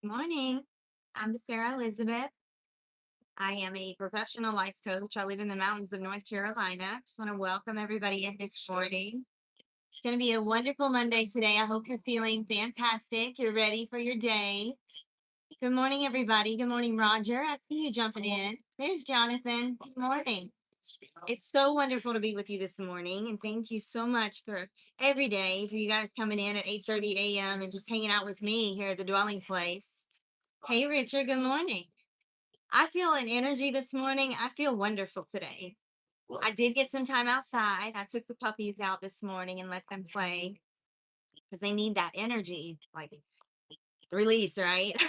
Morning. I'm Sarah Elizabeth. I am a professional life coach. I live in the mountains of North Carolina. Just want to welcome everybody in this morning. It's going to be a wonderful Monday today. I hope you're feeling fantastic. You're ready for your day. Good morning, everybody. Good morning, Roger. I see you jumping in. There's Jonathan. Good morning. It's so wonderful to be with you this morning. And thank you so much for every day for you guys coming in at 8:30 a.m. and just hanging out with me here at the dwelling place. Hey, Richard. Good morning. I feel an energy this morning. I feel wonderful today. I did get some time outside. I took the puppies out this morning and let them play because they need that energy, like release, right?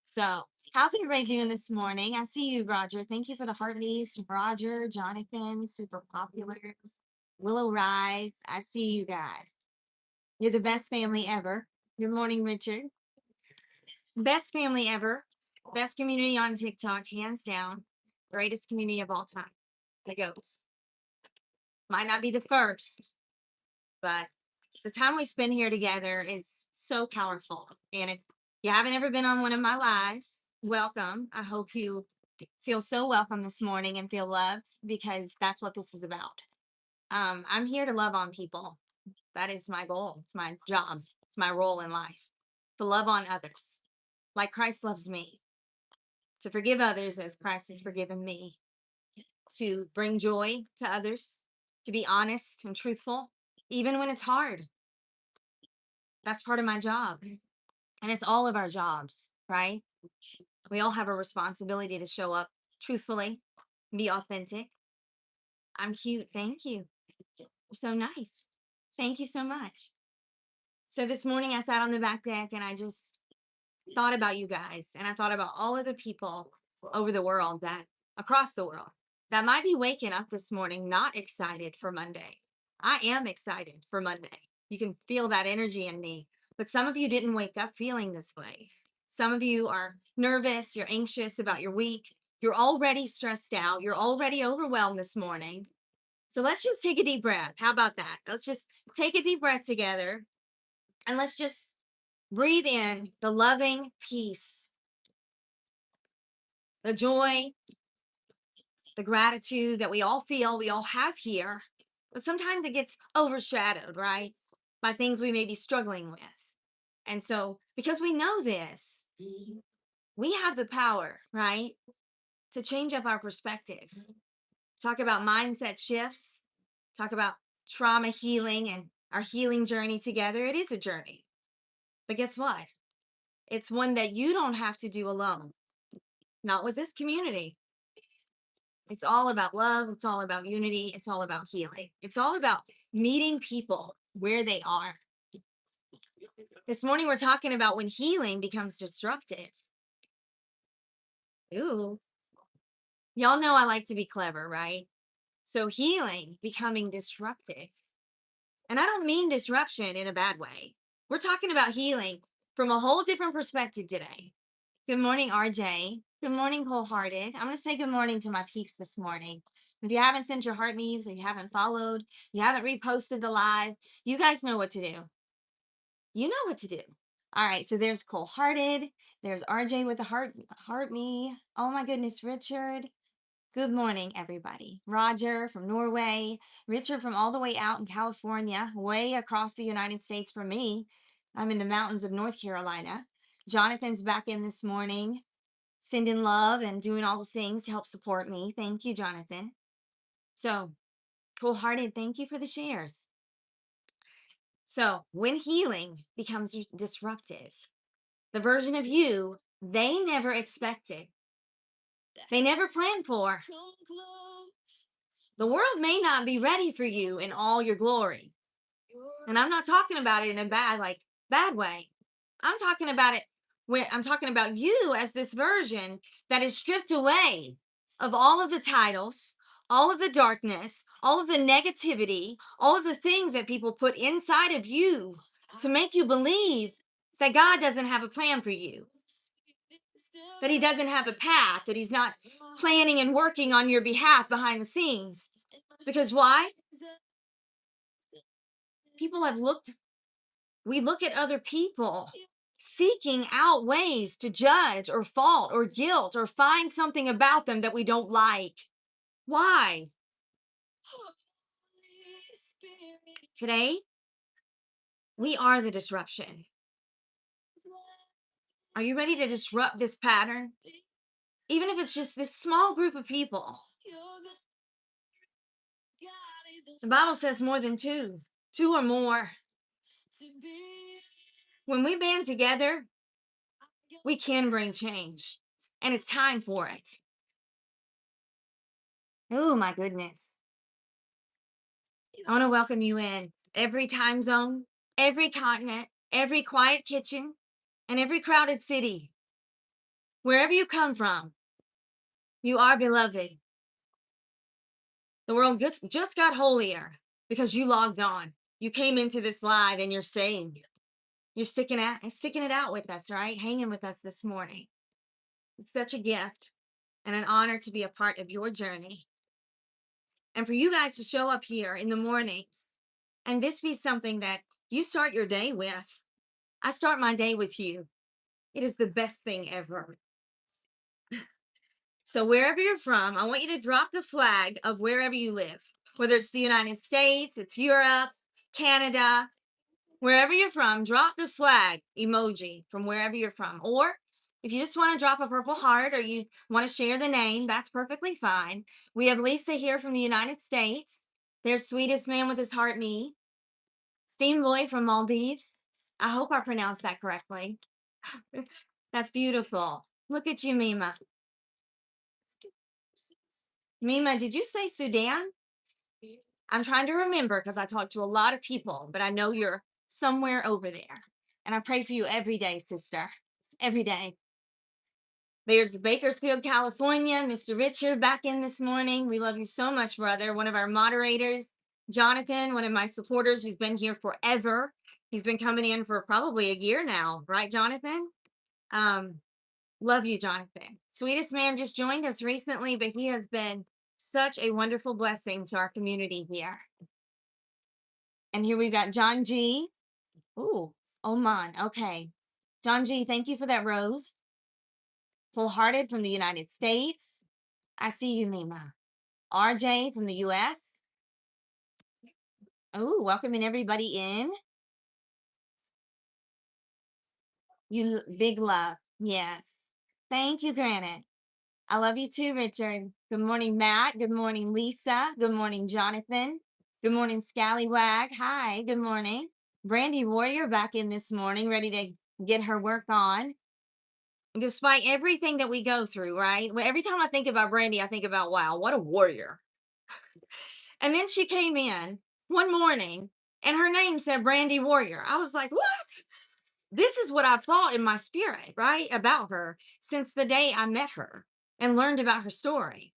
So, how's everybody doing this morning? I see you, Roger. Thank you for the hearties, Roger, Jonathan, super populars, Willow Rise. I see you guys. You're the best family ever. Good morning, Richard. Best family ever. Best community on TikTok, hands down. Greatest community of all time. The goats. Might not be the first, but the time we spend here together is so powerful. And if you haven't ever been on one of my lives, welcome. I hope you feel so welcome this morning and feel loved because that's what this is about. I'm here to love on people. That is my goal. It's my job. It's my role in life to love on others like Christ loves me, to forgive others as Christ has forgiven me, to bring joy to others, to be honest and truthful, even when it's hard. That's part of my job. And it's all of our jobs, right? We all have a responsibility to show up truthfully, be authentic. I'm cute. Thank you. You're so nice. Thank you so much. So this morning I sat on the back deck and I just thought about you guys and I thought about all of the people over the world that across the world that might be waking up this morning not excited for Monday. I am excited for Monday. You can feel that energy in me. But some of you didn't wake up feeling this way. Some of you are nervous, you're anxious about your week, you're already stressed out, you're already overwhelmed this morning. So let's just take a deep breath. How about that? Let's just take a deep breath together and let's just breathe in the loving peace, the joy, the gratitude that we all feel, we all have here. But sometimes it gets overshadowed, right? By things we may be struggling with. And so, because we know this, we have the power, right? To change up our perspective. Talk about mindset shifts, talk about trauma healing and our healing journey together. It is a journey. But guess what? It's one that you don't have to do alone. Not with this community. It's all about love. It's all about unity. It's all about healing. It's all about meeting people where they are. This morning, we're talking about when healing becomes disruptive. Ooh, y'all know I like to be clever, right? So, healing becoming disruptive. And I don't mean disruption in a bad way. We're talking about healing from a whole different perspective today. Good morning, RJ. Good morning, Wholehearted. I'm going to say good morning to my peeps this morning. If you haven't sent your heart me's, if you haven't followed, you haven't reposted the live, you guys know what to do. You know what to do. All right, so there's Hearted. There's RJ with the heart me. Oh my goodness, Richard. Good morning, everybody. Roger from Norway, Richard from all the way out in California, way across the United States from me. I'm in the mountains of North Carolina. Jonathan's back in this morning, sending love and doing all the things to help support me. Thank you, Jonathan. So, Wholehearted, thank you for the shares. So, when healing becomes disruptive, the version of you they never expected, they never planned for, the world may not be ready for you in all your glory. And I'm not talking about it in a bad way. I'm talking about it when I'm talking about you as this version that is stripped away of all of the titles, all of the darkness, all of the negativity, all of the things that people put inside of you to make you believe that God doesn't have a plan for you, that He doesn't have a path, that He's not planning and working on your behalf behind the scenes. Because why? People have looked, we look at other people seeking out ways to judge or fault or guilt or find something about them that we don't like. Why? Today, we are the disruption. Are you ready to disrupt this pattern? Even if it's just this small group of people. The Bible says more than two, two or more. When we band together, we can bring change, and it's time for it. Oh, my goodness. I want to welcome you in every time zone, every continent, every quiet kitchen, and every crowded city. Wherever you come from, you are beloved. The world just got holier because you logged on. You came into this live and you're saying, you're sticking it out with us, right? Hanging with us this morning. It's such a gift and an honor to be a part of your journey. And for you guys to show up here in the mornings and this be something that you start your day with. I start my day with you. It is the best thing ever. So wherever you're from, I want you to drop the flag of wherever you live, whether it's the United States, it's Europe, Canada, wherever you're from, drop the flag emoji from wherever you're from. Or if you just want to drop a purple heart or you want to share the name, that's perfectly fine. We have Lisa here from the United States. There's Sweetest Man with His Heart, me. Steam Boy from Maldives. I hope I pronounced that correctly. That's beautiful. Look at you, Mima. Mima, did you say Sudan? I'm trying to remember because I talk to a lot of people, but I know you're somewhere over there. And I pray for you every day, sister. Every day. There's Bakersfield, California. Mr. Richard back in this morning. We love you so much, brother. One of our moderators, Jonathan, one of my supporters who's been here forever. He's been coming in for probably a year now, right, Jonathan? Love you, Jonathan. Sweetest Man just joined us recently, but he has been such a wonderful blessing to our community here. And here we've got John G. Ooh, Oman. Okay. John G, thank you for that rose. Wholehearted from the United States. I see you, Mima. RJ from the US. Oh, welcoming everybody in. You big love. Yes. Thank you, Granite. I love you too, Richard. Good morning, Matt. Good morning, Lisa. Good morning, Jonathan. Good morning, Scallywag. Hi, good morning. Brandy Warrior back in this morning, ready to get her work on. Despite everything that we go through, right? Well, every time I think about Brandy, I think about, wow, what a warrior. And then she came in one morning and her name said Brandy Warrior. I was like, what? This is what I've thought in my spirit, right? About her since the day I met her and learned about her story.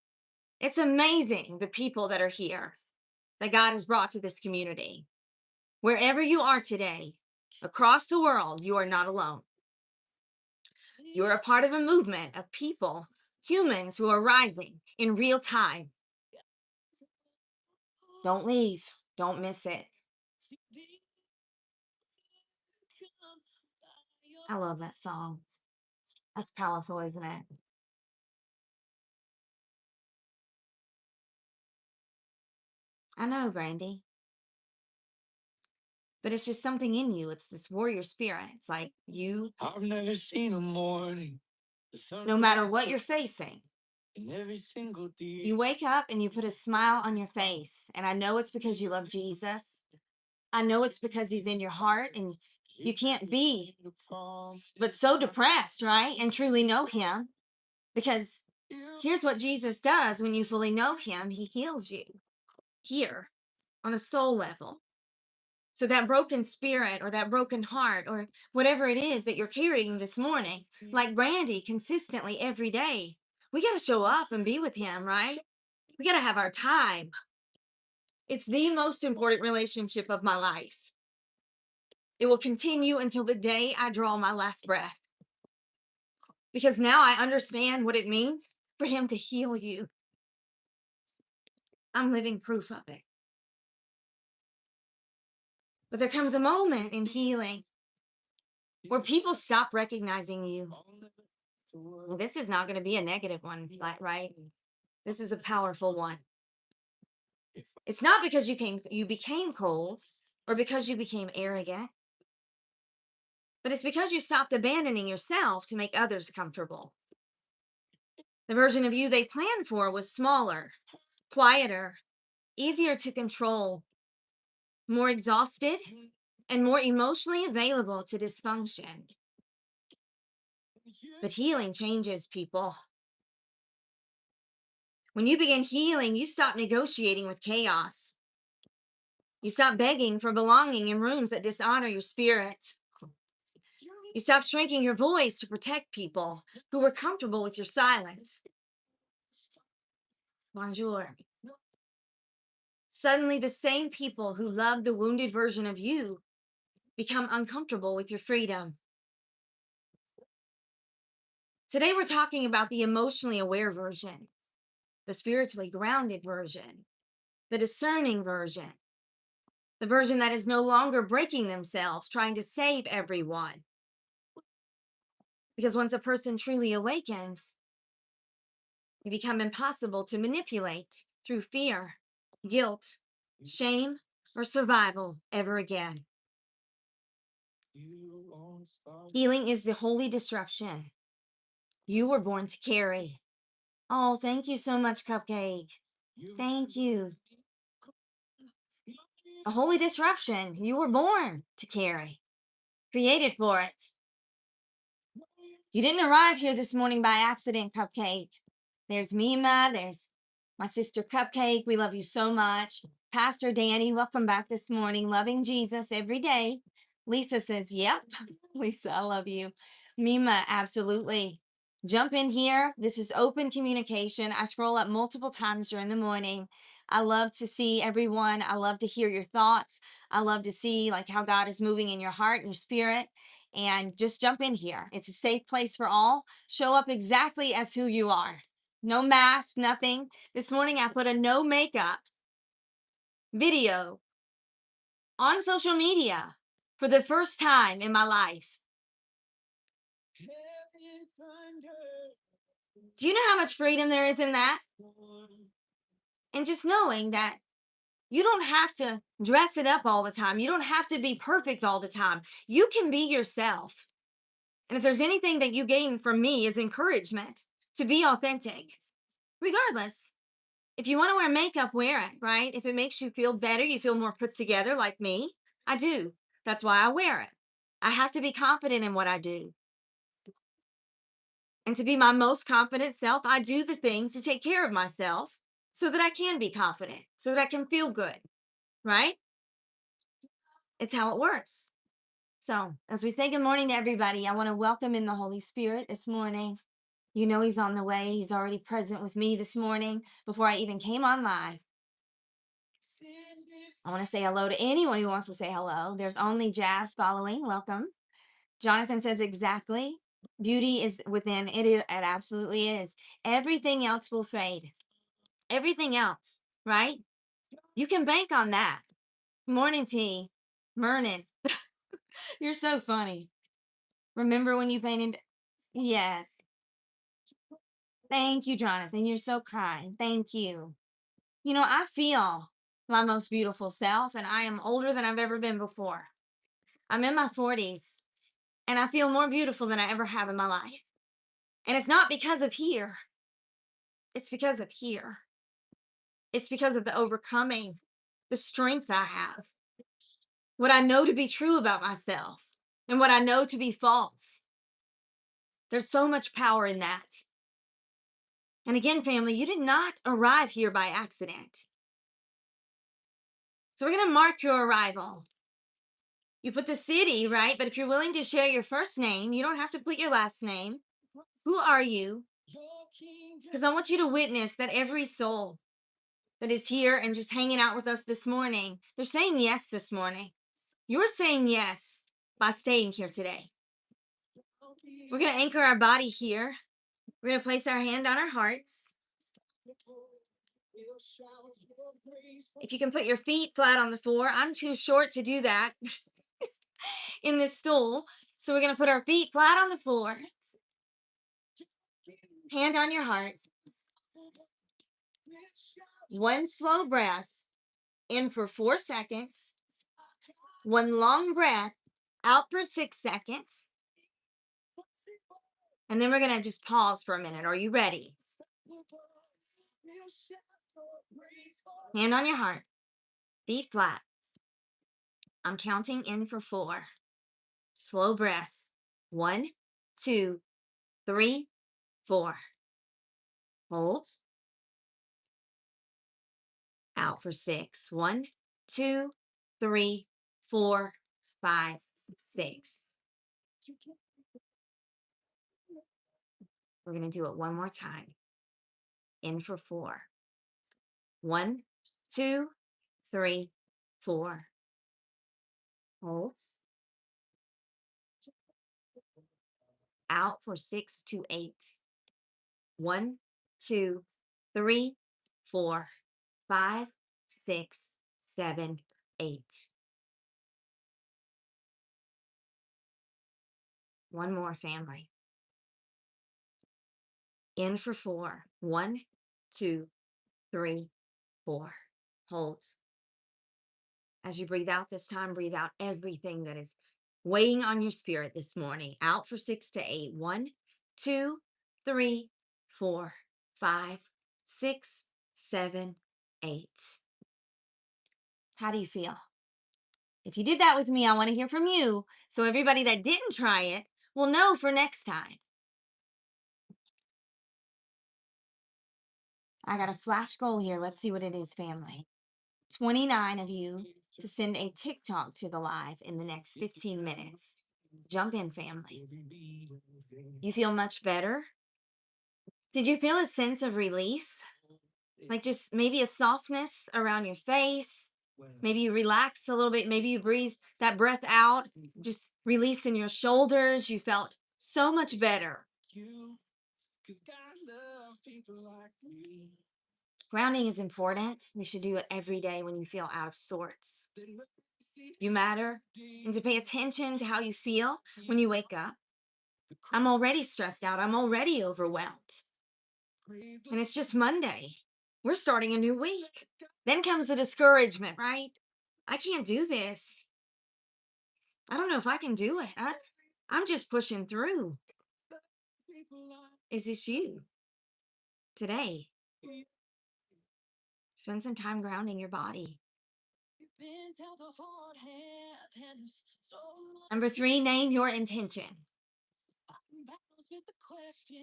It's amazing the people that are here that God has brought to this community. Wherever you are today, across the world, you are not alone. You are a part of a movement of people, humans who are rising in real time. Don't leave. Don't miss it. I love that song. That's powerful, isn't it? I know, Brandy. But it's just something in you. It's this warrior spirit. It's like you, I've never seen a morning. No matter what you're facing, in every single day, you wake up and you put a smile on your face. And I know it's because you love Jesus. I know it's because he's in your heart and you can't be but so depressed, right? And truly know him. Because here's what Jesus does when you fully know him. He heals you here on a soul level. So that broken spirit or that broken heart or whatever it is that you're carrying this morning, like Brandy, consistently every day, we got to show up and be with him, right? We got to have our time. It's the most important relationship of my life. It will continue until the day I draw my last breath. Because now I understand what it means for him to heal you. I'm living proof of it. But there comes a moment in healing where people stop recognizing you. Well, this is not going to be a negative one, right? This is a powerful one. It's not because you became cold or because you became arrogant, but it's because you stopped abandoning yourself to make others comfortable. The version of you they planned for was smaller, quieter, easier to control, more exhausted, and more emotionally available to dysfunction. But healing changes people. When you begin healing, you stop negotiating with chaos. You stop begging for belonging in rooms that dishonor your spirit. You stop shrinking your voice to protect people who were comfortable with your silence. Bonjour. Suddenly, the same people who love the wounded version of you become uncomfortable with your freedom. Today, we're talking about the emotionally aware version, the spiritually grounded version, the discerning version, the version that is no longer breaking themselves, trying to save everyone. Because once a person truly awakens, you become impossible to manipulate through fear, guilt, shame, or survival ever again. Healing is the holy disruption you were born to carry. Oh, thank you so much, Cupcake. Thank you. A holy disruption you were born to carry, created for it. You didn't arrive here this morning by accident, Cupcake. There's Mima, there's my sister Cupcake. We love you so much. Pastor Danny, welcome back this morning. Loving Jesus every day. Lisa says, yep. Lisa, I love you. Mima, absolutely. Jump in here. This is open communication. I scroll up multiple times during the morning. I love to see everyone. I love to hear your thoughts. I love to see like how God is moving in your heart and your spirit. And just jump in here. It's a safe place for all. Show up exactly as who you are. No mask, nothing. This morning I put a no makeup video on social media for the first time in my life. Do you know how much freedom there is in that? And just knowing that you don't have to dress it up all the time. You don't have to be perfect all the time. You can be yourself. And if there's anything that you gain from me is encouragement to be authentic, regardless. If you want to wear makeup, wear it, right? If it makes you feel better, you feel more put together like me, I do. That's why I wear it. I have to be confident in what I do. And to be my most confident self, I do the things to take care of myself so that I can be confident, so that I can feel good, right? It's how it works. So, as we say good morning to everybody, I want to welcome in the Holy Spirit this morning. You know, He's on the way. He's already present with me this morning before I even came on live. I want to say hello to anyone who wants to say hello. There's only Jazz following. Welcome. Jonathan says exactly. Beauty is within it. It absolutely is. Everything else will fade. Everything else, right? You can bank on that. Morning, T. Mernon. You're so funny. Remember when you painted? Yes. Thank you, Jonathan. You're so kind. Thank you. You know, I feel my most beautiful self, and I am older than I've ever been before. I'm in my 40s, and I feel more beautiful than I ever have in my life. And it's not because of here, it's because of here. It's because of the overcoming, the strength I have, what I know to be true about myself, and what I know to be false. There's so much power in that. And again, family, you did not arrive here by accident. So we're going to mark your arrival. You put the city, right? But if you're willing to share your first name, you don't have to put your last name. Who are you? Because I want you to witness that every soul that is here and just hanging out with us this morning, they're saying yes this morning. You're saying yes by staying here today. We're going to anchor our body here. We're going to place our hand on our hearts. If you can put your feet flat on the floor, I'm too short to do that in this stool. So we're going to put our feet flat on the floor, hand on your heart. One slow breath in for 4 seconds. One long breath out for 6 seconds. And then we're going to just pause for a minute. Are you ready? Hand on your heart. Feet flat. I'm counting in for 4. Slow breath. 1, 2, 3, 4. Hold. Out for 6. 1, 2, 3, 4, 5, 6. We're going to do it one more time. In for 4. 1, 2, 3, 4. Hold. Out for 6 to 8. 1, 2, 3, 4, 5, 6, 7, 8. One more, family. In for 4. 1, 2, 3, 4. Hold. As you breathe out this time, breathe out everything that is weighing on your spirit this morning. Out for 6 to 8. 1, 2, 3, 4, 5, 6, 7, 8. How do you feel? If you did that with me, I want to hear from you. So everybody that didn't try it will know for next time. I got a flash goal here. Let's see what it is, family. 29 of you to send a TikTok to the live in the next 15 minutes. Jump in, family. You feel much better? Did you feel a sense of relief? Like just maybe a softness around your face? Maybe you relax a little bit. Maybe you breathe that breath out, just releasing your shoulders. You felt so much better. Grounding is important. You should do it every day when you feel out of sorts. You matter. And to pay attention to how you feel when you wake up. I'm already stressed out. I'm already overwhelmed. And it's just Monday. We're starting a new week. Then comes the discouragement, right? I can't do this. I don't know if I can do it. I'm just pushing through. Is this you? Today, spend some time grounding your body. Number 3, name your intention.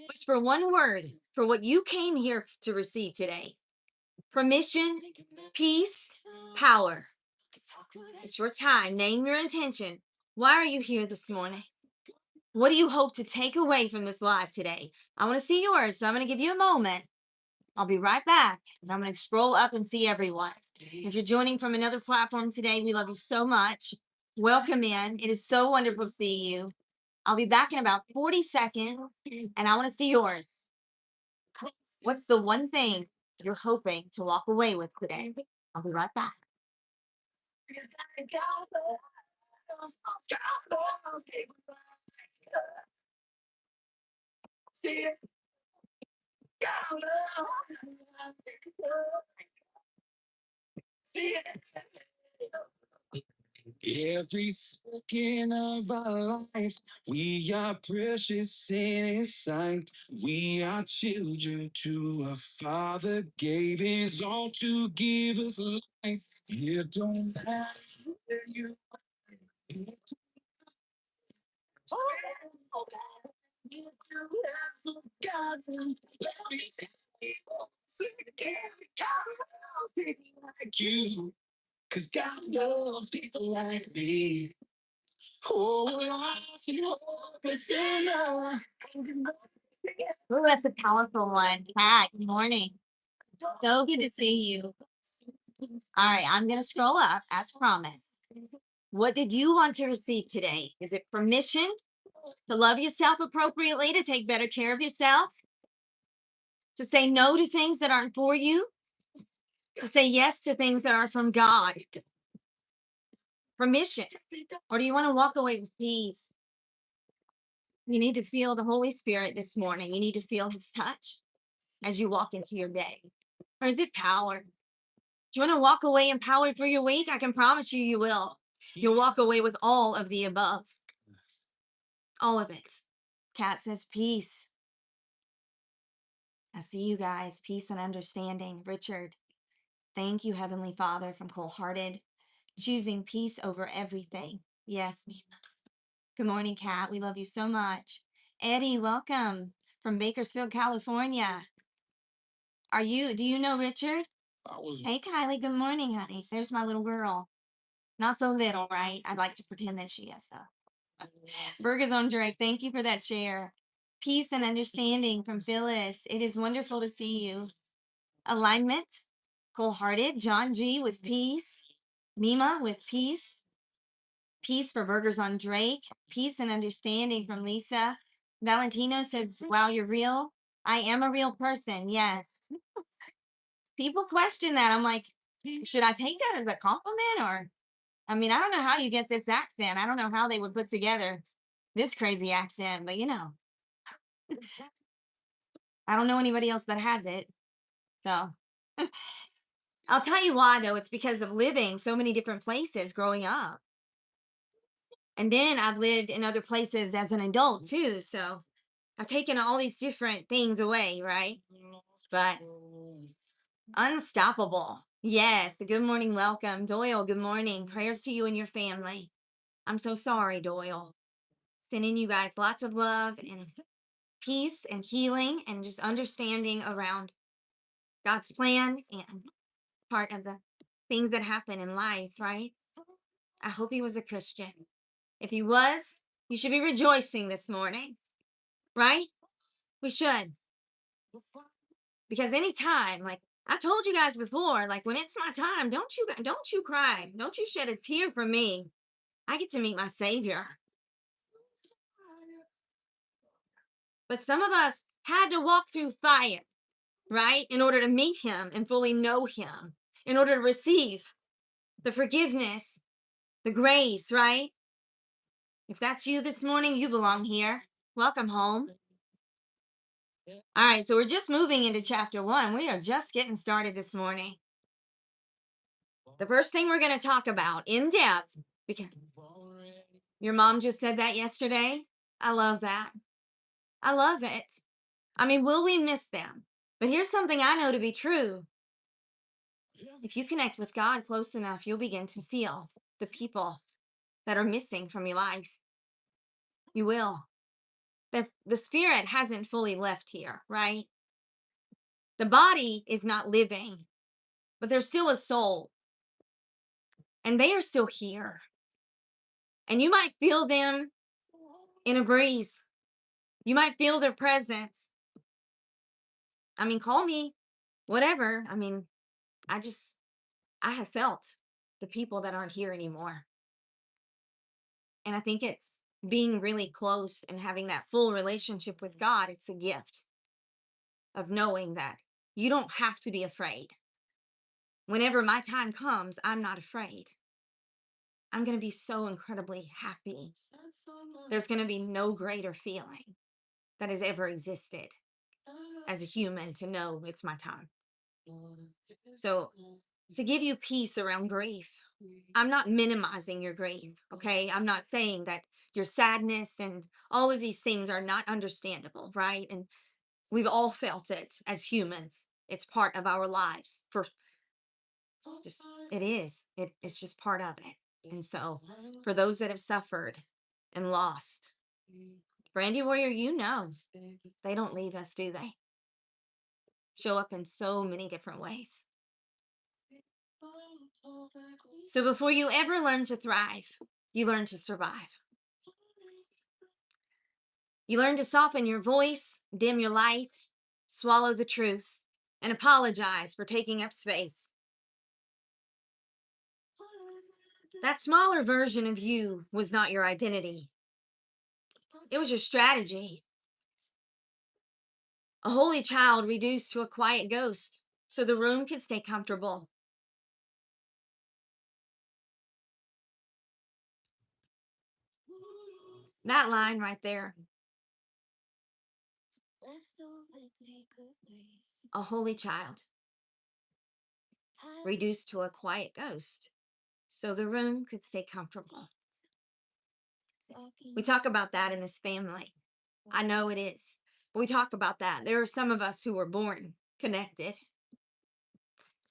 Whisper one word for what you came here to receive today. Permission, peace, power. It's your time. Name your intention. Why are you here this morning? What do you hope to take away from this live today? I want to see yours, so I'm going to give you a moment. I'll be right back. And I'm going to scroll up and see everyone. If you're joining from another platform today, we love you so much. Welcome in. It is so wonderful to see you. I'll be back in about 40 seconds, and I want to see yours. What's the one thing you're hoping to walk away with today? I'll be right back. Every second of our lives, we are precious in His sight. We are children to a Father, gave His all to give us life. It don't matter where you like you, cause God loves people like me. Oh, that's a powerful one. Pat, good morning. So good to see you. All right, I'm going to scroll up as promised. What did you want to receive today? Is it permission to love yourself appropriately, to take better care of yourself, to say no to things that aren't for you, to say yes to things that are from God? Permission. Or do you want to walk away with peace? You need to feel the Holy Spirit this morning. You need to feel his touch as you walk into your day. Or is it power? Do you want to walk away empowered for your week? I can promise you, you will. You'll walk away with all of the above, all of it. Kat says, peace. I see you guys. Peace and understanding. Richard, thank you, Heavenly Father, from Cold Hearted, choosing peace over everything. Yes, Mima. Good morning, Kat. We love you so much. Eddie, welcome from Bakersfield, California. Do you know Richard? Hey, Kylie, good morning, honey. There's my little girl. Not so little, right? I'd like to pretend that she is, though. Burgers on Drake, thank you for that share. Peace and understanding from Phyllis. It is wonderful to see you. Alignment, Cold-hearted. John G with peace. Mima with peace. Peace for Burgers on Drake. Peace and understanding from Lisa. Valentino says, wow, you're real. I am a real person. Yes. People question that. I'm like, should I take that as a compliment? Or, I mean, I don't know how you get this accent. I don't know how they would put together this crazy accent, but I don't know anybody else that has it. So I'll tell you why, though. It's because of living so many different places growing up. And then I've lived in other places as an adult too. So I've taken all these different things away, right? But unstoppable. Yes. Good morning. Welcome. Doyle, good morning. Prayers to you and your family. I'm so sorry, Doyle. Sending you guys lots of love and peace and healing and just understanding around God's plan and part of the things that happen in life, right? I hope he was a Christian. If he was, you should be rejoicing this morning, right? We should. Because anytime, like I've told you guys before, like when it's my time, don't you cry. Don't you shed a tear for me. I get to meet my Savior. But some of us had to walk through fire, right? In order to meet him and fully know him, in order to receive the forgiveness, the grace, right? If that's you this morning, you belong here. Welcome home. All right, so we're just moving into chapter 1. We are just getting started this morning. The first thing we're going to talk about in depth, because your mom just said that yesterday. I love that. I love it. I mean, will we miss them? But here's something I know to be true. If you connect with God close enough, you'll begin to feel the people that are missing from your life. You will. The spirit hasn't fully left here, right? The body is not living, but there's still a soul, and they are still here. And you might feel them in a breeze. You might feel their presence. I mean, call me whatever. I mean, I have felt the people that aren't here anymore. And I think it's being really close and having that full relationship with God. It's a gift of knowing that you don't have to be afraid. Whenever my time comes, I'm not afraid. I'm going to be so incredibly happy. There's going to be no greater feeling that has ever existed as a human to know it's my time. So, to give you peace around grief, I'm not minimizing your grief, okay? I'm not saying that your sadness and all of these things are not understandable, right? And we've all felt it as humans. It's part of our lives. It is. It's just part of it. And so, for those that have suffered and lost, Brandy Warrior, they don't leave us, do they? Show up in so many different ways. So before you ever learn to thrive, you learn to survive. You learn to soften your voice, dim your light, swallow the truth, and apologize for taking up space. That smaller version of you was not your identity. It was your strategy. A holy child reduced to a quiet ghost so the room could stay comfortable. That line right there, A holy child reduced to a quiet ghost so the room could stay comfortable. We talk about that in this family. I know it is. But we talk about that. There are some of us who were born connected,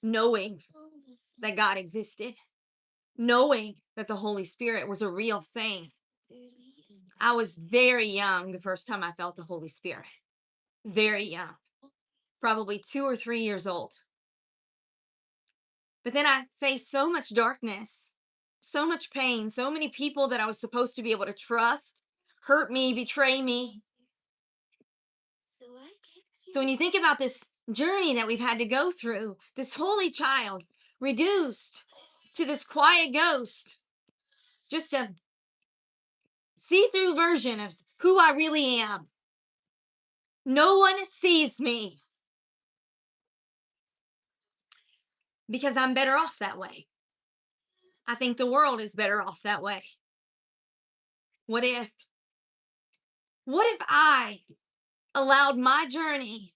knowing that God existed, knowing that the Holy Spirit was a real thing. I was very young the first time I felt the Holy Spirit. Very young. Probably 2 or 3 years old. But then I faced so much darkness, so much pain, so many people that I was supposed to be able to trust hurt me, betray me. So when you think about this journey that we've had to go through, this holy child reduced to this quiet ghost, just a see-through version of who I really am. No one sees me because I'm better off that way. I think the world is better off that way. What if? What if I allowed my journey,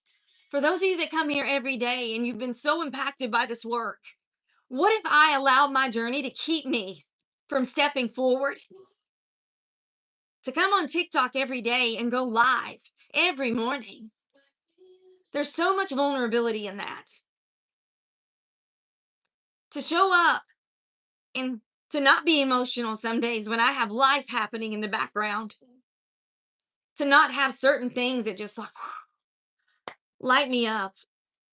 for those of you that come here every day and you've been so impacted by this work, what if I allowed my journey to keep me from stepping forward? To come on TikTok every day and go live every morning. There's so much vulnerability in that. To show up and to not be emotional some days when I have life happening in the background. To not have certain things that just like light me up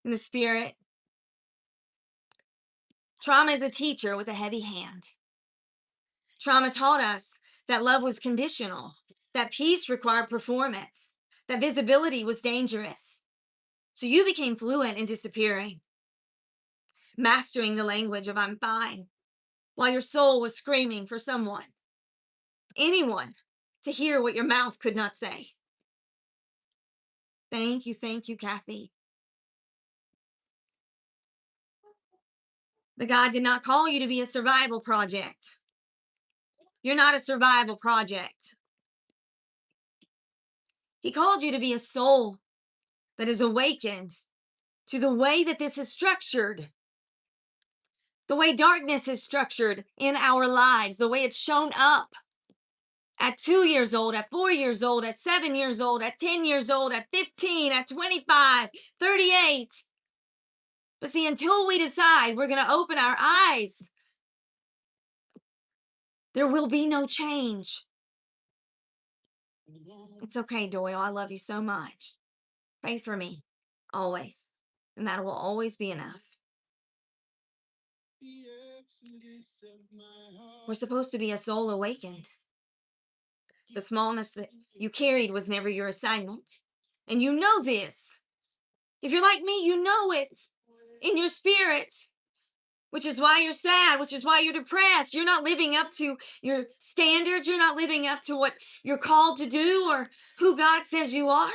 in the spirit. Trauma is a teacher with a heavy hand. Trauma taught us that love was conditional, that peace required performance, that visibility was dangerous. So you became fluent in disappearing, mastering the language of I'm fine, while your soul was screaming for someone, anyone, to hear what your mouth could not say. Thank you, Kathy. But God did not call you to be a survival project. You're not a survival project. He called you to be a soul that is awakened to the way that this is structured, the way darkness is structured in our lives, the way it's shown up at 2 years old, at 4 years old, at 7 years old, at 10 years old, at 15, at 25, 38. But see, until we decide we're going to open our eyes, there will be no change. It's okay, Doyle. I love you so much. Pray for me, always. And that will always be enough. We're supposed to be a soul awakened. The smallness that you carried was never your assignment. And you know this. If you're like me, you know it in your spirit, which is why you're sad, which is why you're depressed. You're not living up to your standards. You're not living up to what you're called to do or who God says you are.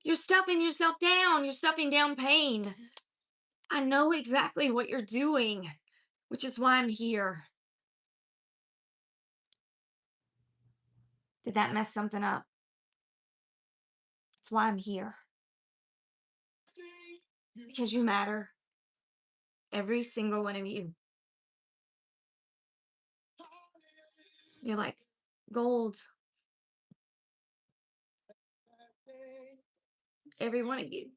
You're stuffing yourself down. You're stuffing down pain. I know exactly what you're doing, which is why I'm here. Did that mess something up? That's why I'm here. Because you matter. Every single one of you. You're like gold. Every one of you.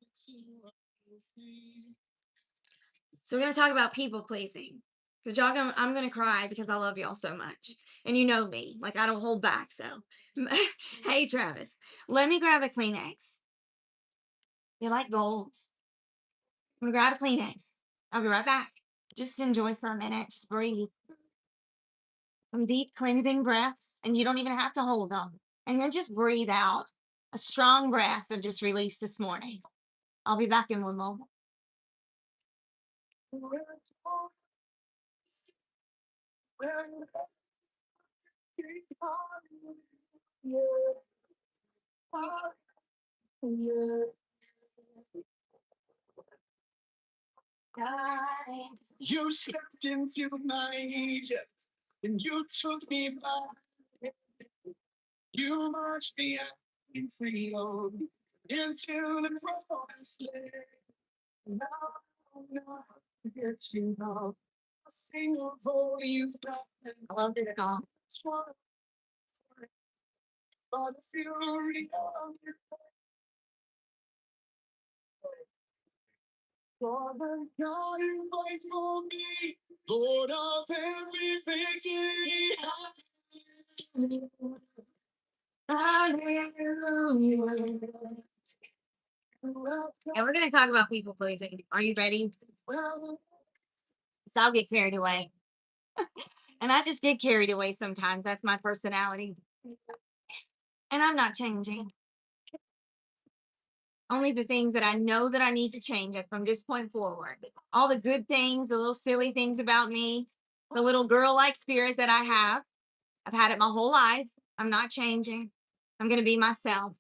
So we're going to talk about people pleasing. Because y'all, I'm going to cry because I love y'all so much. And you know me. Like, I don't hold back. So, hey, Travis, let me grab a Kleenex. You're like gold. I'm going to grab a Kleenex. I'll be right back. Just enjoy for a minute. Just breathe. Some deep cleansing breaths. And you don't even have to hold them. And then just breathe out a strong breath of just release this morning. I'll be back in one moment. You stepped into my Egypt and you took me back. You marched me out in freedom. I love this song. And we're going to talk about people pleasing. Are you ready? So I'll get carried away. And I just get carried away sometimes. That's my personality. And I'm not changing. Only the things that I know that I need to change it from this point forward. All the good things, the little silly things about me, the little girl like spirit that I have. I've had it my whole life. I'm not changing. I'm going to be myself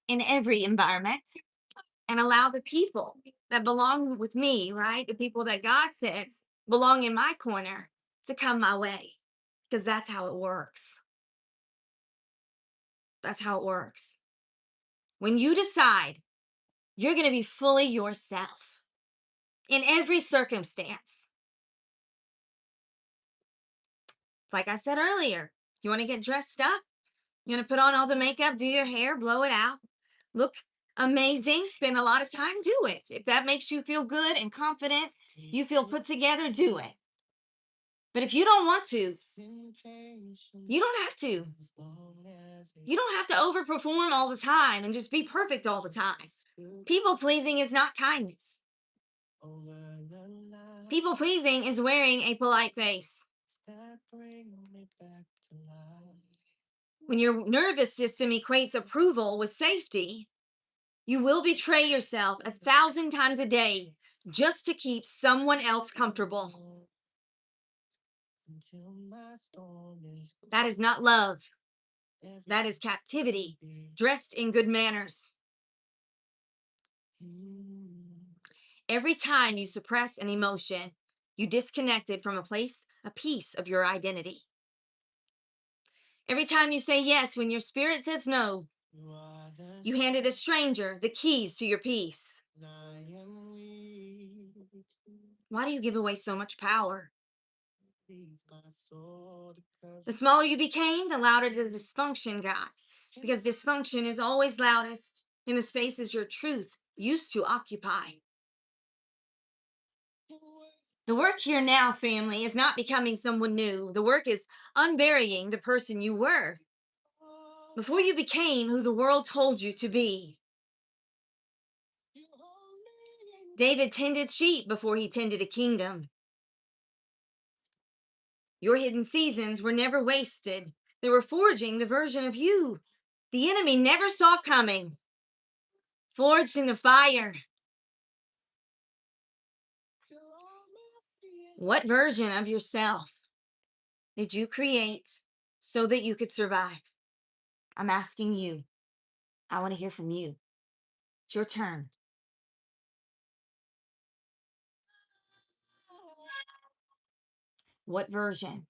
in every environment and allow the people that belong with me, right? The people that God says belong in my corner to come my way because that's how it works. That's how it works. When you decide you're going to be fully yourself in every circumstance, like I said earlier, you want to get dressed up, you want to put on all the makeup, do your hair, blow it out, look amazing, spend a lot of time, do it. If that makes you feel good and confident, you feel put together, do it. But if you don't want to, you don't have to. You don't have to overperform all the time and just be perfect all the time. People pleasing is not kindness. People pleasing is wearing a polite face. When your nervous system equates approval with safety, you will betray yourself 1,000 times a day just to keep someone else comfortable. That is not love. That is captivity, dressed in good manners. Every time you suppress an emotion, you disconnect it from a piece of your identity. Every time you say yes when your spirit says no, you handed a stranger the keys to your peace. Why do you give away so much power? The smaller you became, the louder the dysfunction got. Because dysfunction is always loudest in the spaces your truth used to occupy. The work here now, family, is not becoming someone new. The work is unburying the person you were before you became who the world told you to be. David tended sheep before he tended a kingdom. Your hidden seasons were never wasted. They were forging the version of you the enemy never saw coming, forged in the fire. What version of yourself did you create so that you could survive? I'm asking you. I want to hear from you. It's your turn. What version?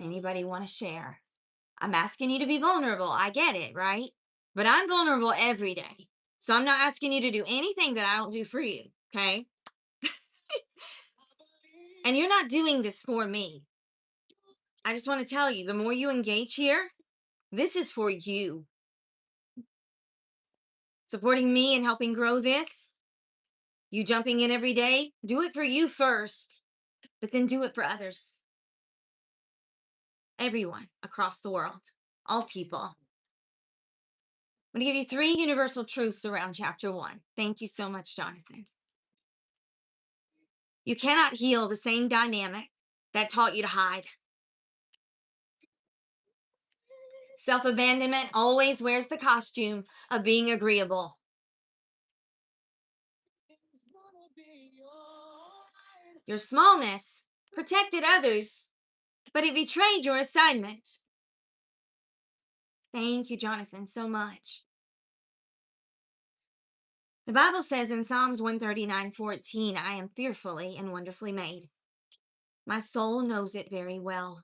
Anybody want to share? I'm asking you to be vulnerable. I get it, right? But I'm vulnerable every day. So I'm not asking you to do anything that I don't do for you, okay? And you're not doing this for me. I just want to tell you, the more you engage here, this is for you. Supporting me and helping grow this, you jumping in every day, do it for you first, but then do it for others. Everyone across the world, all people. I'm going to give you 3 universal truths around chapter 1. Thank you so much, Jonathan. You cannot heal the same dynamic that taught you to hide. Self abandonment always wears the costume of being agreeable. Your smallness protected others, but it betrayed your assignment. Thank you, Jonathan, so much. The Bible says in Psalms 139:14, I am fearfully and wonderfully made. My soul knows it very well.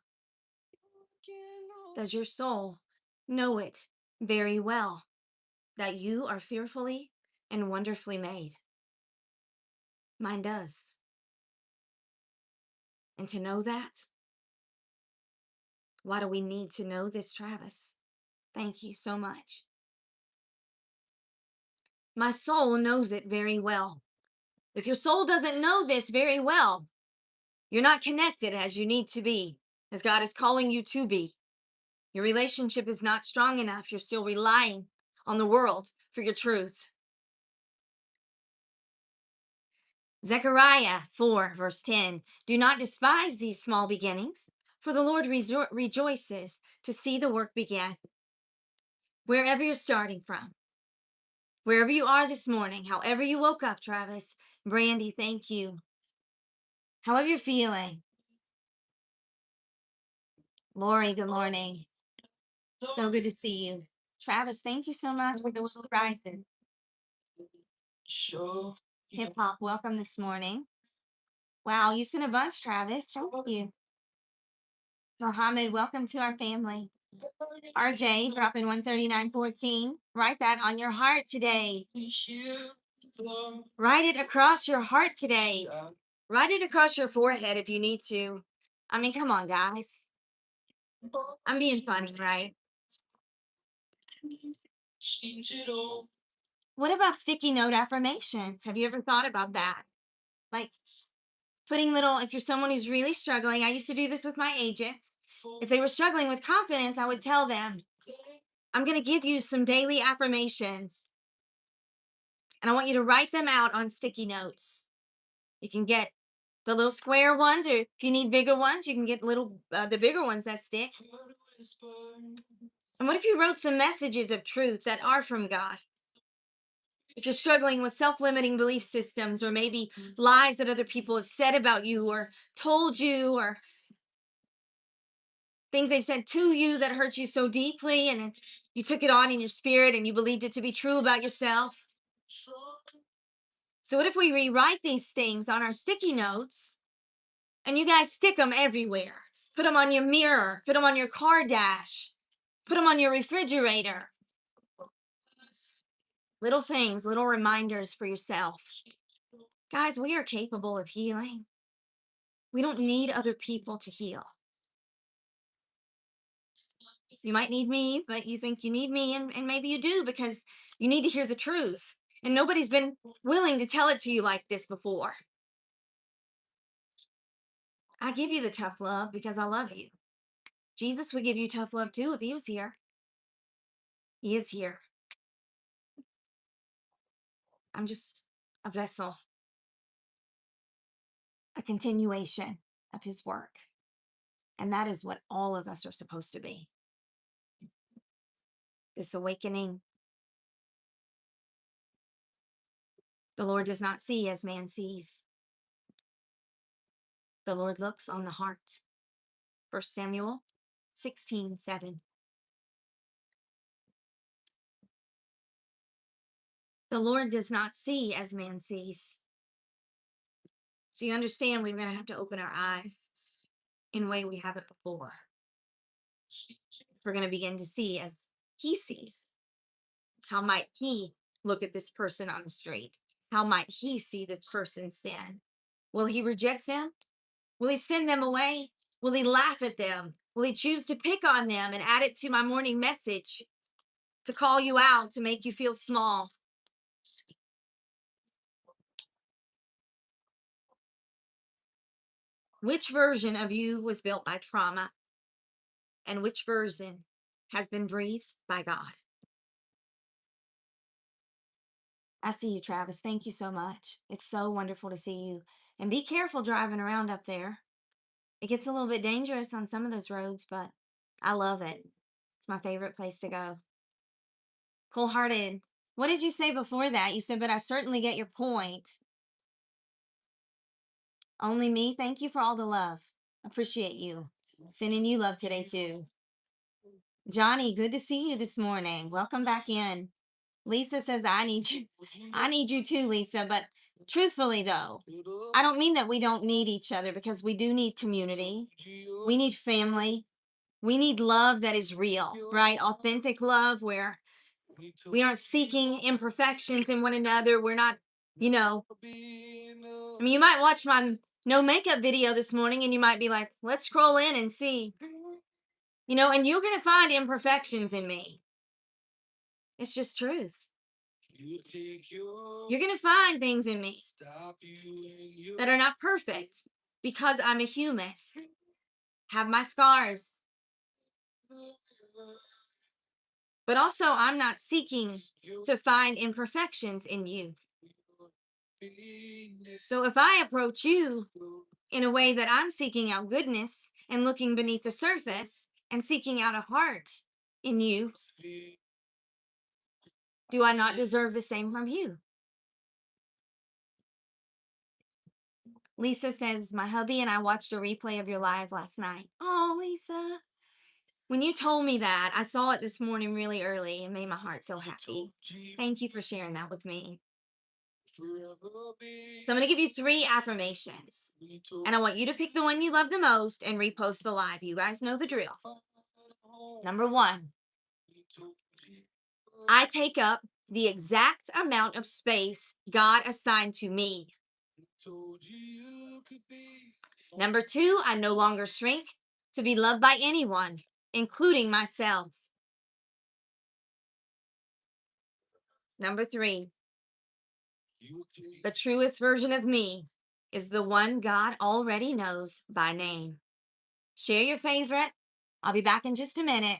Does your soul know it very well that you are fearfully and wonderfully made? Mine does. And to know that, why do we need to know this, Travis? Thank you so much. My soul knows it very well. If your soul doesn't know this very well, you're not connected as you need to be, as God is calling you to be. Your relationship is not strong enough. You're still relying on the world for your truth. Zechariah 4, verse 10. Do not despise these small beginnings, for the Lord rejoices to see the work begin. Wherever you're starting from, wherever you are this morning, however you woke up, Travis, Brandy, thank you. However you're feeling, Lori, good morning. So good to see you. Travis, thank you so much for the surprises. Hip hop, welcome this morning. Wow, you sent a bunch, Travis. Thank you. Mohammed, welcome to our family. RJ, dropping 139.14. Write that on your heart today. Write it across your heart today. Write it across your forehead if you need to. I mean, come on, guys. I'm being funny, right? What about sticky note affirmations? Have you ever thought about that? Like putting little, if you're someone who's really struggling, I used to do this with my agents. If they were struggling with confidence, I would tell them, I'm going to give you some daily affirmations and I want you to write them out on sticky notes. You can get the little square ones, or if you need bigger ones, you can get the bigger ones that stick. And what if you wrote some messages of truth that are from God? If you're struggling with self-limiting belief systems, or maybe lies that other people have said about you or told you, or things they've said to you that hurt you so deeply, and you took it on in your spirit and you believed it to be true about yourself. So what if we rewrite these things on our sticky notes and you guys stick them everywhere? Put them on your mirror, put them on your car dash, put them on your refrigerator. Little things, little reminders for yourself. Guys, we are capable of healing. We don't need other people to heal. You might need me, but you think you need me, and maybe you do because you need to hear the truth. And nobody's been willing to tell it to you like this before. I give you the tough love because I love you. Jesus would give you tough love too if he was here. He is here. I'm just a vessel, a continuation of his work. And that is what all of us are supposed to be. This awakening, the Lord does not see as man sees. The Lord looks on the heart. 1 Samuel 16:7. The Lord does not see as man sees. So you understand we're going to have to open our eyes in a way we haven't before. We're going to begin to see as he sees. How might he look at this person on the street? How might he see this person sin? Will he reject them? Will he send them away? Will he laugh at them? Will he choose to pick on them and add it to my morning message to call you out, to make you feel small? Which version of you was built by trauma? And which version has been breathed by God? I see you, Travis. Thank you so much. It's so wonderful to see you. And be careful driving around up there. It gets a little bit dangerous on some of those roads, but I love it. It's my favorite place to go. Cold hearted. What did you say before that? You said, but I certainly get your point. Only me. Thank you for all the love. Appreciate you. Sending you love today, too. Johnny, good to see you this morning. Welcome back in. Lisa says, I need you. I need you too, Lisa. But truthfully, though, I don't mean that we don't need each other, because we do need community. We need family. We need love that is real, right? Authentic love where we aren't seeking imperfections in one another. We're not, you know, I mean, you might watch my no makeup video this morning and you might be like, let's scroll in and see, and you're going to find imperfections in me. It's just truth. You're going to find things in me that are not perfect, because I'm a human, have my scars. But also, I'm not seeking to find imperfections in you. So if I approach you in a way that I'm seeking out goodness and looking beneath the surface and seeking out a heart in you, do I not deserve the same from you? Lisa says, my hubby and I watched a replay of your live last night. Oh, Lisa. When you told me that, I saw it this morning really early and made my heart so happy. Thank you for sharing that with me. So I'm going to give you 3 affirmations. And I want you to pick the one you love the most and repost the live. You guys know the drill. Number 1, I take up the exact amount of space God assigned to me. Number 2, I no longer shrink to be loved by anyone, including myself. Number 3, the truest version of me is the one God already knows by name. Share your favorite. I'll be back in just a minute.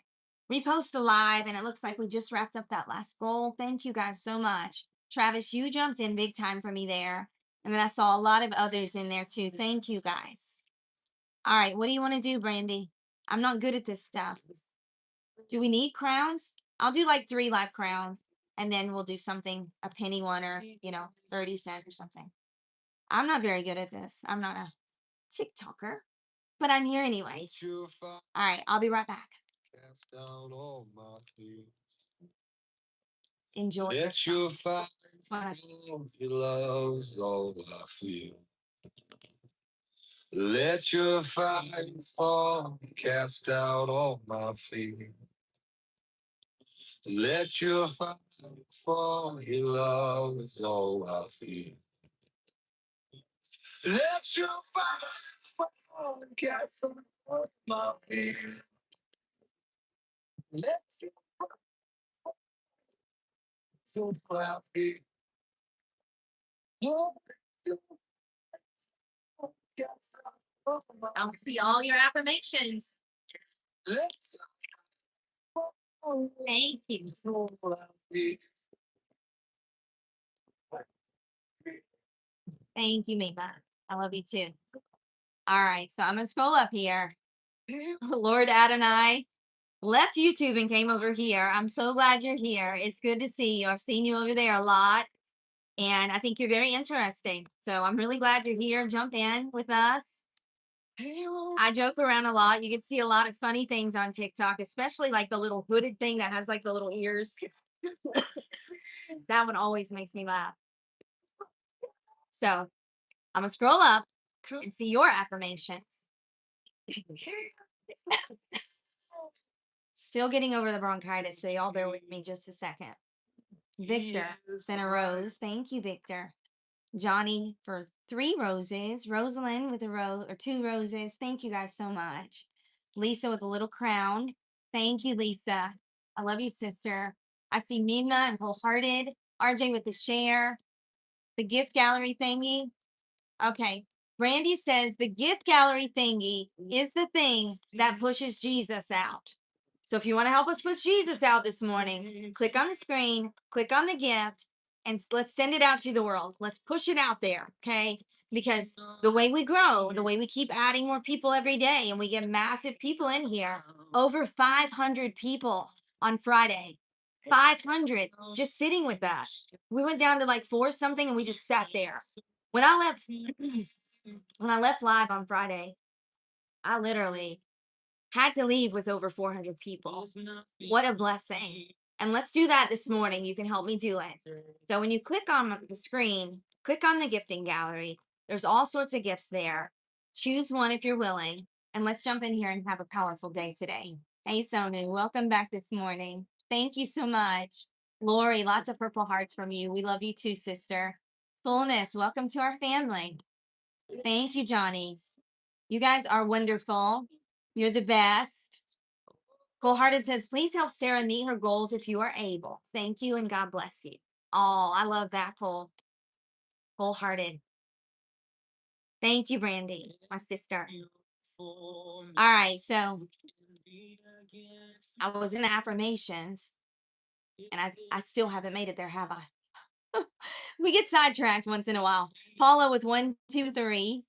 Repost the live, and it looks like we just wrapped up that last goal. Thank you guys so much. Travis, you jumped in big time for me there. And then I saw a lot of others in there too. Thank you guys. All right, what do you want to do, Brandy? I'm not good at this stuff. Do we need crowns? I'll do like 3 live crowns, and then we'll do something, a penny one, or 30 cents or something. I'm not very good at this. I'm not a TikToker, but I'm here anyway. All right, I'll be right back. Enjoy. Let your fire your love's all I feel. Let your fire fall, cast out all my fear. Let your fire fall, your love is all I feel. Let your fire fall, cast out all my fear. Let your so cloudy. I'll see all your affirmations. Thank you. Thank you, Mima. I love you too. All right, so I'm gonna scroll up here. Lord Adonai left YouTube and came over here. I'm so glad you're here. It's good to see you. I've seen you over there a lot, and I think you're very interesting. So I'm really glad you're here. Jump in with us. I joke around a lot. You can see a lot of funny things on TikTok, especially like the little hooded thing that has like the little ears. That one always makes me laugh. So I'm gonna scroll up and see your affirmations. Still getting over the bronchitis, so y'all bear with me just a second. Victor sent a rose. Thank you, Victor. Johnny for 3 roses. Rosalind with a rose or 2 roses. Thank you guys so much. Lisa with a little crown. Thank you, Lisa. I love you, sister. I see Mima and Wholehearted. RJ with the share. The gift gallery thingy. Okay. Brandy says the gift gallery thingy is the thing that pushes Jesus out. So if you want to help us push Jesus out this morning, click on the screen, click on the gift, and let's send it out to the world. Let's push it out there, okay? Because the way we grow, the way we keep adding more people every day, and we get massive people in here, over 500 people on Friday. 500 just sitting with us. We went down to like 4 something and we just sat there. When I left live on Friday, I literally had to leave with over 400 people. What a blessing. And let's do that this morning. You can help me do it. So when you click on the screen, click on the gifting gallery. There's all sorts of gifts there. Choose one if you're willing. And let's jump in here and have a powerful day today. Hey, Sonu, welcome back this morning. Thank you so much. Lori, lots of purple hearts from you. We love you too, sister. Fullness, welcome to our family. Thank you, Johnny. You guys are wonderful. You're the best. Wholehearted says, please help Sarah meet her goals if you are able. Thank you and God bless you. Oh, I love that wholehearted. Thank you, Brandy, my sister. All right, so I was in the affirmations and I still haven't made it there, have I? We get sidetracked once in a while. Paula with 1, 2, 3.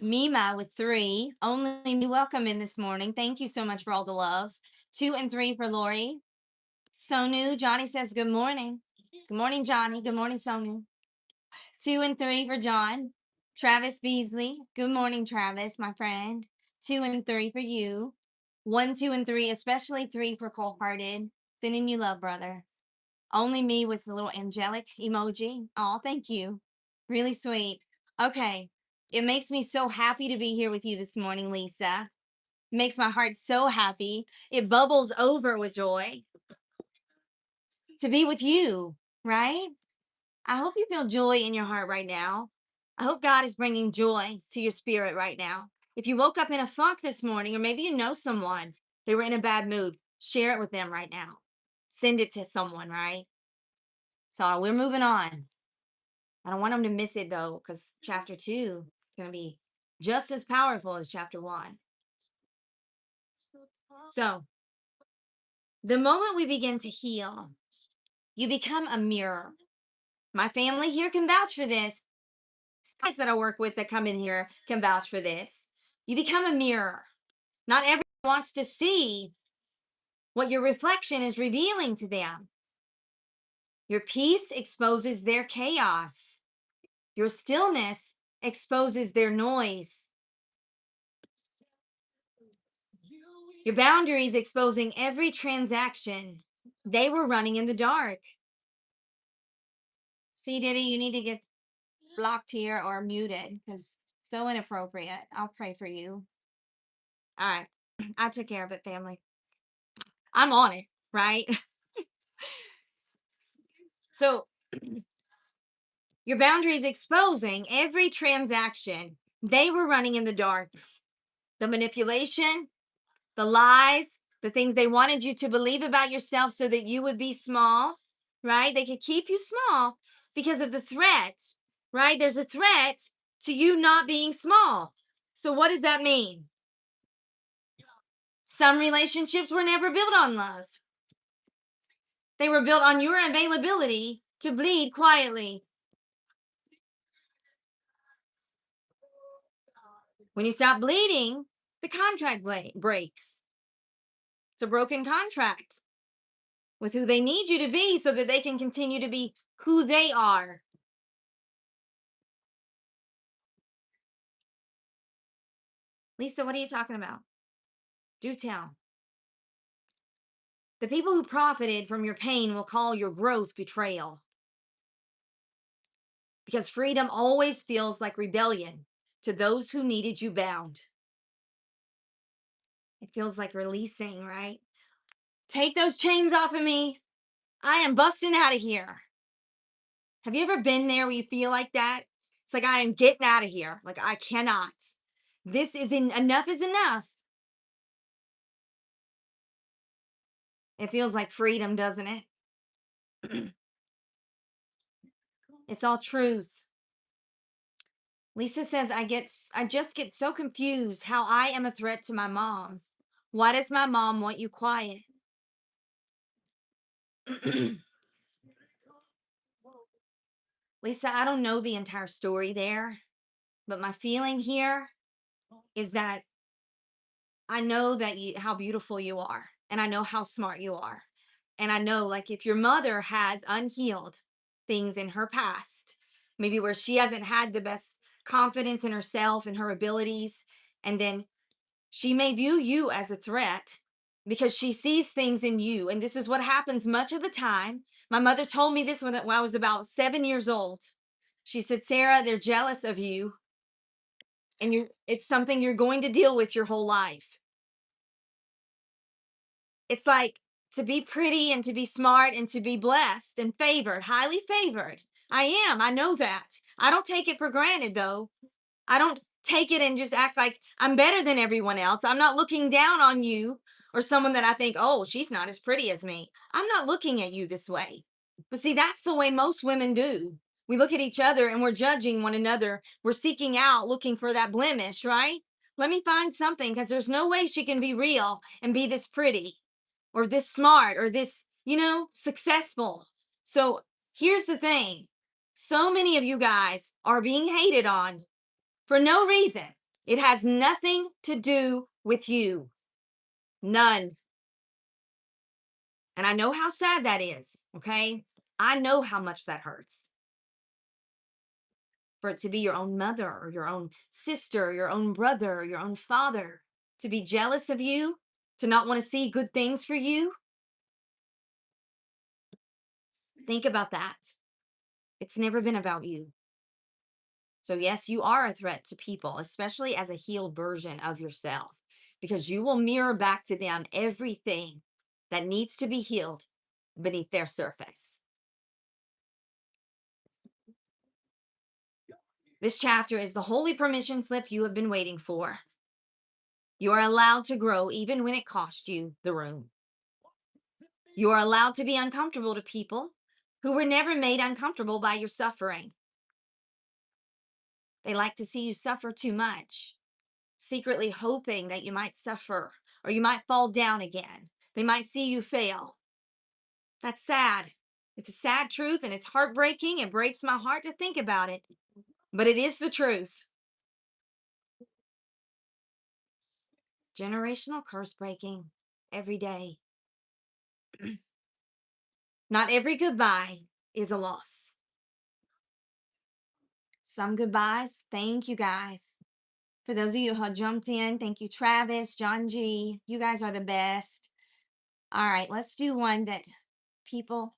Mima with 3. Only me welcome in this morning. Thank you so much for all the love. 2 and 3 for Lori. Sonu, Johnny says good morning. Good morning, Johnny. Good morning, Sonu. 2 and 3 for John. Travis Beasley. Good morning, Travis, my friend. 2 and 3 for you. 1, 2, and 3, especially 3 for Cold Hearted. Sending you love, brother. Only me with the little angelic emoji. Oh, thank you. Really sweet. Okay. It makes me so happy to be here with you this morning, Lisa. It makes my heart so happy. It bubbles over with joy to be with you, right? I hope you feel joy in your heart right now. I hope God is bringing joy to your spirit right now. If you woke up in a funk this morning, or maybe you know someone, they were in a bad mood, share it with them right now. Send it to someone, right? So we're moving on. I don't want them to miss it though, because chapter 2 is going to be just as powerful as chapter 1. So the moment we begin to heal, you become a mirror. My family here can vouch for this. Guys that I work with that come in here can vouch for this. You become a mirror. Not everyone wants to see what your reflection is revealing to them. Your peace exposes their chaos. Your stillness exposes their noise. Your boundaries exposing every transaction. They were running in the dark. See, Diddy, you need to get blocked here or muted because so inappropriate. I'll pray for you. All right. I took care of it, family. I'm on it, right? So your boundaries exposing every transaction. They were running in the dark. The manipulation, the lies, the things they wanted you to believe about yourself so that you would be small, right? They could keep you small because of the threat, right? There's a threat to you not being small. So what does that mean? Some relationships were never built on love. They were built on your availability to bleed quietly. When you stop bleeding, the contract breaks. It's a broken contract with who they need you to be so that they can continue to be who they are. Lisa, what are you talking about? Do tell. The people who profited from your pain will call your growth betrayal. Because freedom always feels like rebellion to those who needed you bound. It feels like releasing, right? Take those chains off of me. I am busting out of here. Have you ever been there where you feel like that? It's like, I am getting out of here. Like, I cannot. This is enough is enough. It feels like freedom, doesn't it? It's all truth. Lisa says, I just get so confused how I am a threat to my mom. Why does my mom want you quiet? Lisa, I don't know the entire story there, but my feeling here is that I know that how beautiful you are, and I know how smart you are. And I know, like, if your mother has unhealed things in her past, maybe where she hasn't had the best confidence in herself and her abilities, and then she may view you as a threat, because she sees things in you. And this is what happens much of the time. My mother told me this when I was about 7 years old. She said, Sarah, they're jealous of you, and it's something you're going to deal with your whole life. It's like to be pretty and to be smart and to be blessed and favored, highly favored. I am. I know that. I don't take it for granted though. I don't take it and just act like I'm better than everyone else. I'm not looking down on you or someone that I think, oh, she's not as pretty as me. I'm not looking at you this way. But see, that's the way most women do. We look at each other and we're judging one another. We're seeking out, looking for that blemish, right? Let me find something because there's no way she can be real and be this pretty or this smart or this, successful. So here's the thing, so many of you guys are being hated on for no reason. It has nothing to do with you. None. And I know how sad that is. Okay. I know how much that hurts. For it to be your own mother or your own sister, or your own brother, or your own father, to be jealous of you, to not want to see good things for you. Think about that. It's never been about you. So, yes, you are a threat to people, especially as a healed version of yourself, because you will mirror back to them everything that needs to be healed beneath their surface. This chapter is the holy permission slip you have been waiting for. You are allowed to grow even when it costs you the room. You are allowed to be uncomfortable to people who were never made uncomfortable by your suffering. They like to see you suffer too much, secretly hoping that you might suffer or you might fall down again. They might see you fail. That's sad. It's a sad truth and it's heartbreaking. It breaks my heart to think about it, but it is the truth. Generational curse breaking every day. Not every goodbye is a loss. Some goodbyes, thank you guys. For those of you who have jumped in, thank you, Travis, John G. You guys are the best. All right, let's do one that people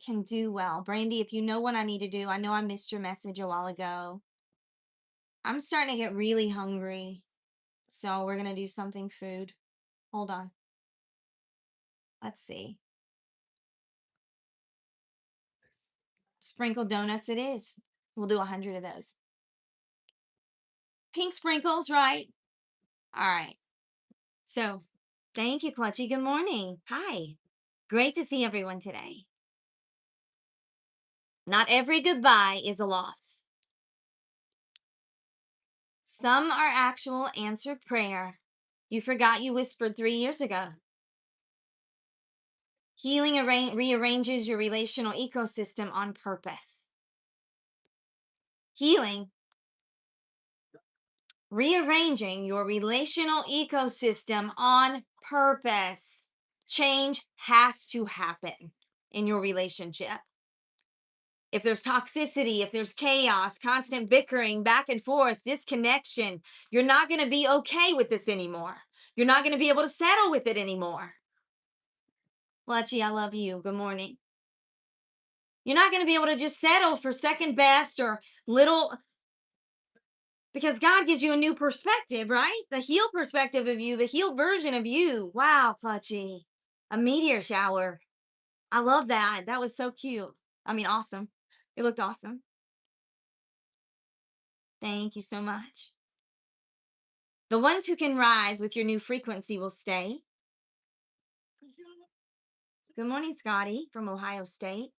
can do well. Brandy, if you know what I need to do, I know I missed your message a while ago. I'm starting to get really hungry. So we're going to do something food. Hold on. Let's see. Sprinkled donuts it is. We'll do 100 of those. Pink sprinkles, right? All right. So thank you, Clutchy. Good morning. Hi. Great to see everyone today. Not every goodbye is a loss. Some are actual answered prayer you forgot you whispered 3 years ago. Healing rearranges your relational ecosystem on purpose. Healing, rearranging your relational ecosystem on purpose. Change has to happen in your relationship. If there's toxicity, if there's chaos, constant bickering, back and forth, disconnection, you're not going to be okay with this anymore. You're not going to be able to settle with it anymore. Fletchy, I love you. Good morning. You're not going to be able to just settle for second best or little, because God gives you a new perspective, right? The healed perspective of you, the healed version of you. Wow, Clutchy. A meteor shower. I love that. That was so cute. I mean, awesome. It looked awesome. Thank you so much. The ones who can rise with your new frequency will stay. Good morning, Scotty from Ohio State.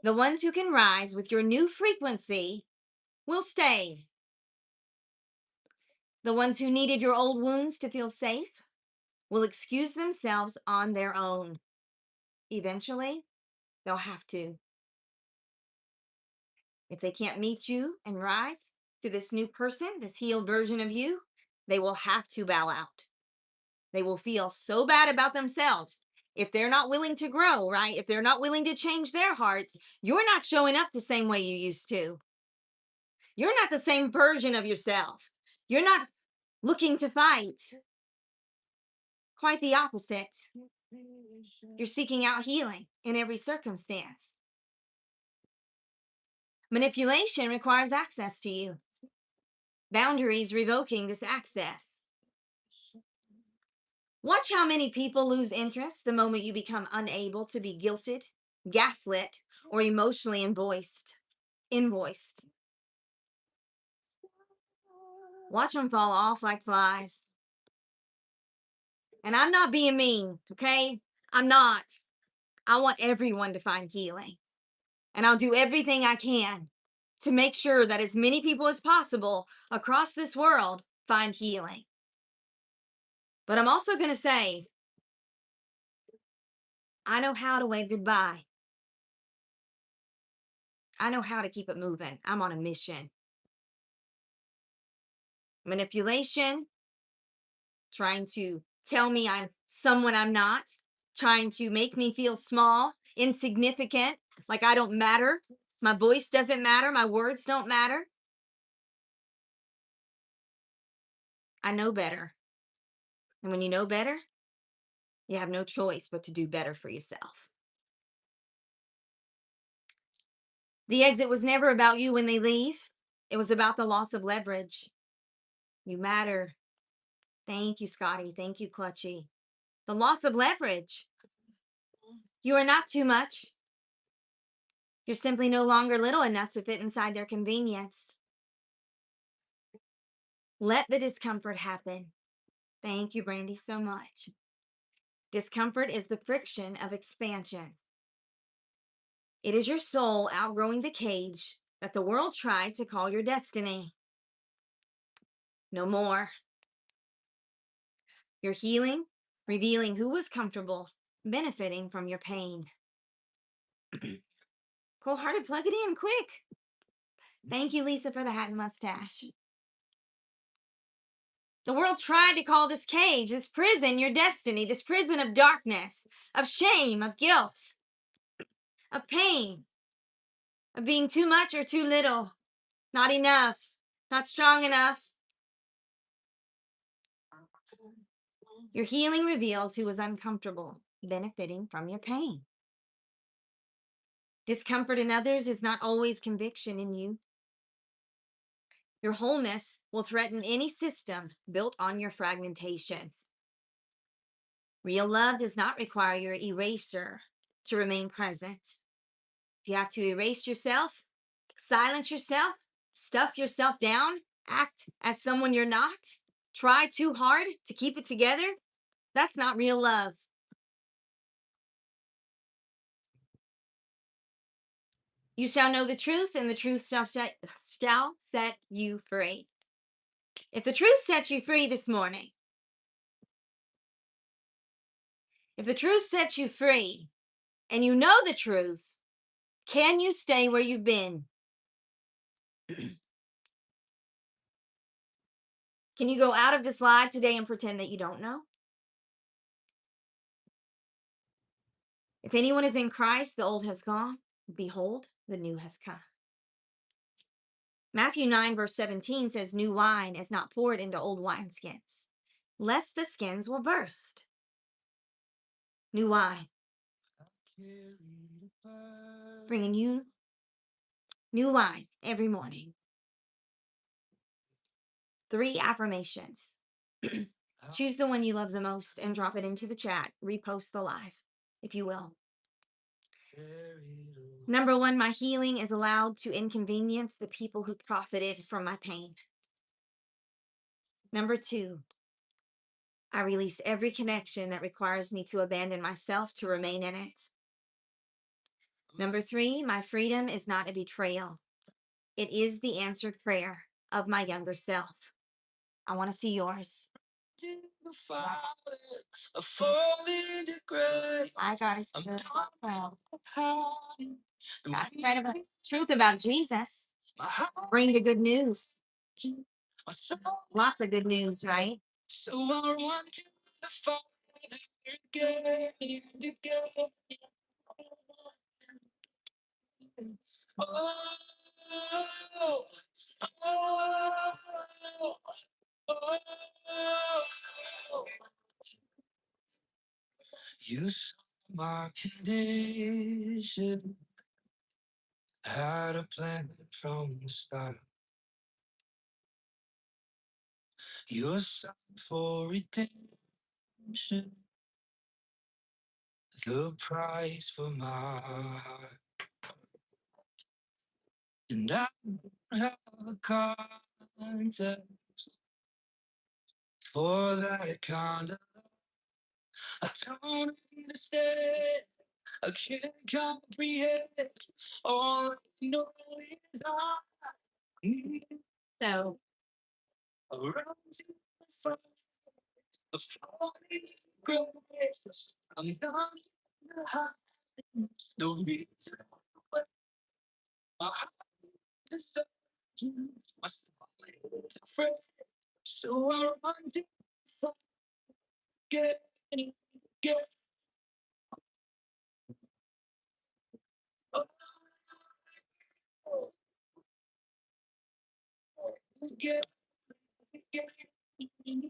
The ones who can rise with your new frequency will stay. The ones who needed your old wounds to feel safe will excuse themselves on their own. Eventually, they'll have to. If they can't meet you and rise to this new person, this healed version of you, they will have to bow out. They will feel so bad about themselves. If they're not willing to grow, right? If they're not willing to change their hearts, you're not showing up the same way you used to. You're not the same version of yourself. You're not looking to fight. Quite the opposite. You're seeking out healing in every circumstance. Manipulation requires access to you. Boundaries revoking this access. Watch how many people lose interest the moment you become unable to be guilted, gaslit, or emotionally invoiced. Watch them fall off like flies. And I'm not being mean, okay? I'm not. I want everyone to find healing. And I'll do everything I can to make sure that as many people as possible across this world find healing. But I'm also going to say, I know how to wave goodbye. I know how to keep it moving. I'm on a mission. Manipulation, trying to tell me I'm someone I'm not, trying to make me feel small, insignificant, like I don't matter. My voice doesn't matter. My words don't matter. I know better. And when you know better, you have no choice but to do better for yourself. The exit was never about you when they leave. It was about the loss of leverage. You matter. Thank you, Scotty. Thank you, Clutchy. The loss of leverage. You are not too much. You're simply no longer little enough to fit inside their convenience. Let the discomfort happen. Thank you, Brandy, so much. Discomfort is the friction of expansion. It is your soul outgrowing the cage that the world tried to call your destiny. No more. Your healing, revealing who was comfortable, benefiting from your pain. Cold-hearted, plug it in, quick. Thank you, Lisa, for the hat and mustache. The world tried to call this cage, this prison, your destiny, this prison of darkness, of shame, of guilt, of pain, of being too much or too little, not enough, not strong enough. Your healing reveals who was uncomfortable, benefiting from your pain. Discomfort in others is not always conviction in you. Your wholeness will threaten any system built on your fragmentation. Real love does not require your eraser to remain present. If you have to erase yourself, silence yourself, stuff yourself down, act as someone you're not, try too hard to keep it together, that's not real love. You shall know the truth, and the truth shall set you free. If the truth sets you free this morning, if the truth sets you free, and you know the truth, can you stay where you've been? Can you go out of this lie today and pretend that you don't know? If anyone is in Christ, the old has gone. Behold, the new has come. Matthew 9, verse 17 says, new wine is not poured into old wineskins, lest the skins will burst. New wine. Bringing you new wine every morning. 3 affirmations. Choose the one you love the most and drop it into the chat. Repost the live, if you will. Number 1, my healing is allowed to inconvenience the people who profited from my pain. Number 2, I release every connection that requires me to abandon myself to remain in it. Number 3, my freedom is not a betrayal. It is the answered prayer of my younger self. I want to see yours. I got it. That's kind of a truth about Jesus. Bring the good news. Lots of good news, right? So I run to the Father again and again. Oh, oh, You saw my condition, had a plan from the start. Your son for redemption, the price for my heart. And I don't have a context for that kind of. I don't understand. I can't comprehend. All I know is I need So a rising sun, a falling grace. I'm not hiding. The reason why my heart is searching, my soul is afraid. So I run to forget and get. Oh, get, get, get.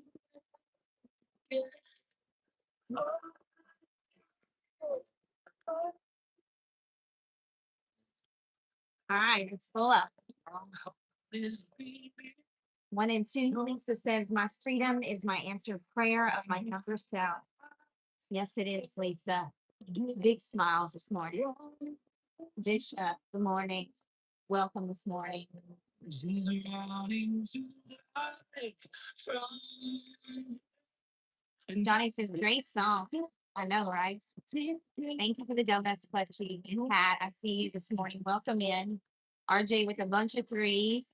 all right, it's full up. This baby. 1 and 2. Lisa says, my freedom is my answered prayer of my younger self. Yes, it is, Lisa. Big smiles this morning. Bishop, good morning. Welcome this morning. She's running to the light from. Johnny said, great song. I know, right? Thank you for the donuts, Clutchy. And Pat, I see you this morning. Welcome in. RJ with a bunch of threes.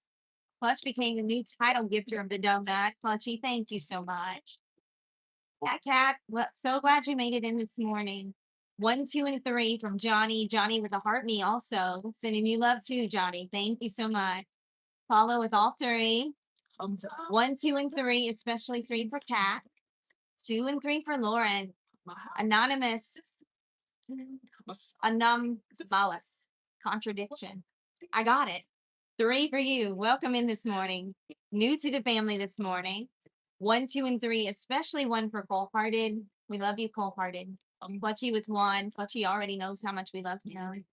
Clutch became the new title gifter of the donut. Clutchy, thank you so much. Yeah, Kat, well, so glad you made it in this morning. 1, 2, and 3 from Johnny. Johnny with a heart me also. Sending you love too, Johnny. Thank you so much. Follow with all 3. 1, 2, and 3, especially 3 for Kat. 2 and 3 for Lauren. Anonymous. Anomalous. Contradiction. I got it. 3 for you. Welcome in this morning. New to the family this morning. 1, 2, and 3, especially 1 for Cold Hearted. We love you, Cold Hearted. Clutchy with 1. Clutchy already knows how much we love him.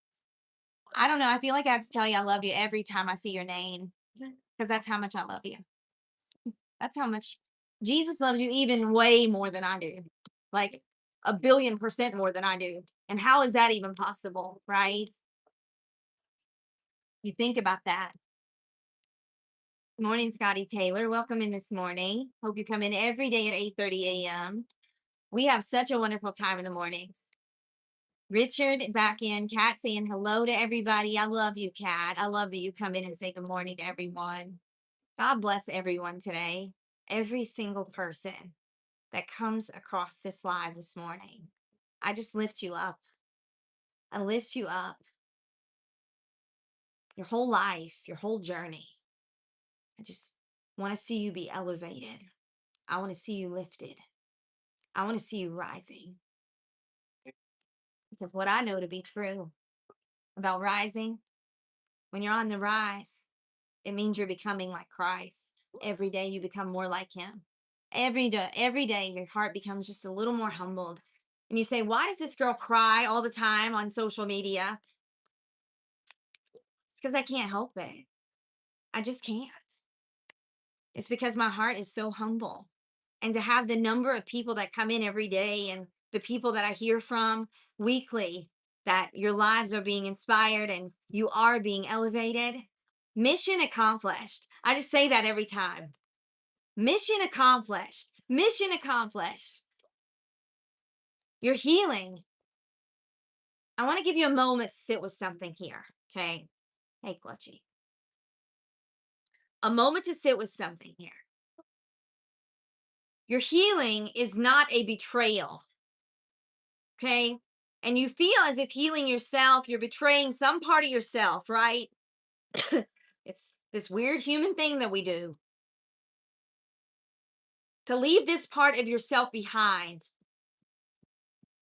I don't know. I feel like I have to tell you I love you every time I see your name because that's how much I love you. That's how much Jesus loves you, even way more than I do. Like 1,000,000,000% more than I do. And how is that even possible, right? You think about that. Good morning, Scotty Taylor. Welcome in this morning. Hope you come in every day at 8:30 a.m. We have such a wonderful time in the mornings. Richard back in. Kat saying hello to everybody. I love you, Kat. I love that you come in and say good morning to everyone. God bless everyone today. Every single person that comes across this live this morning. I just lift you up. I lift you up. Your whole life, your whole journey. I just want to see you be elevated. I want to see you lifted. I want to see you rising. Because what I know to be true about rising, when you're on the rise, it means you're becoming like Christ. Every day you become more like him. Every day your heart becomes just a little more humbled. And you say, why does this girl cry all the time on social media? It's because I can't help it. I just can't. It's because my heart is so humble. And to have the number of people that come in every day and the people that I hear from weekly, that your lives are being inspired and you are being elevated, mission accomplished. I just say that every time. Mission accomplished. Mission accomplished. You're healing. I want to give you a moment to sit with something here. Okay. Hey, Clutchy. A moment to sit with something here. Your healing is not a betrayal. Okay. And you feel as if healing yourself, you're betraying some part of yourself, right? It's this weird human thing that we do. To leave this part of yourself behind.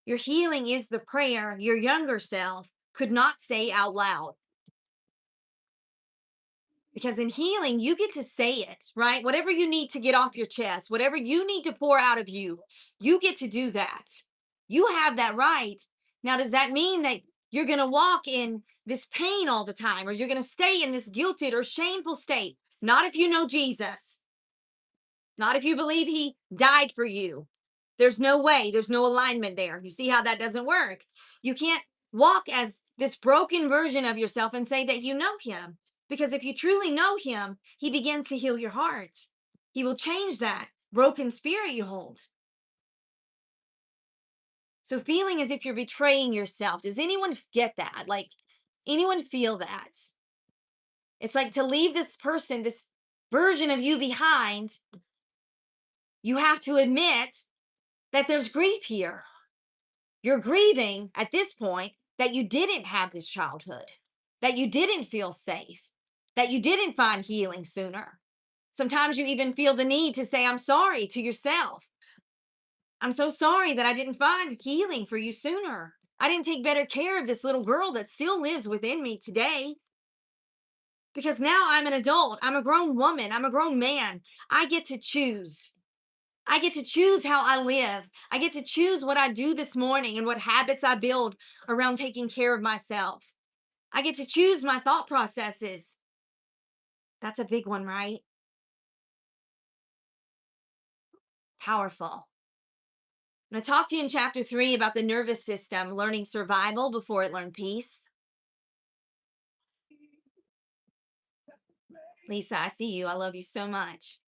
Your healing is the prayer your younger self could not say out loud. Because in healing, you get to say it, right? Whatever you need to get off your chest, whatever you need to pour out of you, you get to do that. You have that right. Now, does that mean that you're going to walk in this pain all the time, or you're going to stay in this guilted or shameful state? Not if you know Jesus, not if you believe he died for you. There's no way, there's no alignment there. You see how that doesn't work? You can't walk as this broken version of yourself and say that you know him. Because if you truly know him, he begins to heal your heart. He will change that broken spirit you hold. So feeling as if you're betraying yourself, does anyone get that? Like, anyone feel that? It's like to leave this person, this version of you behind, you have to admit that there's grief here. You're grieving at this point that you didn't have this childhood, that you didn't feel safe, that you didn't find healing sooner. Sometimes you even feel the need to say, I'm sorry to yourself. I'm so sorry that I didn't find healing for you sooner. I didn't take better care of this little girl that still lives within me today. Because now I'm an adult. I'm a grown woman. I'm a grown man. I get to choose. I get to choose how I live. I get to choose what I do this morning and what habits I build around taking care of myself. I get to choose my thought processes. That's a big one, right? Powerful. I'm going to talk to you in chapter 3 about the nervous system, learning survival before it learned peace. Lisa, I see you. I love you so much.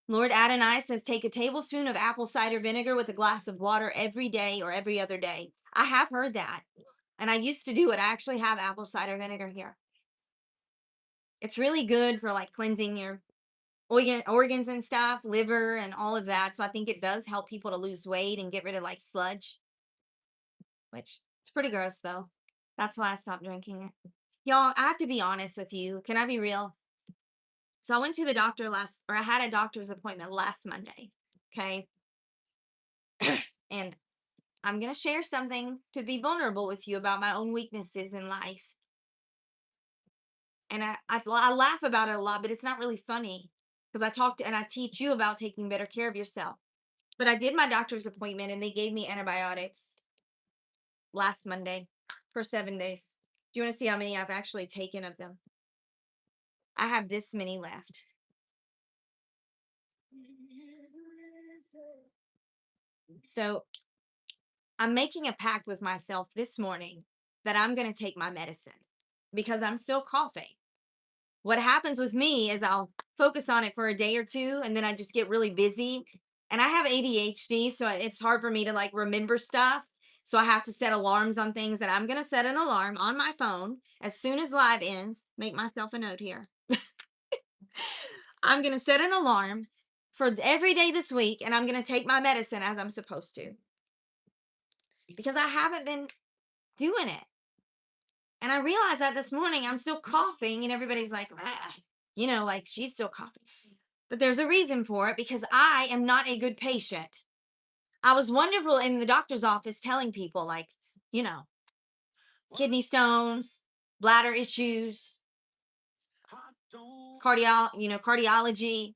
Lord Adonai says, take a tablespoon of apple cider vinegar with a glass of water every day or every other day. I have heard that. And I used to do it. I actually have apple cider vinegar here. It's really good for like cleansing your organs and stuff, liver and all of that. So I think it does help people to lose weight and get rid of like sludge, which it's pretty gross though. That's why I stopped drinking it. Y'all, I have to be honest with you. Can I be real? So I went to the doctor I had a doctor's appointment last Monday. Okay. And I'm going to share something to be vulnerable with you about my own weaknesses in life. And I laugh about it a lot, but it's not really funny because I talked and I teach you about taking better care of yourself. But I did my doctor's appointment and they gave me antibiotics last Monday for 7 days. Do you want to see how many I've actually taken of them? I have this many left. So I'm making a pact with myself this morning that I'm going to take my medicine because I'm still coughing. What happens with me is I'll focus on it for a day or two and then I just get really busy. And I have ADHD, so it's hard for me to like remember stuff. So I have to set alarms on things, and I'm going to set an alarm on my phone as soon as live ends. Make myself a note here. I'm going to set an alarm for every day this week, and I'm going to take my medicine as I'm supposed to because I haven't been doing it. And I realized that this morning I'm still coughing, and everybody's like, "Ah," like she's still coughing. But there's a reason for it because I am not a good patient. I was wonderful in the doctor's office telling people, like, you know, kidney stones, bladder issues, cardiology,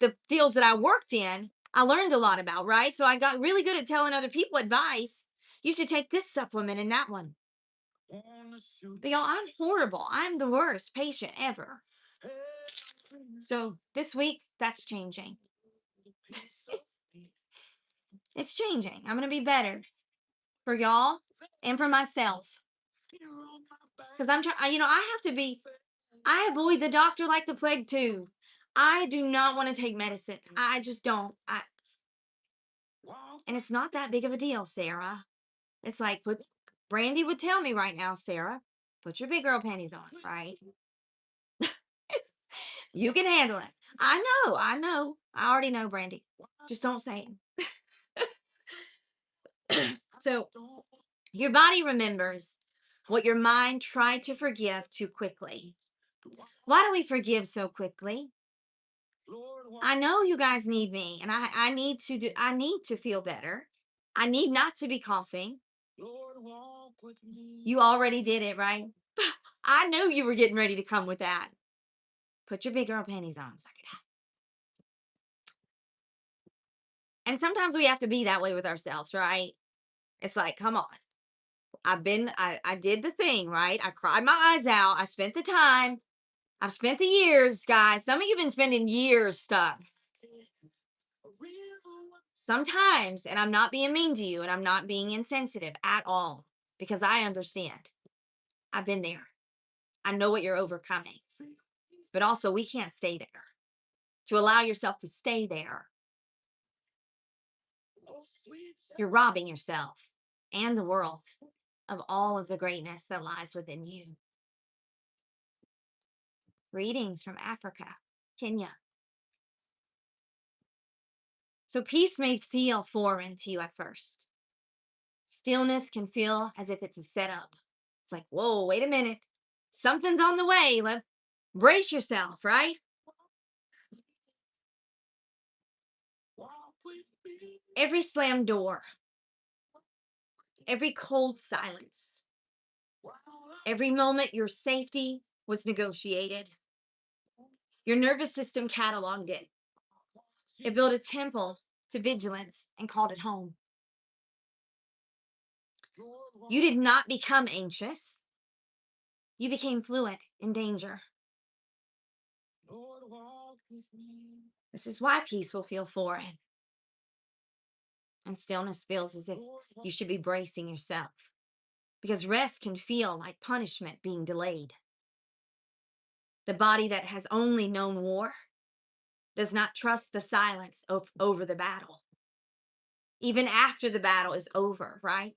the fields that I worked in, I learned a lot about, right? So I got really good at telling other people advice. You should take this supplement and that one. But y'all, I'm horrible. I'm the worst patient ever. So this week, that's changing. It's changing. I'm going to be better for y'all and for myself. Because I'm trying, I have to be, I avoid the doctor like the plague too. I do not want to take medicine. I just don't. And it's not that big of a deal, Sarah. It's like, Brandy would tell me right now, Sarah, put your big girl panties on, right? You can handle it. I know. I already know, Brandy. Just don't say it. So your body remembers what your mind tried to forgive too quickly. Why do we forgive so quickly? I know you guys need me, and I need to I need to feel better. I need not to be coughing. You already did it, right? I knew you were getting ready to come with that. Put your big girl panties on. Suck it out. And sometimes we have to be that way with ourselves, right? It's like, come on. I did the thing, right? I cried my eyes out. I spent the time. I've spent the years, guys. Some of you have been spending years stuck. Sometimes, and I'm not being mean to you and I'm not being insensitive at all because I understand. I've been there. I know what you're overcoming. But also, we can't stay there. To allow yourself to stay there, you're robbing yourself and the world of all of the greatness that lies within you. Greetings from Africa, Kenya. So, peace may feel foreign to you at first. Stillness can feel as if it's a setup. It's like, whoa, wait a minute. Something's on the way. Brace yourself, right? Every slammed door, every cold silence, every moment your safety was negotiated. Your nervous system cataloged it. It built a temple to vigilance and called it home. You did not become anxious. You became fluent in danger. This is why peace will feel foreign and stillness feels as if you should be bracing yourself because rest can feel like punishment being delayed. The body that has only known war does not trust the silence over the battle, even after the battle is over, right?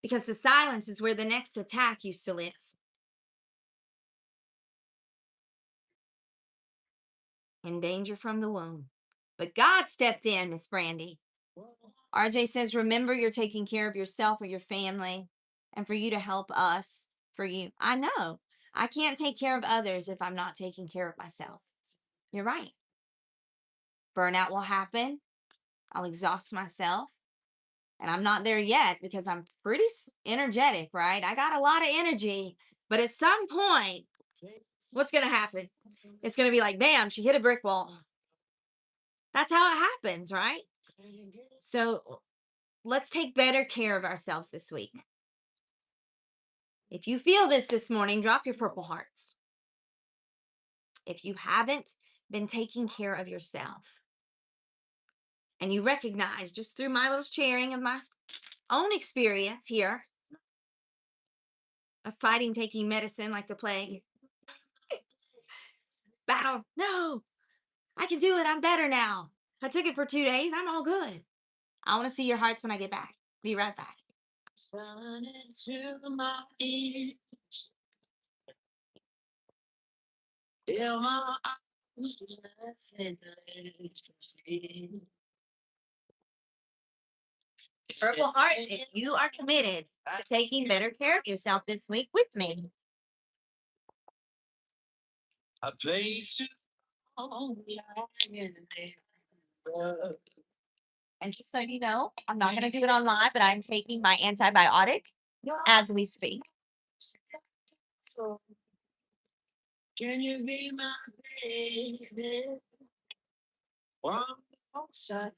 Because the silence is where the next attack used to live. In danger from the womb. But God stepped in, Miss Brandy. RJ says, remember you're taking care of yourself or your family and for you to help us for you. I know. I can't take care of others if I'm not taking care of myself. You're right. Burnout will happen. I'll exhaust myself. And I'm not there yet because I'm pretty energetic, right? I got a lot of energy. But at some point, what's going to happen? It's going to be like, bam, she hit a brick wall. That's how it happens, right? So let's take better care of ourselves this week. If you feel this morning, drop your purple hearts. If you haven't been taking care of yourself and you recognize just through my little sharing of my own experience here of fighting, taking medicine like the plague, battle, no, I can do it. I'm better now. I took it for 2 days. I'm all good. I want to see your hearts when I get back. Be right back. Purple Heart, if you are committed to taking better care of yourself this week with me. I played too long, and just so you know, I'm not going to do it on live, but I'm taking my antibiotic as we speak. Can you be my baby? One more time.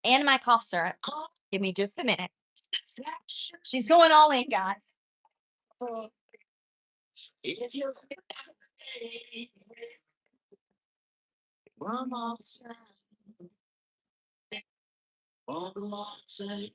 And my cough syrup. Give me just a minute. She's going all in, guys. One more time. One more time.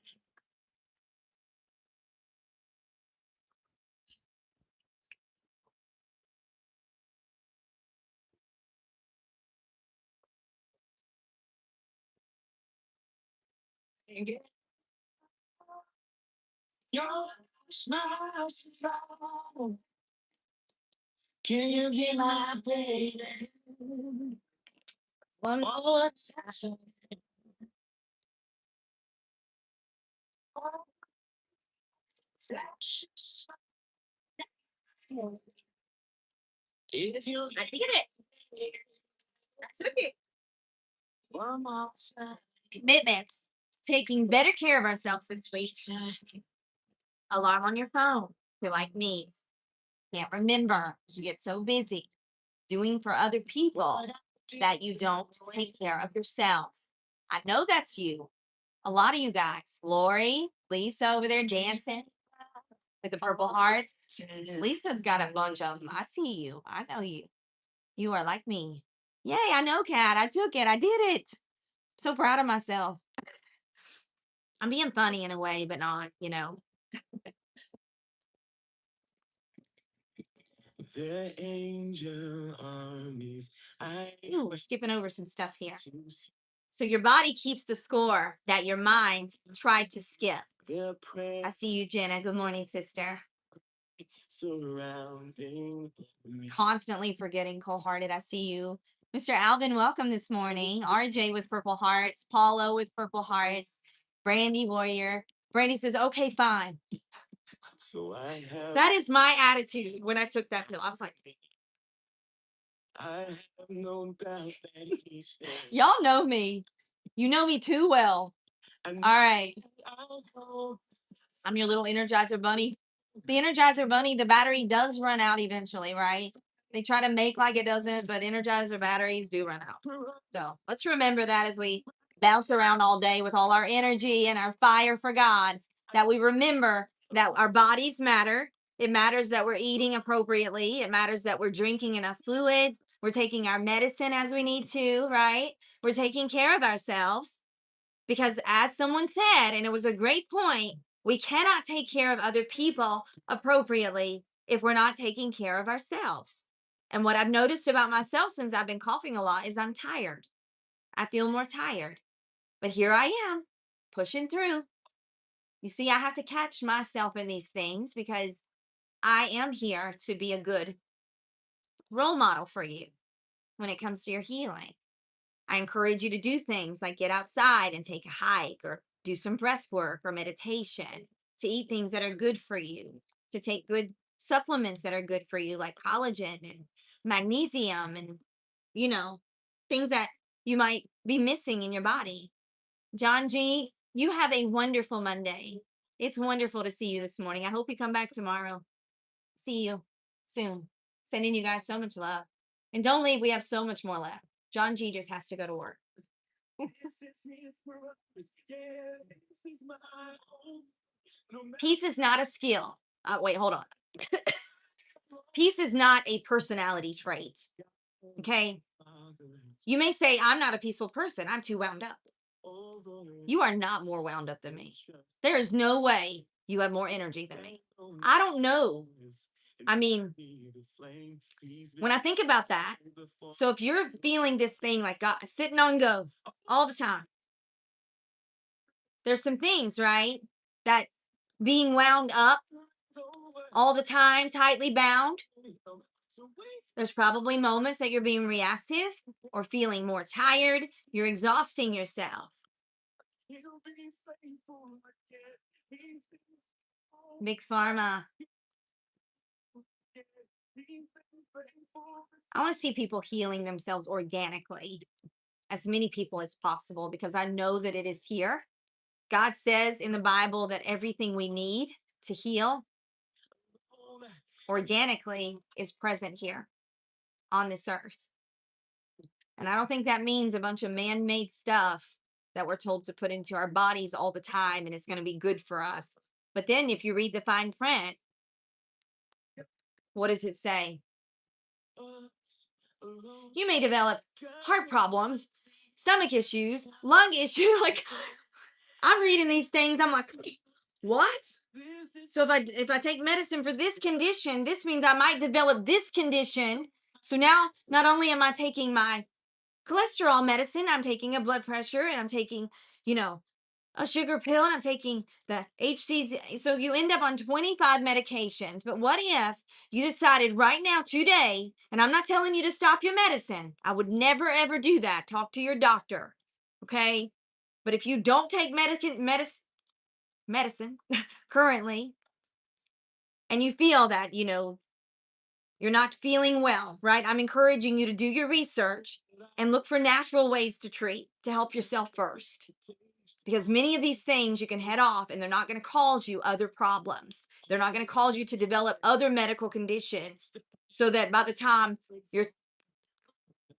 Your smile survival. Can you be my baby? One more time. If you I see it. That's okay. One more time. Commitments. Taking better care of ourselves this week. Alarm on your phone. If you're like me, can't remember. You get so busy doing for other people that you don't take care of yourself. I know that's you. A lot of you guys. Lori, Lisa over there dancing with the purple hearts. Lisa's got a bunch of them. I see you. I know you. You are like me. Yay, I know, Kat. I took it. I did it. So proud of myself. I'm being funny in a way, but not. The angel armies. Ooh, we're skipping over some stuff here. So your body keeps the score that your mind tried to skip. Their I praise see you, Jenna. Good morning, sister. surrounding me. Constantly forgetting cold hearted. I see you. Mr. Alvin, welcome this morning. RJ with purple hearts. Paulo with purple hearts. Brandy Warrior. Brandy says, okay, fine. So I have That is my attitude when I took that pill. I was like, I have no doubt that he stands. y'all know me. You know me too well. And All right. I'll go I'm your little Energizer bunny. The Energizer bunny, the battery does run out eventually, right? They try to make like it doesn't, but Energizer batteries do run out. So let's remember that as we bounce around all day with all our energy and our fire for God, that we remember that our bodies matter. It matters that we're eating appropriately. It matters that we're drinking enough fluids. We're taking our medicine as we need to, right? We're taking care of ourselves because, as someone said, and it was a great point, we cannot take care of other people appropriately if we're not taking care of ourselves. And what I've noticed about myself since I've been coughing a lot is I'm tired. I feel more tired. But here I am, pushing through. You see, I have to catch myself in these things because I am here to be a good role model for you when it comes to your healing. I encourage you to do things like get outside and take a hike or do some breath work or meditation, to eat things that are good for you, to take good supplements that are good for you, like collagen and magnesium and, you know, things that you might be missing in your body. John G., you have a wonderful Monday. It's wonderful to see you this morning. I hope you come back tomorrow. See you soon. Sending you guys so much love. And don't leave. We have so much more left. John G just has to go to work. this is his purpose. Yeah, this is my home. No matter Peace is not a skill. Wait, hold on. Peace is not a personality trait. Okay. You may say, I'm not a peaceful person. I'm too wound up. You are not more wound up than me. There is no way you have more energy than me. I don't know. I mean, when I think about that, so if you're feeling this thing like God, sitting on go all the time, there's some things, right? That being wound up all the time, tightly bound, there's probably moments that you're being reactive or feeling more tired. You're exhausting yourself. Big Pharma. I want to see people healing themselves organically, as many people as possible, because I know that it is here. God says in the Bible that everything we need to heal organically is present here on this earth. And I don't think that means a bunch of man made stuff that we're told to put into our bodies all the time and it's going to be good for us. But then if you read the fine print, what does it say? You may develop heart problems, stomach issues, lung issues. Like, I'm reading these things, I'm like, what? So if I take medicine for this condition, this means I might develop this condition. So now not only am I taking my cholesterol medicine, I'm taking a blood pressure and I'm taking, you know, a sugar pill and I'm taking the HCG. So you end up on 25 medications. But what if you decided right now, today, and I'm not telling you to stop your medicine. I would never, ever do that. Talk to your doctor. Okay. But if you don't take medicine currently, and you feel that, you're not feeling well, right? I'm encouraging you to do your research and look for natural ways to treat to help yourself first. Because many of these things you can head off and they're not going to cause you other problems. They're not going to cause you to develop other medical conditions so that by the time you're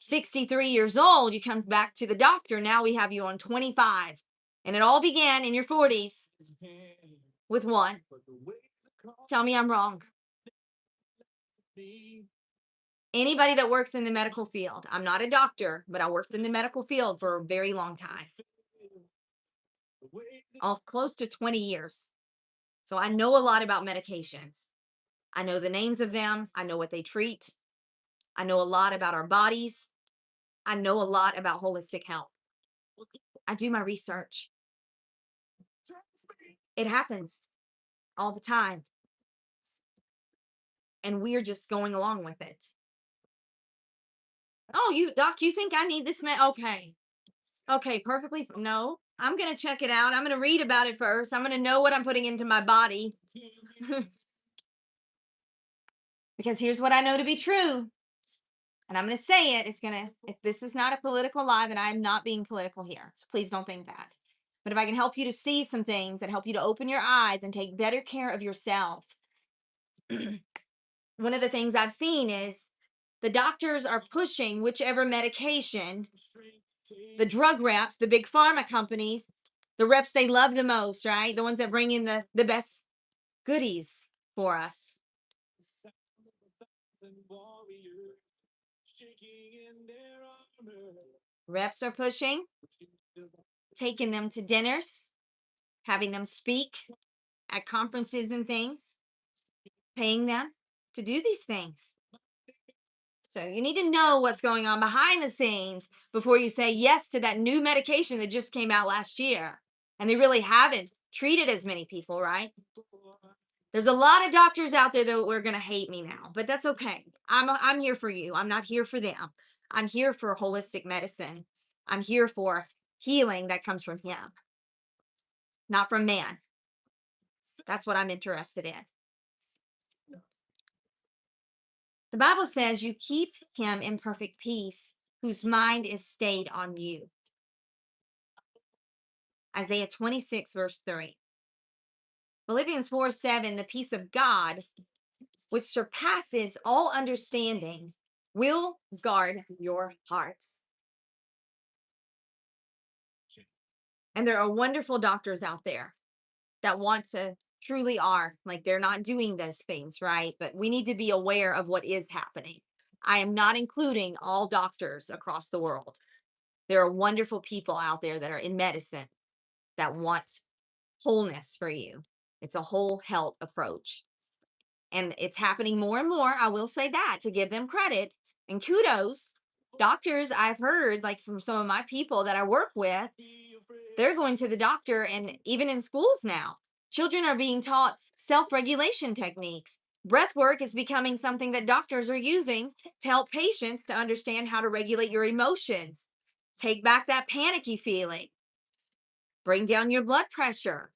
63 years old, you come back to the doctor. Now we have you on 25. And it all began in your 40s with one. Tell me I'm wrong. Anybody that works in the medical field, I'm not a doctor, but I worked in the medical field for a very long time, all close to 20 years. So I know a lot about medications. I know the names of them. I know what they treat. I know a lot about our bodies. I know a lot about holistic health. I do my research. It happens all the time. And we're just going along with it. Oh, doc, you think I need this Okay. Okay, perfectly. No, I'm going to check it out. I'm going to read about it first. I'm going to know what I'm putting into my body. Because here's what I know to be true. And I'm going to say it. This is not a political live, and I'm not being political here. So please don't think that. But if I can help you to see some things that help you to open your eyes and take better care of yourself, one of the things I've seen is the doctors are pushing whichever medication, the drug reps, the big pharma companies, the reps they love the most, right? The ones that bring in the best goodies for us. Reps are pushing, taking them to dinners, having them speak at conferences and things, paying them to do these things. So you need to know what's going on behind the scenes before you say yes to that new medication that just came out last year. And they really haven't treated as many people, right? There's a lot of doctors out there that were going to hate me now, but that's okay. I'm here for you. I'm not here for them. I'm here for holistic medicine. I'm here for healing that comes from him, not from man. That's what I'm interested in. The Bible says you keep him in perfect peace whose mind is stayed on you. Isaiah 26, verse 3. Philippians 4:7, the peace of God, which surpasses all understanding, will guard your hearts. And there are wonderful doctors out there that want to truly are like they're not doing those things, right? But we need to be aware of what is happening. I am not including all doctors across the world. There are wonderful people out there that are in medicine that want wholeness for you. It's a whole health approach. And it's happening more and more. I will say that to give them credit and kudos. Doctors, I've heard like from some of my people that I work with, they're going to the doctor, and even in schools now, children are being taught self regulation techniques. Breath work is becoming something that doctors are using to help patients to understand how to regulate your emotions, take back that panicky feeling, bring down your blood pressure,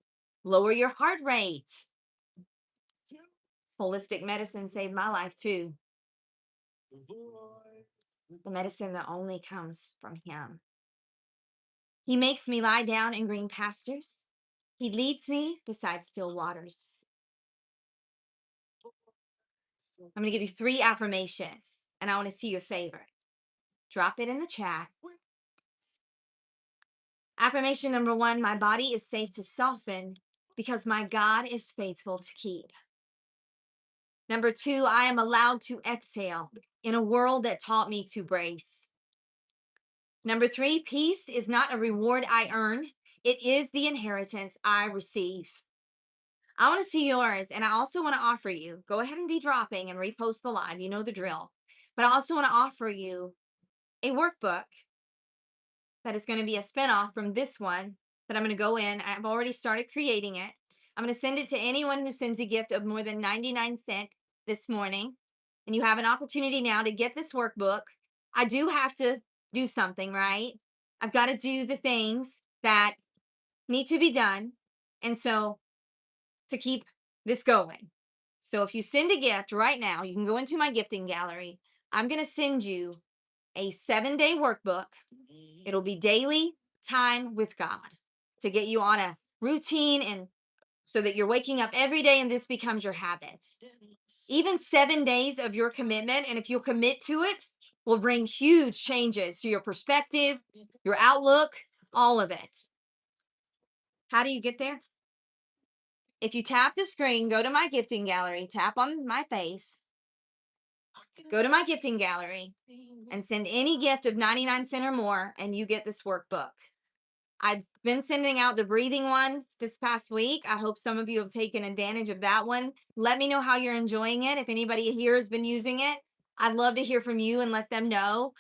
lower your heart rate. Holistic medicine saved my life too. The medicine that only comes from him. He makes me lie down in green pastures. He leads me beside still waters. I'm going to give you 3 affirmations, and I want to see your favorite. Drop it in the chat. Affirmation number 1, my body is safe to soften because my God is faithful to keep. Number 2, I am allowed to exhale in a world that taught me to brace. Number 3, peace is not a reward I earn. It is the inheritance I receive. I want to see yours, and I also want to offer you, go ahead and be dropping and repost the live. You know the drill. But I also want to offer you a workbook that is going to be a spinoff from this one that I'm going to go in. I've already started creating it. I'm going to send it to anyone who sends a gift of more than 99 cents this morning. And you have an opportunity now to get this workbook. I do have to do something, right? I've got to do the things that need to be done. And so to keep this going. So if you send a gift right now, you can go into my gifting gallery. I'm going to send you a 7-day workbook. It'll be daily time with God to get you on a routine and so that you're waking up every day and this becomes your habit. Even 7 days of your commitment, and if you'll commit to it, will bring huge changes to your perspective, your outlook, all of it. How do you get there? If you tap the screen, go to my gifting gallery, tap on my face, go to my gifting gallery, and send any gift of 99 cents or more, and you get this workbook. I've been sending out the breathing one this past week. I hope some of you have taken advantage of that one. Let me know how you're enjoying it. If anybody here has been using it, I'd love to hear from you and let them know.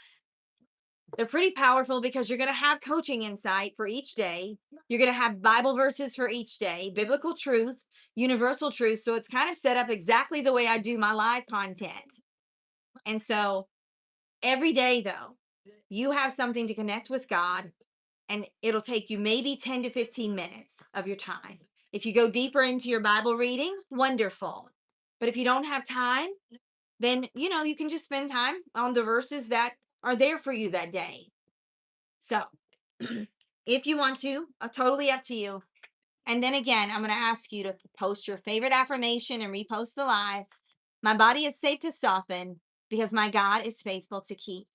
They're pretty powerful because you're going to have coaching insight for each day. You're going to have Bible verses for each day, biblical truth, universal truth. So it's kind of set up exactly the way I do my live content. And so every day, though, you have something to connect with God, and it'll take you maybe 10 to 15 minutes of your time. If you go deeper into your Bible reading, wonderful. But if you don't have time, then you can just spend time on the verses that are there for you that day. So, if you want to, totally up to you. And then again, I'm going to ask you to post your favorite affirmation and repost the live. My body is safe to soften because my God is faithful to keep.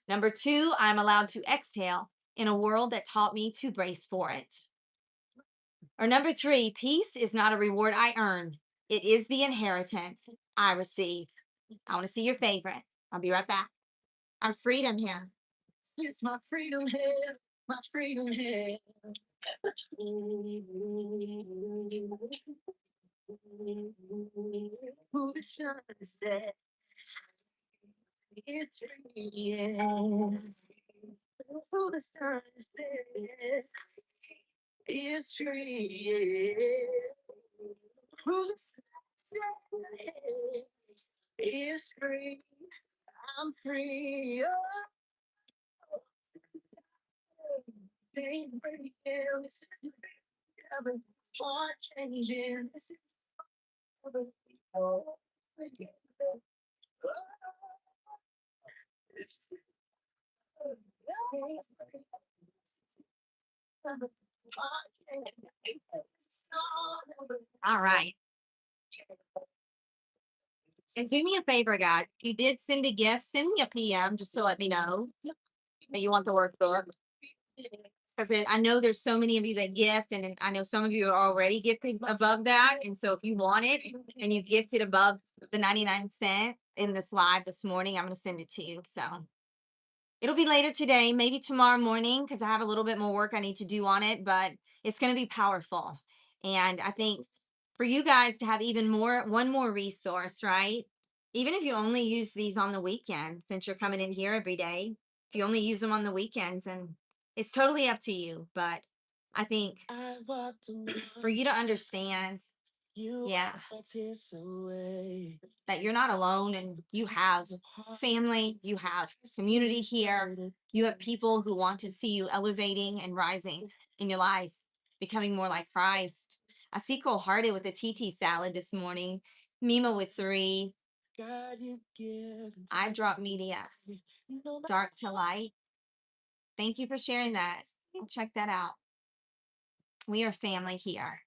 Number 2, I'm allowed to exhale in a world that taught me to brace for it. Or number 3, peace is not a reward I earn. It is the inheritance I receive. I want to see your favorite. I'll be right back. Our freedom here. Since my freedom here, my freedom here. Who the sun is there? It's free. Who the sun is there? It's free. Who the sun is there? It's free. I'm free. Oh, pain breaking. This is the heaven. Heart changing. This is the oh, All right. And do me a favor, guys. If you did send a gift, send me a PM just to let me know that you want the workbook. Because I know there's so many of you that gift, and I know some of you are already gifted above that. And so if you want it and you gifted above the 99 cent in this live this morning, I'm going to send it to you. So it'll be later today, maybe tomorrow morning, because I have a little bit more work I need to do on it, but it's going to be powerful. And I think for you guys to have even more, one more resource, right? Even if you only use these on the weekend, since you're coming in here every day, if you only use them on the weekends, and it's totally up to you. But I think for you to understand, yeah, that you're not alone, and you have family, you have community here, you have people who want to see you elevating and rising in your life, becoming more like Christ. I see Cole Hearted with the TT salad this morning, Mima with 3, I drop media, dark to light. Thank you for sharing that. I'll check that out. We are family here.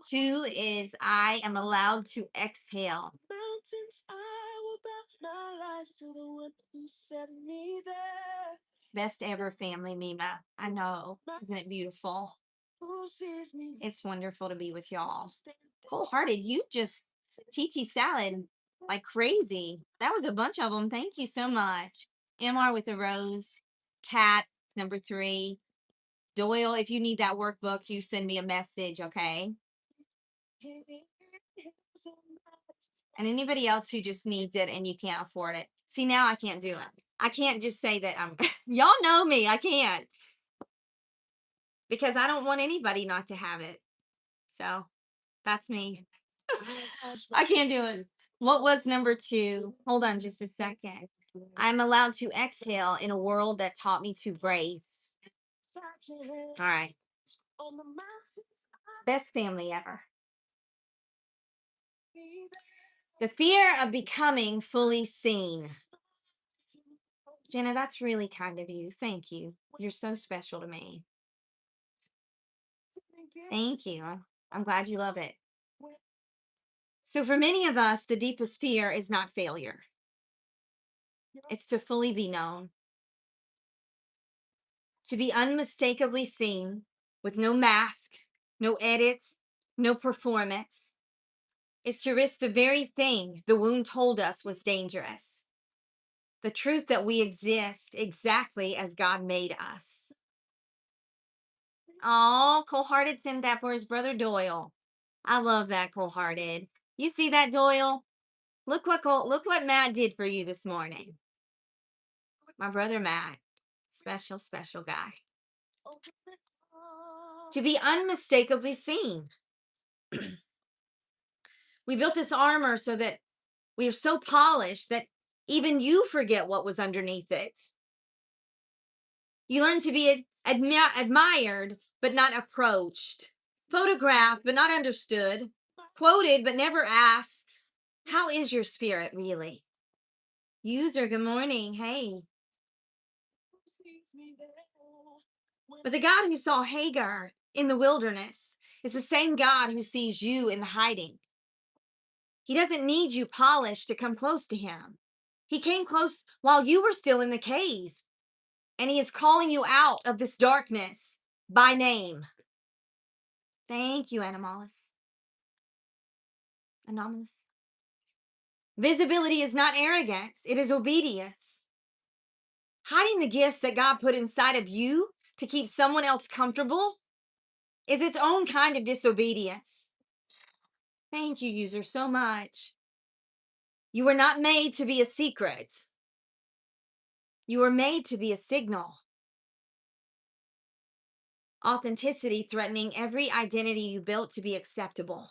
2 is I am allowed to exhale. Mountains, I will bow my life to the one who set me there. Best ever family, Mima. I know. Isn't it beautiful? It's wonderful to be with y'all. Wholehearted, you just TT salad like crazy. That was a bunch of them. Thank you so much. MR with the rose. Cat, number 3. Doyle, if you need that workbook, you send me a message, okay? And anybody else who just needs it and you can't afford it. See, now I can't do it. I can't just say that I'm, y'all know me. I can't. Because I don't want anybody not to have it. So that's me. I can't do it. What was number 2? Hold on just a second. I'm allowed to exhale in a world that taught me to brace. All right. Best family ever. The fear of becoming fully seen. Jenna, that's really kind of you. Thank you. You're so special to me. Thank you. I'm glad you love it. So, for many of us, the deepest fear is not failure, it's to fully be known, to be unmistakably seen with no mask, no edits, no performance. It's to risk the very thing the wound told us was dangerous, the truth that we exist exactly as God made us. Oh, Cold Hearted sent that for his brother Doyle. I love that, Cold Hearted. You see that, Doyle? Look what Matt did for you this morning. My brother Matt. Special, special guy. To be unmistakably seen. We built this armor so that we are so polished that even you forget what was underneath it. You learn to be admired, but not approached, photographed, but not understood, quoted, but never asked. How is your spirit really? User, good morning. Hey. But the God who saw Hagar in the wilderness is the same God who sees you in the hiding. He doesn't need you polished to come close to him. He came close while you were still in the cave, and he is calling you out of this darkness by name. Thank you, Anomalous. Anomalous. Visibility is not arrogance, it is obedience. Hiding the gifts that God put inside of you to keep someone else comfortable is its own kind of disobedience. Thank you, user, so much. You were not made to be a secret. You were made to be a signal. Authenticity threatening every identity you built to be acceptable.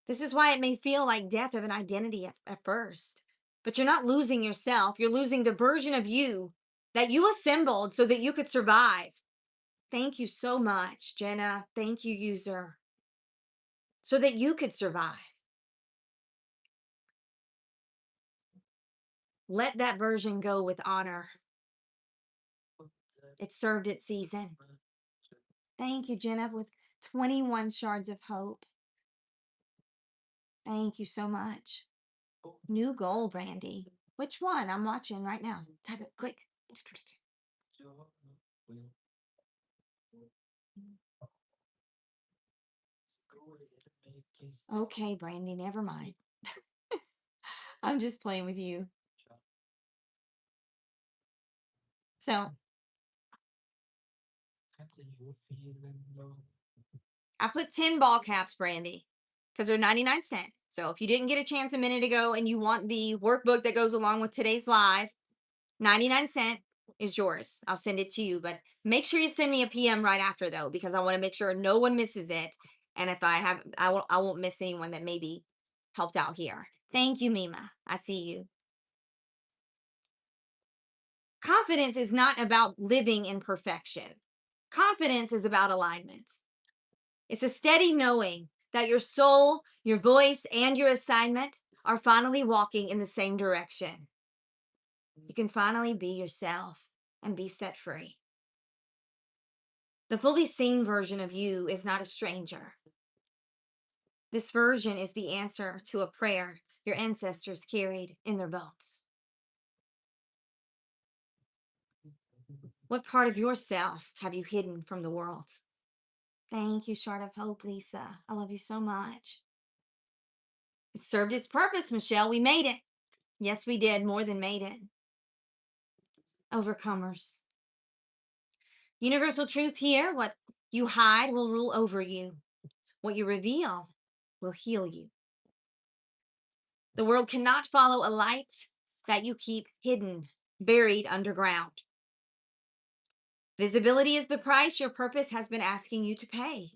This is why it may feel like death of an identity at first. But you're not losing yourself. You're losing the version of you that you assembled so that you could survive. Thank you so much, Jenna. Thank you, user. So that you could survive. Let that version go with honor. It served its season. Thank you, Jenna, with 21 shards of hope. Thank you so much. New goal, Brandy. Which one? I'm watching right now. Type it quick. Okay, Brandy, never mind. I'm just playing with you. So I put 10 ball caps, Brandy, because they're 99 cents. So if you didn't get a chance a minute ago and you want the workbook that goes along with today's live, 99 cents is yours. I'll send it to you, but make sure you send me a PM right after though, because I want to make sure no one misses it. And if I won't miss anyone that maybe helped out here. Thank you, Mima. I see you. Confidence is not about living in perfection. Confidence is about alignment. It's a steady knowing that your soul, your voice, and your assignment are finally walking in the same direction. You can finally be yourself and be set free. The fully seen version of you is not a stranger. This version is the answer to a prayer your ancestors carried in their bones. What part of yourself have you hidden from the world? Thank you, Shard of Hope, Lisa. I love you so much. It served its purpose, Michelle. We made it. Yes, we did. More than made it. Overcomers. Universal truth here: what you hide will rule over you. What you reveal will heal you. The world cannot follow a light that you keep hidden, buried underground. Visibility is the price your purpose has been asking you to pay.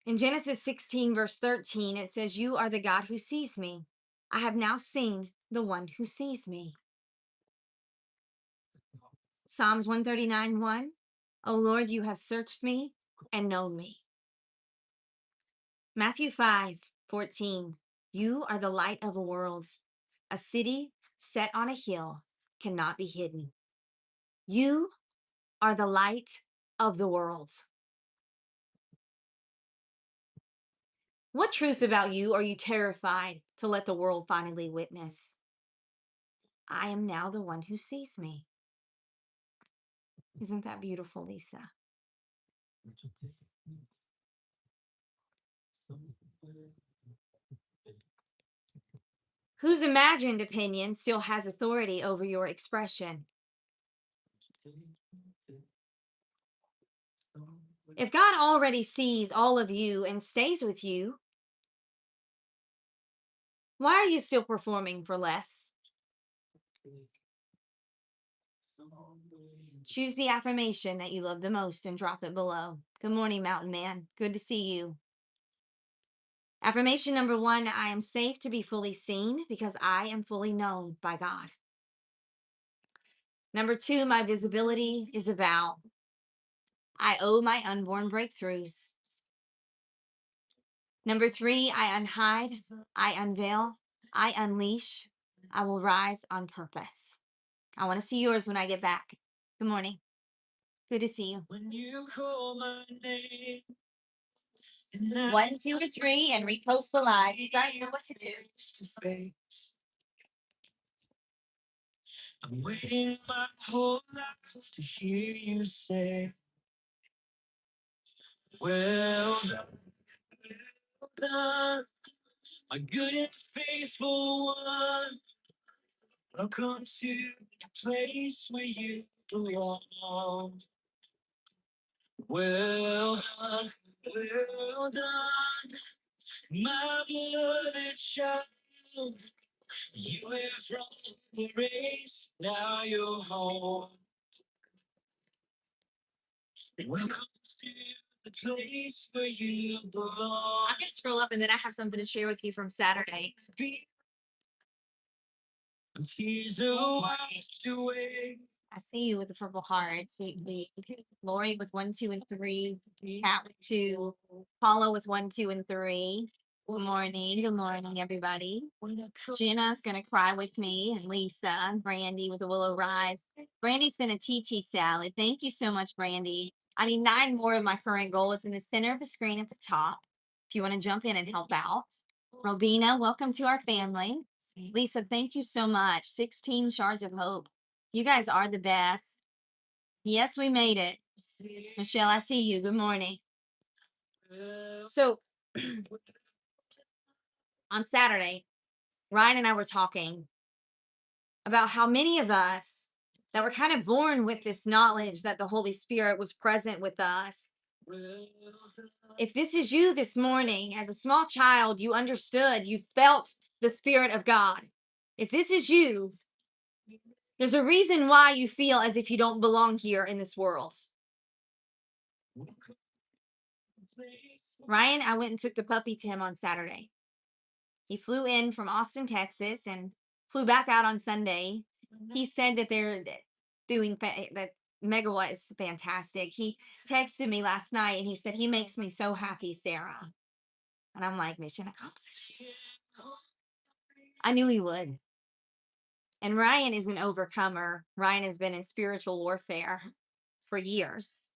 In Genesis 16, verse 13, it says, "You are the God who sees me. I have now seen the one who sees me." Psalms 139:1, "O Lord, you have searched me and known me." Matthew 5:14, "You are the light of a world. A city set on a hill cannot be hidden." You are the light of the world. What truth about you are you terrified to let the world finally witness? I am now the one who sees me. Isn't that beautiful, Lisa? Whose imagined opinion still has authority over your expression? If God already sees all of you and stays with you, why are you still performing for less? Choose the affirmation that you love the most and drop it below. Good morning, Mountain Man. Good to see you. Affirmation number 1, I am safe to be fully seen because I am fully known by God. Number 2, my visibility is about I owe my unborn breakthroughs. Number 3, I unhide, I unveil, I unleash, I will rise on purpose. I want to see yours when I get back. Good morning. Good to see you. When you call my name, 1, 2, or 3, and repost the live. You guys know what to do. face to face. I'm waiting my whole life to hear you say, well done, well done, my good and faithful one. Welcome to the place where you belong. Well done, well done, my beloved child. You have run the race, now you're home. Welcome to the place where you belong. I'm gonna scroll up and then I have something to share with you from Saturday. Tears are washed away. I see you with the purple hearts. Lori with 1, 2, and 3. Kat with 2. Paula with 1, 2, and 3. Good morning. Good morning, everybody. Jenna's gonna cry with me, and Lisa and Brandy with a willow rise. Brandy sent a TT salad. Thank you so much, Brandy. I need 9 more of my current goal. It's in the center of the screen at the top. If you want to jump in and help out. Robina, welcome to our family. Lisa, thank you so much. 16 shards of hope. You guys are the best. Yes, we made it. Michelle, I see you. Good morning. So on Saturday, Ryan and I were talking about how many of us that were kind of born with this knowledge that the Holy Spirit was present with us. If this is you this morning, as a small child, you understood, you felt the Spirit of God. If this is you, there's a reason why you feel as if you don't belong here in this world. Ryan, I went and took the puppy to him on Saturday. He flew in from Austin, Texas, and flew back out on Sunday. He said that they're doing that. Megawatt is fantastic. He texted me last night and he said he makes me so happy, Sarah. And I'm like, mission accomplished. I knew he would. And Ryan is an overcomer. Ryan has been in spiritual warfare for years.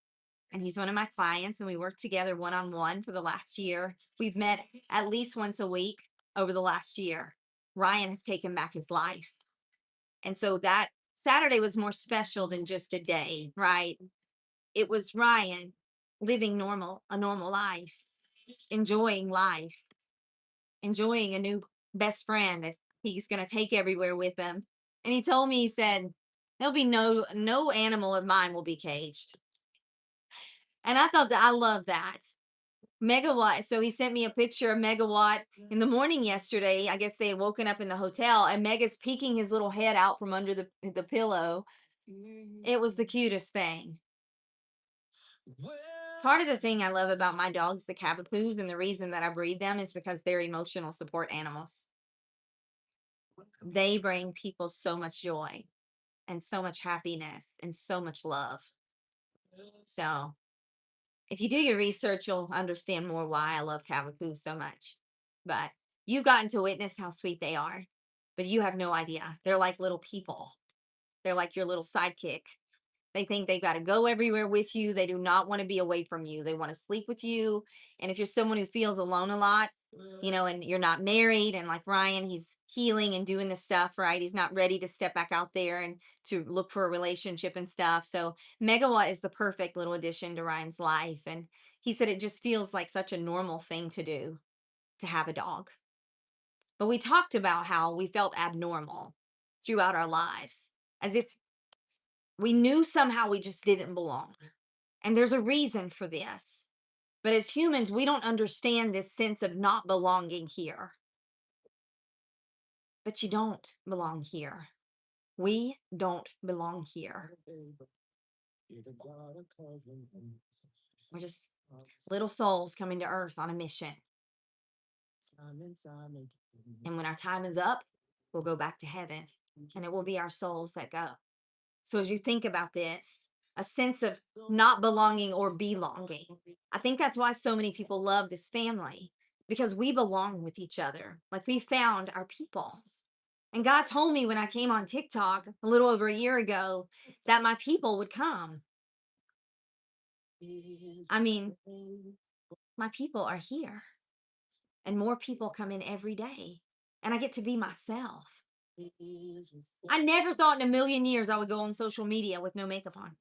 And he's one of my clients, and we work together one-on-one for the last year. We've met at least once a week over the last year. Ryan has taken back his life. And so that Saturday was more special than just a day, right? It was Ryan living a normal life, enjoying life, enjoying a new best friend that he's going to take everywhere with him. And he told me, he said, there'll be no animal of mine will be caged. And I thought that I love that. Megawatt. So he sent me a picture of Megawatt in the morning yesterday. I guess they had woken up in the hotel and Mega's peeking his little head out from under the pillow. It was the cutest thing. Part of the thing I love about my dogs, the Cavapoos, and the reason that I breed them is because they're emotional support animals. They bring people so much joy and so much happiness and so much love. So if you do your research, you'll understand more why I love Cavapoos so much. But you've gotten to witness how sweet they are, but you have no idea. They're like little people. They're like your little sidekick. They think they've got to go everywhere with you. They do not want to be away from you. They want to sleep with you. And if you're someone who feels alone a lot, and you're not married, and like Ryan, he's healing and doing this stuff, right? He's not ready to step back out there and to look for a relationship and stuff. So Megawatt is the perfect little addition to Ryan's life. And he said it just feels like such a normal thing to do to have a dog. But we talked about how we felt abnormal throughout our lives, as if we knew somehow we just didn't belong. And there's a reason for this. But as humans, we don't understand this sense of not belonging here. But you don't belong here. We don't belong here. We're just little souls coming to earth on a mission. And when our time is up, we'll go back to heaven. And it will be our souls that go. So as you think about this, a sense of not belonging or belonging. I think that's why so many people love this family, because we belong with each other. Like we found our people. And God told me when I came on TikTok a little over a year ago that my people would come. I mean, my people are here, and more people come in every day, and I get to be myself. I never thought in a million years I would go on social media with no makeup on.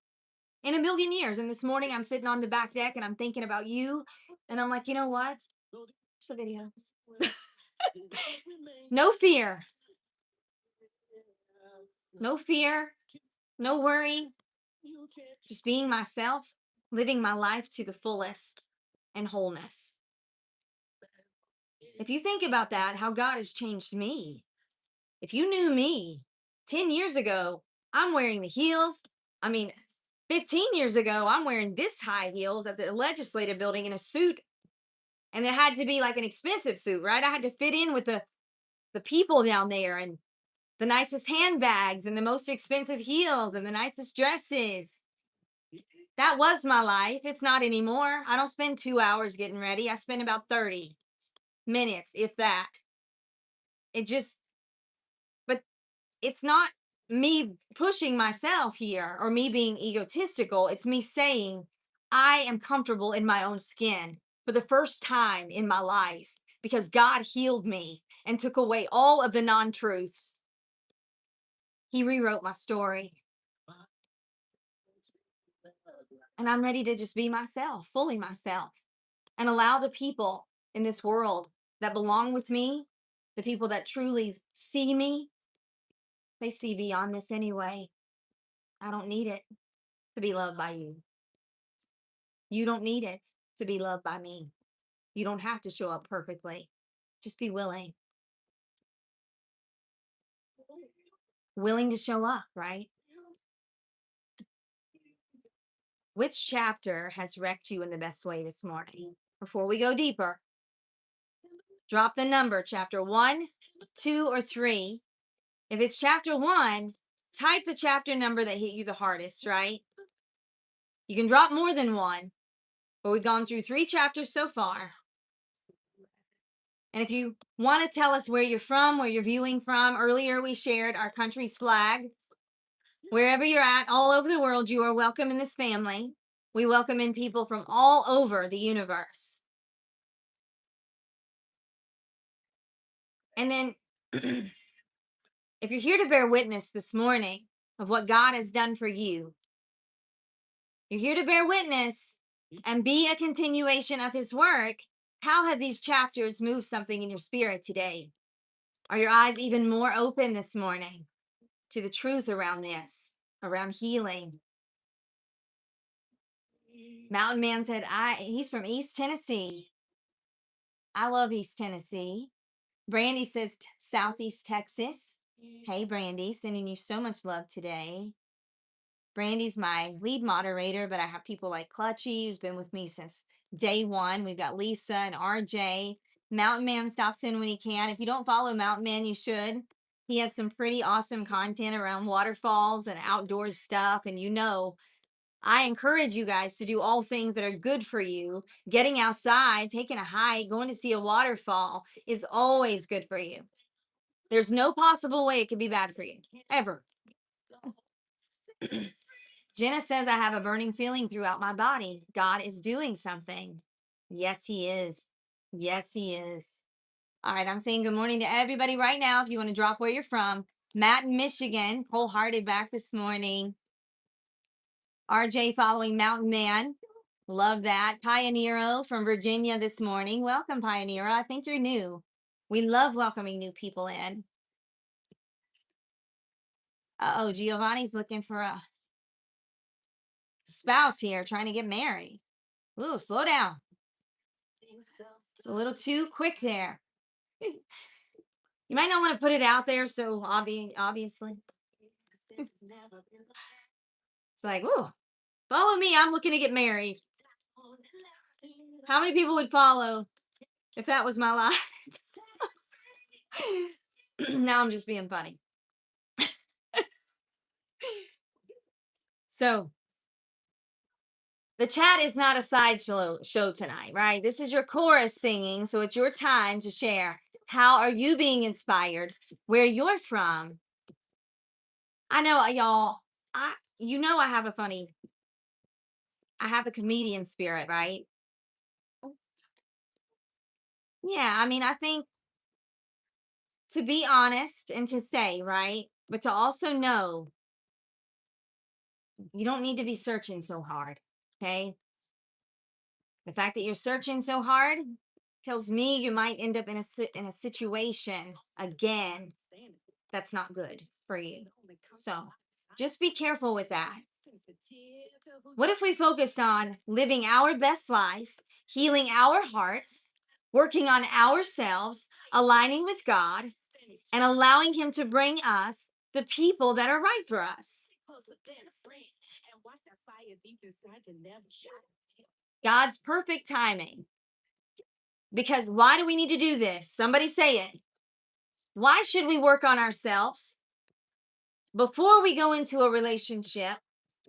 In a million years. And this morning I'm sitting on the back deck and I'm thinking about you. And I'm like, you know what? It's a video. No fear. No fear. No worry. Just being myself, living my life to the fullest and wholeness. If you think about that, how God has changed me. If you knew me 10 years ago, I'm wearing the heels. I mean, 15 years ago, I'm wearing this high heels at the legislative building in a suit. And it had to be like an expensive suit, right? I had to fit in with the people down there, and the nicest handbags and the most expensive heels and the nicest dresses. That was my life. It's not anymore. I don't spend 2 hours getting ready. I spend about 30 minutes, if that. It just, but it's not me pushing myself here or me being egotistical. It's me saying, I am comfortable in my own skin for the first time in my life because God healed me and took away all of the non truths. He rewrote my story. And I'm ready to just be myself, fully myself, and allow the people in this world that belong with me, the people that truly see me, they see beyond this anyway. I don't need it to be loved by you. You don't need it to be loved by me. You don't have to show up perfectly. Just be willing. Willing to show up, right? Which chapter has wrecked you in the best way this morning? Before we go deeper, drop the number, chapter 1, 2, or 3. If it's chapter 1, type the chapter number that hit you the hardest, right? You can drop more than one, but we've gone through 3 chapters so far. And if you want to tell us where you're from, where you're viewing from, earlier we shared our country's flag. Wherever you're at, all over the world, you are welcome in this family. We welcome in people from all over the universe. And then, if you're here to bear witness this morning of what God has done for you, you're here to bear witness and be a continuation of his work. How have these chapters moved something in your spirit today? Are your eyes even more open this morning to the truth around this, around healing? Mountain Man said, he's from East Tennessee. I love East Tennessee. Brandy says Southeast Texas. Hey, Brandy, sending you so much love today. Brandy's my lead moderator, but I have people like Clutchy, who's been with me since day one. We've got Lisa and RJ. Mountain Man stops in when he can. If you don't follow Mountain Man, you should. He has some pretty awesome content around waterfalls and outdoors stuff. And I encourage you guys to do all things that are good for you. Getting outside, taking a hike, going to see a waterfall is always good for you. There's no possible way it could be bad for you, ever. Jenna says I have a burning feeling throughout my body. God is doing something. Yes, He is. Yes, He is. All right, I'm saying good morning to everybody right now. If you want to drop where you're from, Matt in Michigan, wholehearted back this morning. RJ following Mountain Man. Love that. Pioneero from Virginia this morning. Welcome, Pioneero. I think you're new. We love welcoming new people in. Uh-oh, Giovanni's looking for a spouse here, trying to get married. Ooh, slow down. It's a little too quick there. You might not want to put it out there so obviously. It's like, ooh, follow me. I'm looking to get married. How many people would follow if that was my life? Now I'm just being funny. So the chat is not a sideshow show tonight, right? This is your chorus singing, so it's your time to share. How are you being inspired? Where you're from? I know, y'all. I have I have a comedian spirit, right? Yeah, I mean, I think to be honest and to say, right? But to also know you don't need to be searching so hard. Okay. The fact that you're searching so hard tells me you might end up in in a situation again that's not good for you. So just be careful with that. What if we focused on living our best life, healing our hearts, working on ourselves, aligning with God, and allowing Him to bring us the people that are right for us? God's perfect timing. Because why do we need to do this? Somebody say it. Why should we work on ourselves before we go into a relationship?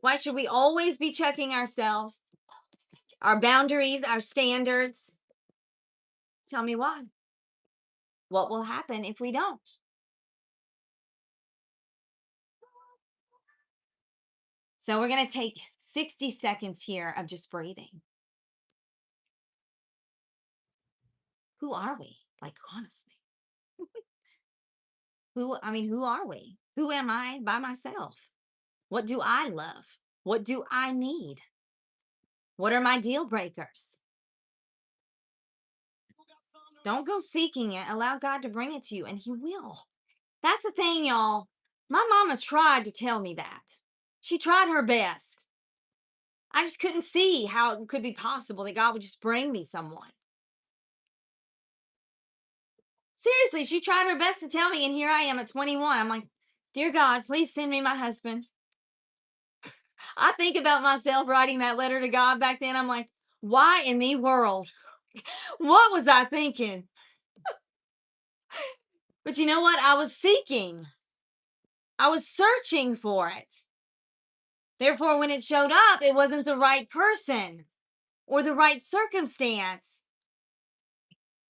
Why should we always be checking ourselves, our boundaries, our standards? Tell me why. What will happen if we don't? So we're going to take 60 seconds here of just breathing. Who are we? Like, honestly. Who are we? Who am I by myself? What do I love? What do I need? What are my deal breakers? Don't go seeking it. Allow God to bring it to you, and He will. That's the thing, y'all. My mama tried to tell me that. She tried her best. I just couldn't see how it could be possible that God would just bring me someone. Seriously, she tried her best to tell me, and here I am at 21. I'm like, dear God, please send me my husband. I think about myself writing that letter to God back then. I'm like, why in the world? What was I thinking? But you know what? I was seeking. I was searching for it. Therefore, when it showed up, it wasn't the right person or the right circumstance.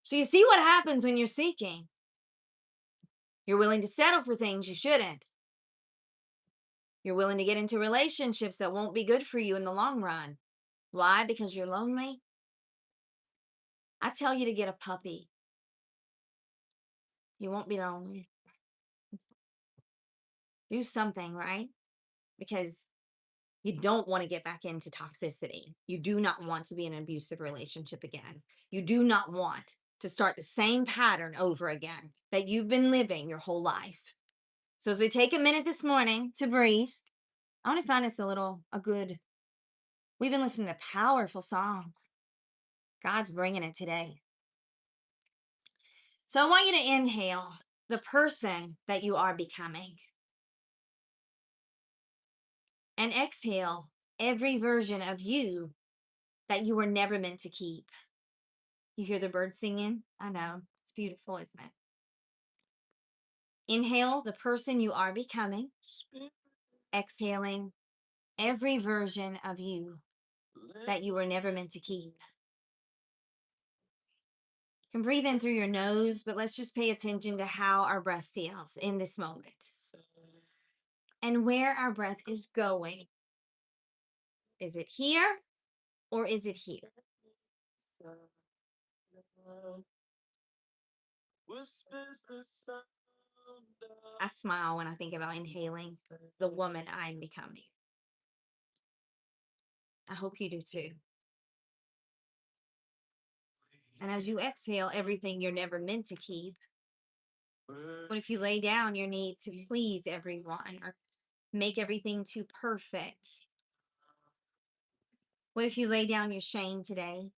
So you see what happens when you're seeking. You're willing to settle for things you shouldn't. You're willing to get into relationships that won't be good for you in the long run. Why? Because you're lonely? I tell you to get a puppy. You won't be lonely. Do something, right? Because you don't want to get back into toxicity. You do not want to be in an abusive relationship again. You do not want to start the same pattern over again that you've been living your whole life. So as we take a minute this morning to breathe, I want to find us we've been listening to powerful songs. God's bringing it today. So I want you to inhale the person that you are becoming and exhale every version of you that you were never meant to keep. You hear the birds singing? I know. It's beautiful, isn't it? Inhale the person you are becoming, exhaling every version of you that you were never meant to keep. You can breathe in through your nose, but let's just pay attention to how our breath feels in this moment and where our breath is going. Is it here or is it here? Whispers the sound I smile when I think about inhaling the woman I'm becoming. I hope you do too. And as you exhale everything you're never meant to keep, what if you lay down your need to please everyone or make everything too perfect? What if you lay down your shame today?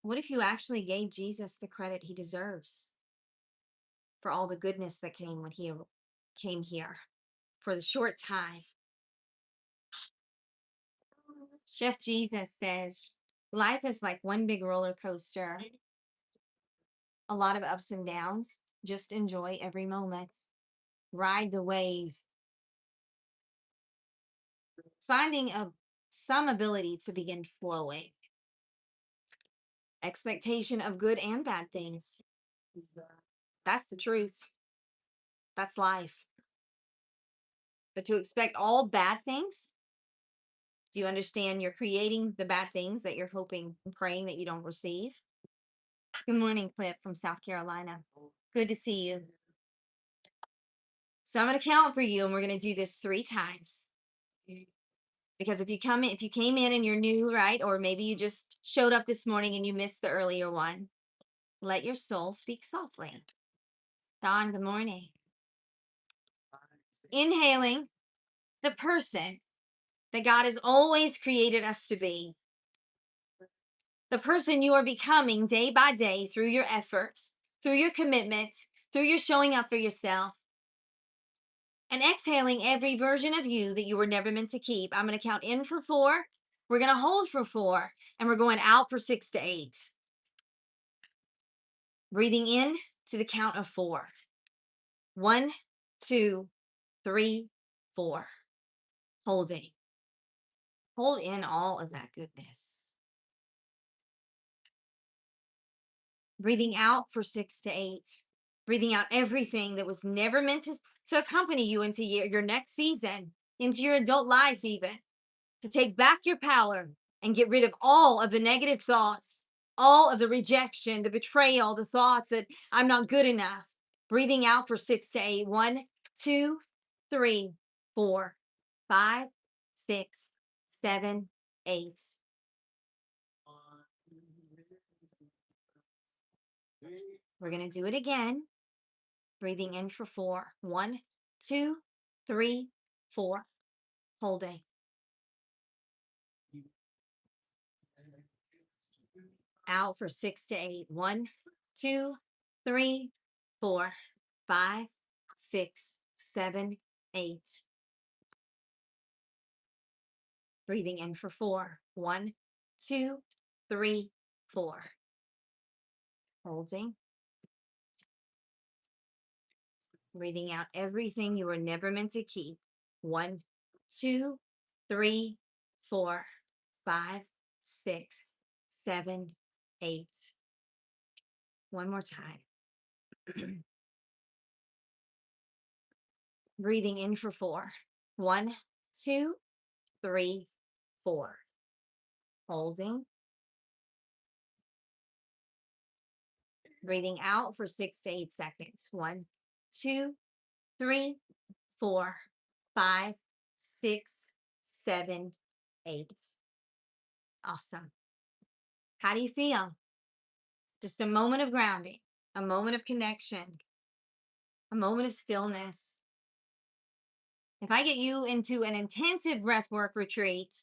What if you actually gave Jesus the credit he deserves for all the goodness that came when he came here for the short time? Chef Jesus says life is like one big roller coaster, a lot of ups and downs. Just enjoy every moment, ride the wave, finding some ability to begin flowing. Expectation of good and bad things. That's the truth. That's life. But to expect all bad things, do you understand you're creating the bad things that you're hoping and praying that you don't receive? Good morning, Clip from South Carolina. Good to see you. So I'm going to count for you and we're going to do this 3 times. Because if you came in and you're new, right? Or maybe you just showed up this morning and you missed the earlier one, let your soul speak softly. Don, good morning. Inhaling the person that God has always created us to be. The person you are becoming day by day through your efforts, through your commitment, through your showing up for yourself. And exhaling every version of you that you were never meant to keep. I'm going to count in for 4. We're going to hold for 4. And we're going out for 6 to 8. Breathing in to the count of 4. 1, 2, 3, 4. Holding. Hold in all of that goodness. Breathing out for 6 to 8. Breathing out everything that was never meant to accompany you into your next season, into your adult life even. To take back your power and get rid of all of the negative thoughts, all of the rejection, the betrayal, the thoughts that I'm not good enough. Breathing out for 6 to 8. 1, 2, 3, 4, 5, 6, 7, 8. We're going to do it again. Breathing in for 4. 1, 2, 3, 4. Holding. Out for 6 to 8. 1, 2, 3, 4, 5, 6, 7, 8. Breathing in for 4. 1, 2, 3, 4. Holding. Breathing out everything you were never meant to keep. 1, 2, 3, 4, 5, 6, 7, 8. One more time. Breathing in for 4. 1, 2, 3, 4. Holding. Breathing out for 6 to 8 seconds. 1, 2, 3, 4, 5, 6, 7, 8. Awesome. How do you feel? Just a moment of grounding, a moment of connection, a moment of stillness. If I get you into an intensive breathwork retreat,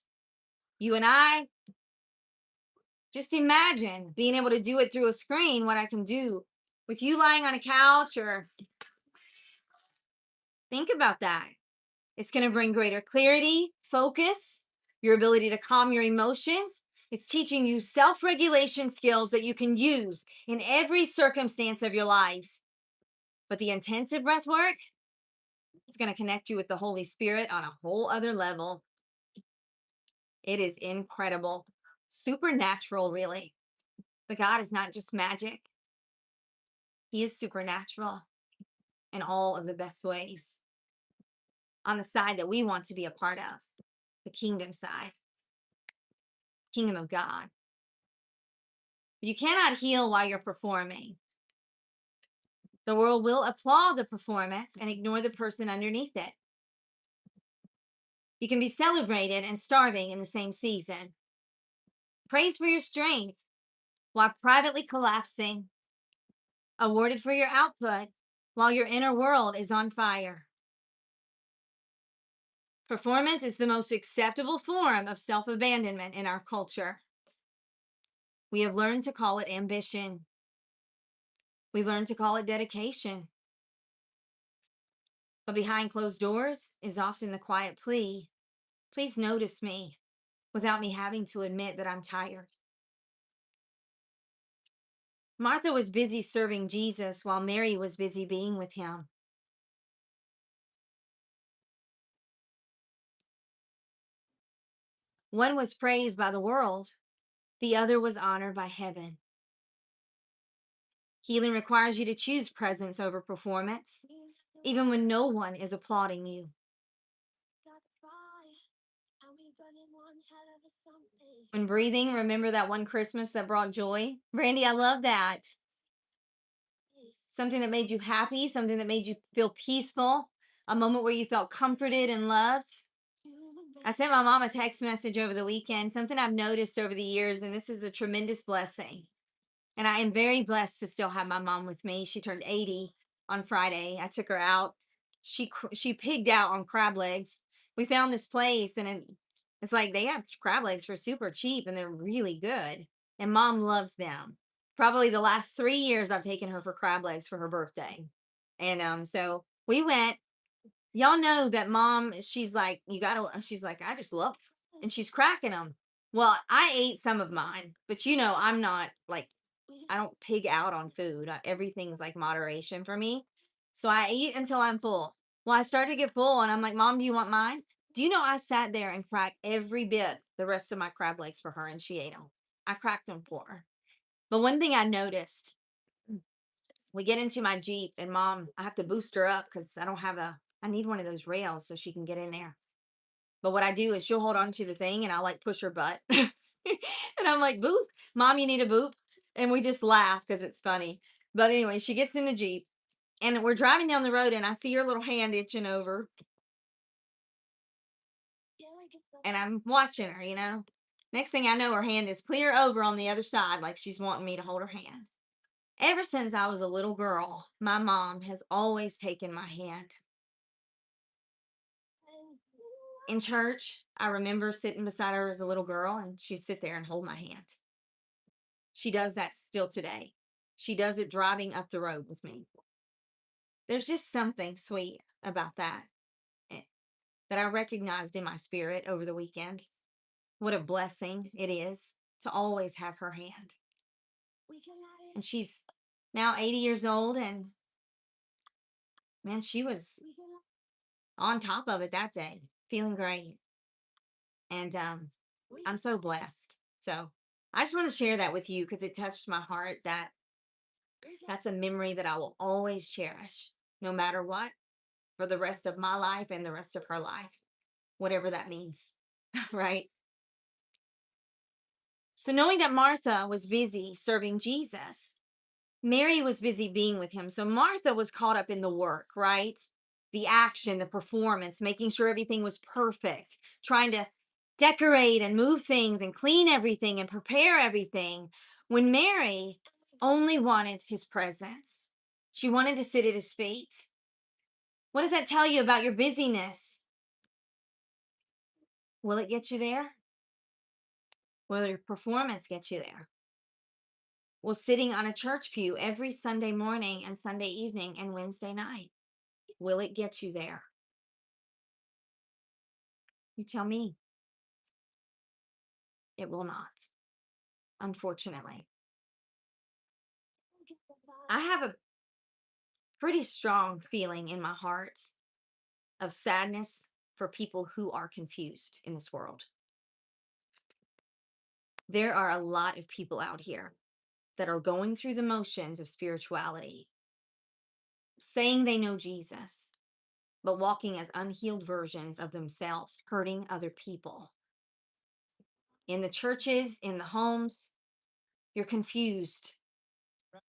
you and I, just imagine being able to do it through a screen, what I can do with you lying on a couch, or think about that. It's going to bring greater clarity, focus, your ability to calm your emotions. It's teaching you self-regulation skills that you can use in every circumstance of your life. But the intensive breath work, it's going to connect you with the Holy Spirit on a whole other level. It is incredible, supernatural, really. But God is not just magic. He is supernatural in all of the best ways. on the side that we want to be a part of, the kingdom side, kingdom of God. You cannot heal while you're performing. The world will applaud the performance and ignore the person underneath it. You can be celebrated and starving in the same season. Praise for your strength while privately collapsing. Awarded for your output while your inner world is on fire. Performance is the most acceptable form of self abandonment in our culture. We have learned to call it ambition. We learned to call it dedication. But behind closed doors is often the quiet plea, please notice me, without me having to admit that I'm tired. Martha was busy serving Jesus while Mary was busy being with him. One was praised by the world, the other was honored by heaven. Healing requires you to choose presence over performance, even when no one is applauding you. When breathing, remember that one Christmas that brought joy. Brandy, I love that. Something that made you happy, something that made you feel peaceful, a moment where you felt comforted and loved. I sent my mom a text message over the weekend, something I've noticed over the years, and this is a tremendous blessing. And I am very blessed to still have my mom with me. She turned 80 on Friday. I took her out. She pigged out on crab legs. We found this place, and it's like they have crab legs for super cheap, and they're really good. And mom loves them. Probably the last 3 years I've taken her for crab legs for her birthday. And so we went. Y'all know that mom, she's like, you gotta, she's like, I just love 'em," and she's cracking them. Well, I ate some of mine, but I'm not like, I don't pig out on food. Everything's like moderation for me. So I eat until I'm full. Well, I started to get full and I'm like, Mom, do you want mine? Do you know I sat there and cracked every bit the rest of my crab legs for her and she ate them? I cracked them for her. But one thing I noticed, we get into my Jeep and mom, I have to boost her up because I need one of those rails so she can get in there. But what I do is she'll hold on to the thing and I'll like push her butt. And I'm like, boop, mom, you need a boop. And we just laugh because it's funny. But anyway, she gets in the Jeep and we're driving down the road and I see her little hand itching over and I'm watching her. Next thing I know, her hand is clear over on the other side, like she's wanting me to hold her hand. Ever since I was a little girl, my mom has always taken my hand. In church, I remember sitting beside her as a little girl and she'd sit there and hold my hand. She does that still today. She does it driving up the road with me. There's just something sweet about that eh, that I recognized in my spirit over the weekend. What a blessing it is to always have her hand. And she's now 80 years old and man, she was on top of it that day, feeling great. And I'm so blessed. So I just want to share that with you because it touched my heart that that's a memory that I will always cherish, no matter what, for the rest of my life and the rest of her life, whatever that means. Right. So knowing that Martha was busy serving Jesus, Mary was busy being with him. So Martha was caught up in the work, right? The action, the performance, making sure everything was perfect, trying to decorate and move things and clean everything and prepare everything. When Mary only wanted his presence, she wanted to sit at his feet. What does that tell you about your busyness? Will it get you there? Will your performance get you there? Will sitting on a church pew every Sunday morning and Sunday evening and Wednesday night, will it get you there? You tell me. It will not, unfortunately. I have a pretty strong feeling in my heart of sadness for people who are confused in this world. There are a lot of people out here that are going through the motions of spirituality, saying they know Jesus, but walking as unhealed versions of themselves, hurting other people. In the churches, in the homes, you're confused.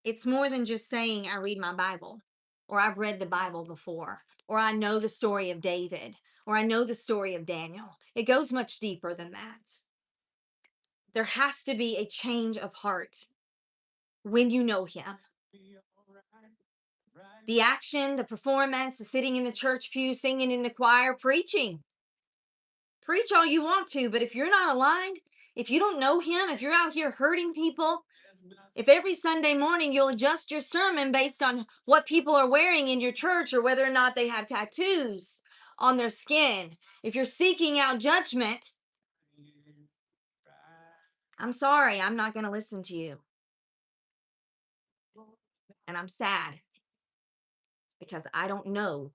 It's more than just saying, I read my Bible, or I've read the Bible before, or I know the story of David, or I know the story of Daniel. It goes much deeper than that. There has to be a change of heart when you know Him. The action, the performance, the sitting in the church pew, singing in the choir, preaching. Preach all you want to, but if you're not aligned, if you don't know Him, if you're out here hurting people, if every Sunday morning you'll adjust your sermon based on what people are wearing in your church or whether or not they have tattoos on their skin, if you're seeking out judgment, I'm sorry, I'm not going to listen to you. And I'm sad because I don't know.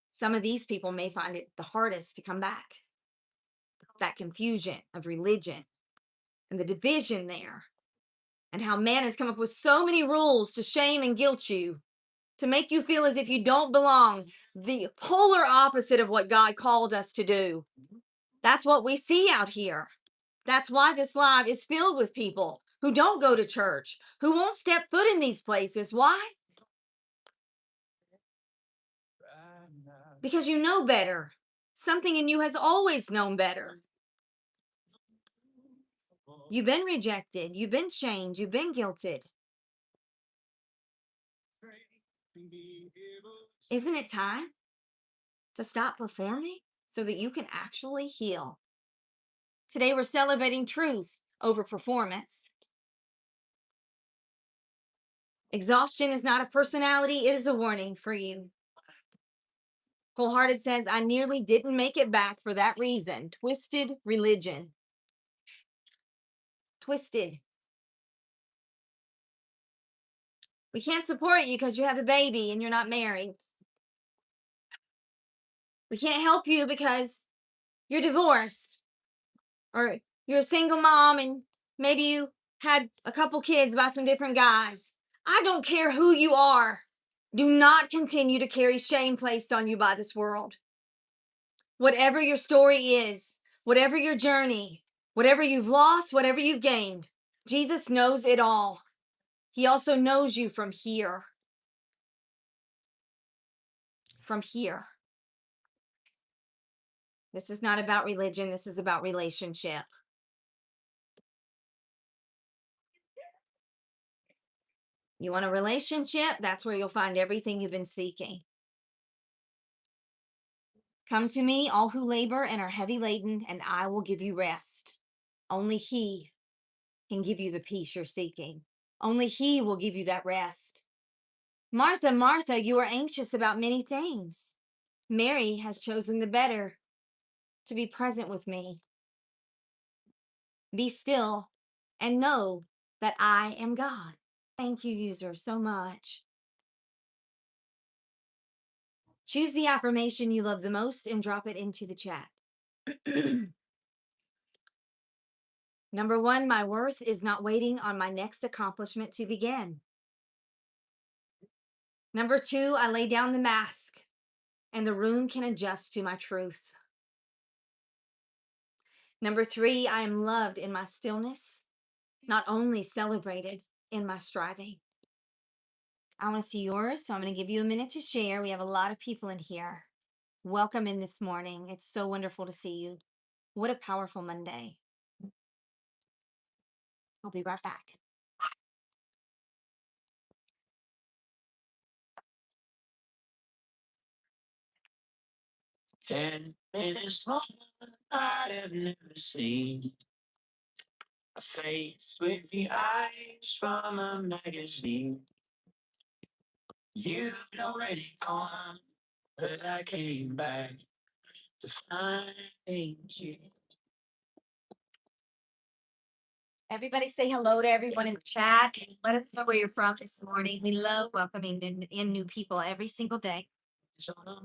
Some of these people may find it the hardest to come back. That confusion of religion and the division there, and how man has come up with so many rules to shame and guilt you, to make you feel as if you don't belong, the polar opposite of what God called us to do. That's what we see out here. That's why this live is filled with people who don't go to church, who won't step foot in these places. Why? Because you know better. Something in you has always known better. You've been rejected. You've been shamed. You've been guilted. Isn't it time to stop performing so that you can actually heal? Today we're celebrating truth over performance. Exhaustion is not a personality, it is a warning for you. Wholehearted says, I nearly didn't make it back for that reason. Twisted religion. Twisted. We can't support you because you have a baby and you're not married. We can't help you because you're divorced. Or you're a single mom and maybe you had a couple kids by some different guys. I don't care who you are. Do not continue to carry shame placed on you by this world. Whatever your story is, whatever your journey, whatever you've lost, whatever you've gained, Jesus knows it all. He also knows you from here. From here. This is not about religion. This is about relationship. You want a relationship? That's where you'll find everything you've been seeking. Come to me, all who labor and are heavy laden, and I will give you rest. Only He can give you the peace you're seeking. Only He will give you that rest. Martha, Martha, you are anxious about many things. Mary has chosen the better, to be present with me. Be still and know that I am God. Thank you, user, so much. Choose the affirmation you love the most and drop it into the chat. Number 1, my worth is not waiting on my next accomplishment to begin. Number 2, I lay down the mask and the room can adjust to my truth. Number 3, I am loved in my stillness, not only celebrated in my striving. I want to see yours, so I'm going to give you a minute to share. We have a lot of people in here. Welcome in this morning. It's so wonderful to see you. What a powerful Monday. I'll be right back. Ten minutes more, I'd have never seen a face with the eyes from a magazine. You'd already gone, but I came back to find you. Everybody say hello to everyone in the chat. Let us know where you're from this morning. We love welcoming in new people every single day. It's on a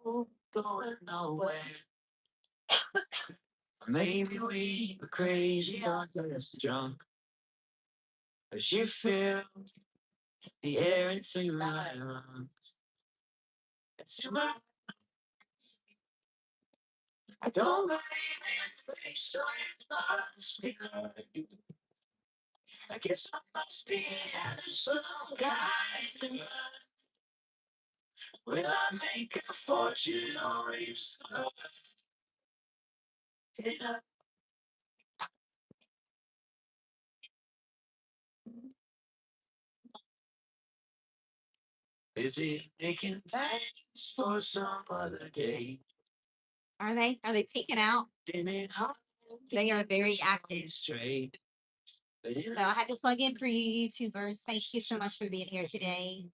road going nowhere. Maybe we were crazy or just drunk. As you feel the air into my lungs. to my I don't believe in fake so it must be like I guess I must be having some kind of will I make a fortune or is it busy making plans for some other day? Are they? Are they peeking out? Didn't it hard They are very active. straight? But So I had to plug in for you YouTubers. Thank you so much for being here today.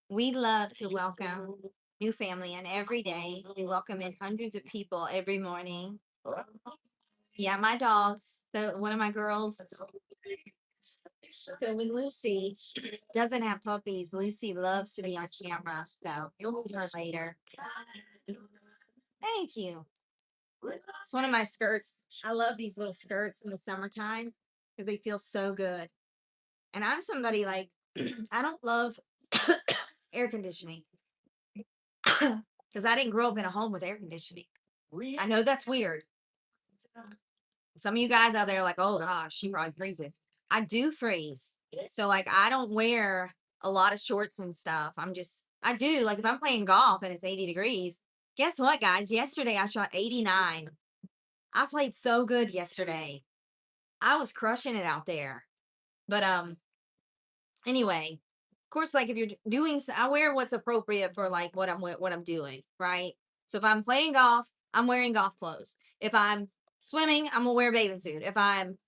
We love to welcome new family in every day. We welcome in hundreds of people every morning. Yeah, my dogs. So one of my girls. So when Lucy doesn't have puppies, Lucy loves to be on camera. So you'll meet her later. Thank you. It's one of my skirts. I love these little skirts in the summertime because they feel so good. And I'm somebody like, I don't love air conditioning because I didn't grow up in a home with air conditioning. I know that's weird. Some of you guys out there are like, oh gosh, she probably freezes. I do freeze. So like I don't wear a lot of shorts and stuff. I do like if I'm playing golf and it's 80 degrees. Guess what, guys? Yesterday I shot 89. I played so good yesterday. I was crushing it out there. But anyway, of course, like if you're doing, I wear what's appropriate for like what I'm doing, right? So if I'm playing golf, I'm wearing golf clothes. If I'm swimming, I'm gonna wear a bathing suit. If I'm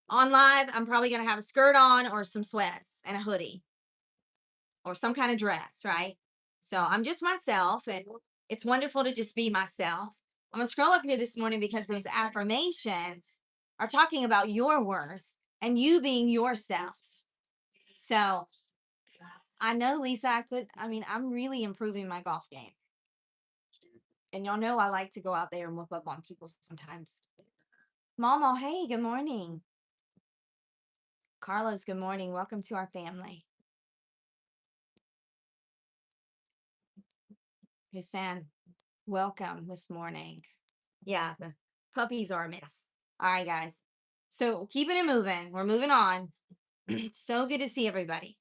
on live, I'm probably gonna have a skirt on or some sweats and a hoodie or some kind of dress, right? So I'm just myself, and it's wonderful to just be myself. I'm gonna scroll up here this morning because those affirmations are talking about your worth and you being yourself. So I know, Lisa, I'm really improving my golf game. And y'all know I like to go out there and whoop up on people sometimes. Mama, hey, good morning. Carlos, good morning. Welcome to our family. Hussein, welcome this morning. Yeah, the puppies are a mess. All right, guys. So keeping it moving. We're moving on. So good to see everybody.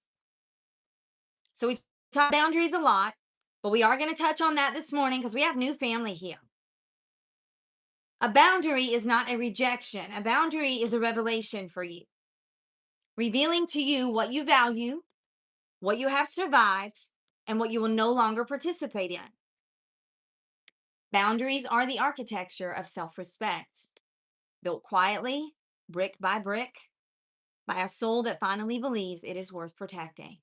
So we talk boundaries a lot, but we are going to touch on that this morning because we have new family here. A boundary is not a rejection. A boundary is a revelation for you, revealing to you what you value, what you have survived, and what you will no longer participate in. Boundaries are the architecture of self-respect, built quietly, brick by brick, by a soul that finally believes it is worth protecting.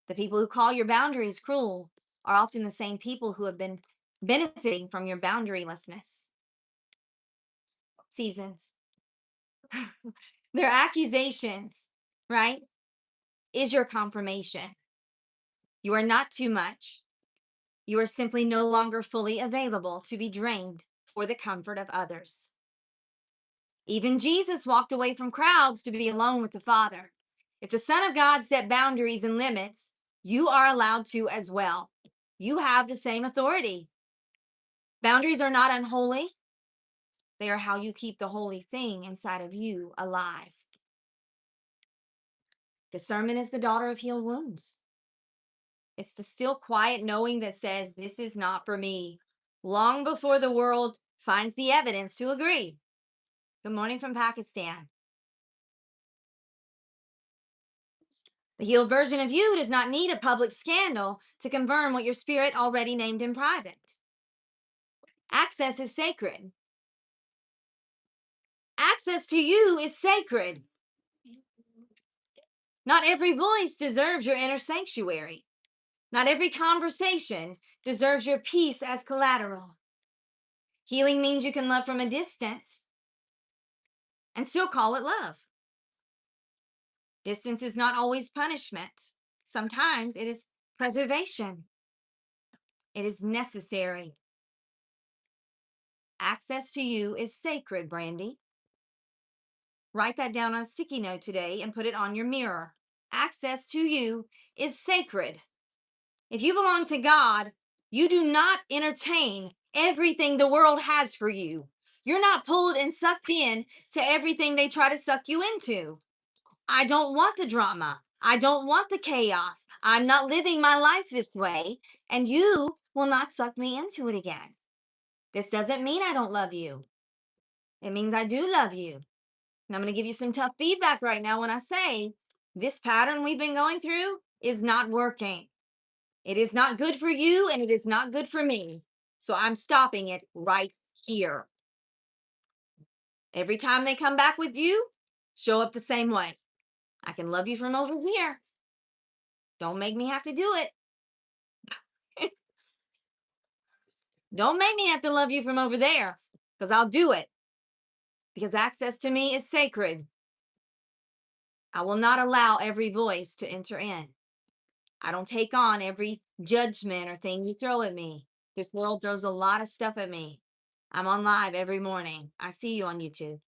The people who call your boundaries cruel are often the same people who have been benefiting from your boundarylessness. Seasons. Their accusations, right, is your confirmation. You are not too much. You are simply no longer fully available to be drained for the comfort of others. Even Jesus walked away from crowds to be alone with the Father. If the Son of God set boundaries and limits, you are allowed to as well. You have the same authority. Boundaries are not unholy. They are how you keep the holy thing inside of you alive. Discernment is the daughter of healed wounds. It's the still quiet knowing that says, this is not for me, long before the world finds the evidence to agree. Good morning from Pakistan. The healed version of you does not need a public scandal to confirm what your spirit already named in private. Access is sacred. Access to you is sacred. Not every voice deserves your inner sanctuary. Not every conversation deserves your peace as collateral. Healing means you can love from a distance and still call it love. Distance is not always punishment. Sometimes it is preservation. It is necessary. Access to you is sacred, Brandy. Write that down on a sticky note today and put it on your mirror. Access to you is sacred. If you belong to God, you do not entertain everything the world has for you. You're not pulled and sucked in to everything they try to suck you into. I don't want the drama. I don't want the chaos. I'm not living my life this way, and you will not suck me into it again. This doesn't mean I don't love you. It means I do love you. And I'm going to give you some tough feedback right now when I say this pattern we've been going through is not working. It is not good for you and it is not good for me. So I'm stopping it right here. Every time they come back with you, show up the same way. I can love you from over here. Don't make me have to do it. Don't make me have to love you from over there because I'll do it. Because access to me is sacred. I will not allow every voice to enter in. I don't take on every judgment or thing you throw at me. This world throws a lot of stuff at me. I'm on live every morning. I see you on YouTube.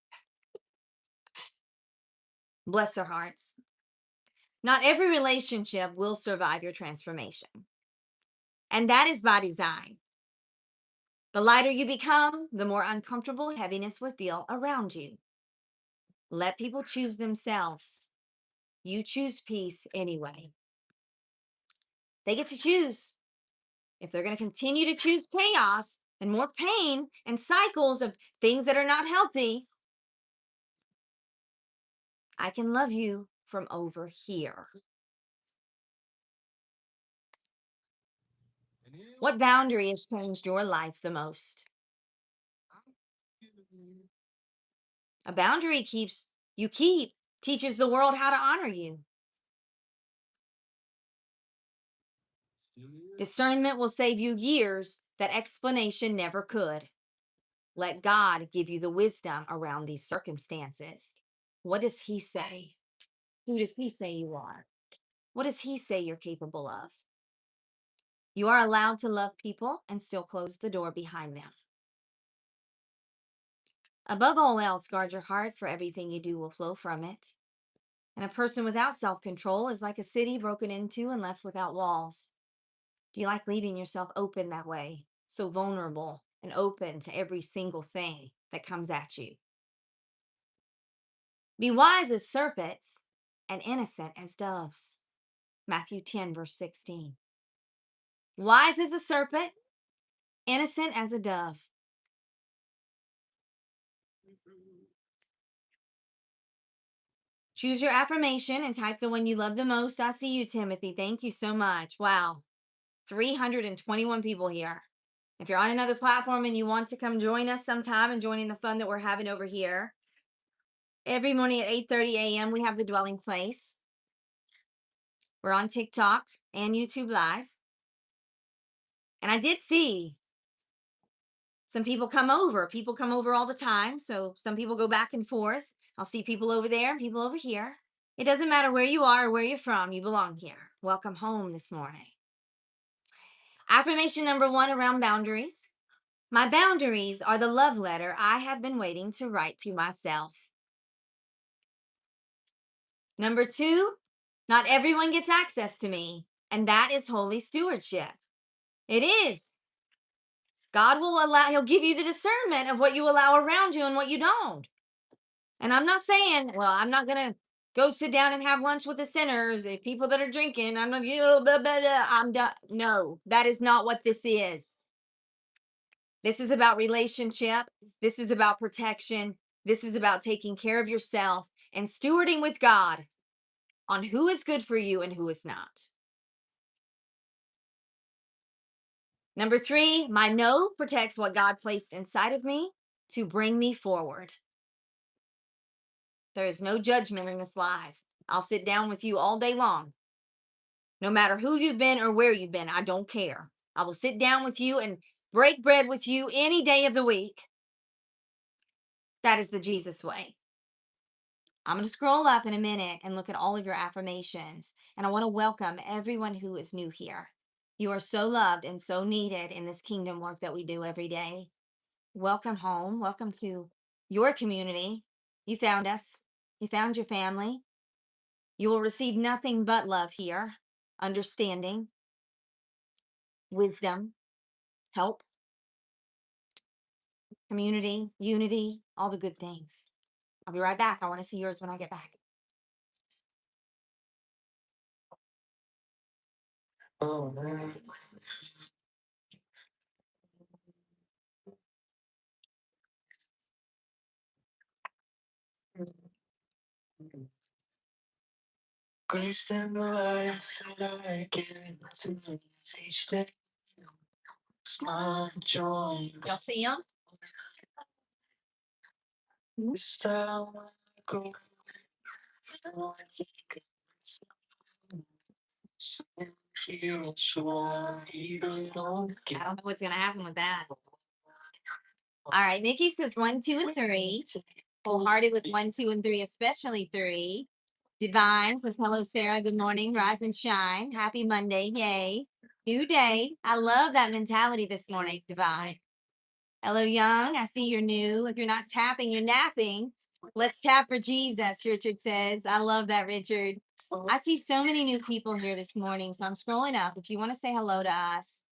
Bless their hearts. Not every relationship will survive your transformation. And that is by design. The lighter you become, the more uncomfortable heaviness will feel around you. Let people choose themselves. You choose peace anyway. They get to choose. If they're going to continue to choose chaos and more pain and cycles of things that are not healthy, I can love you from over here. What boundary has changed your life the most? A boundary teaches the world how to honor you. Discernment will save you years that explanation never could. Let God give you the wisdom around these circumstances. What does He say? Who does He say you are? What does He say you're capable of? You are allowed to love people and still close the door behind them. Above all else, guard your heart, for everything you do will flow from it. And a person without self control is like a city broken into and left without walls. Do you like leaving yourself open that way? So vulnerable and open to every single thing that comes at you. Be wise as serpents and innocent as doves. Matthew 10, verse 16. Wise as a serpent, innocent as a dove. Choose your affirmation and type the one you love the most. I see you, Timothy. Thank you so much. Wow. 321 people here. If you're on another platform and you want to come join us sometime and join in the fun that we're having over here, every morning at 8:30 a.m., we have the dwelling place. We're on TikTok and YouTube Live. And I did see some people come over. People come over all the time. So some people go back and forth. I'll see people over there and people over here. It doesn't matter where you are or where you're from. You belong here. Welcome home this morning. Affirmation number 1 around boundaries. My boundaries are the love letter I have been waiting to write to myself. Number 2, not everyone gets access to me, and that is holy stewardship. It is. God will allow, He'll give you the discernment of what you allow around you and what you don't. And I'm not saying, well, I'm not going to go sit down and have lunch with the sinners, the people that are drinking. I'm not, I'm done. No, that is not what this is. This is about relationship. This is about protection. This is about taking care of yourself and stewarding with God on who is good for you and who is not. Number 3, my no protects what God placed inside of me to bring me forward. There is no judgment in this life. I'll sit down with you all day long. No matter who you've been or where you've been, I don't care. I will sit down with you and break bread with you any day of the week. That is the Jesus way. I'm going to scroll up in a minute and look at all of your affirmations. And I want to welcome everyone who is new here. You are so loved and so needed in this kingdom work that we do every day. Welcome home. Welcome to your community. You found us. You found your family. You will receive nothing but love here, understanding, wisdom, help, community, unity, all the good things. I'll be right back. I want to see yours when I get back. Oh, man. Grace and the life that I get to live each day. Smile, joy, Y'all see them? this time I go. I take it. Here, so even on I don't know what's going to happen with that. All right. Nikki says 1, 2, and 3. Wholehearted with 1, 2, and 3, especially 3. Divine says, hello, Sarah. Good morning. Rise and shine. Happy Monday. Yay. New day. I love that mentality this morning, Divine. Hello, Young. I see you're new. If you're not tapping, you're napping. Let's tap for Jesus, Richard says. I love that, Richard. I see so many new people here this morning, so I'm scrolling up. If you want to say hello to us,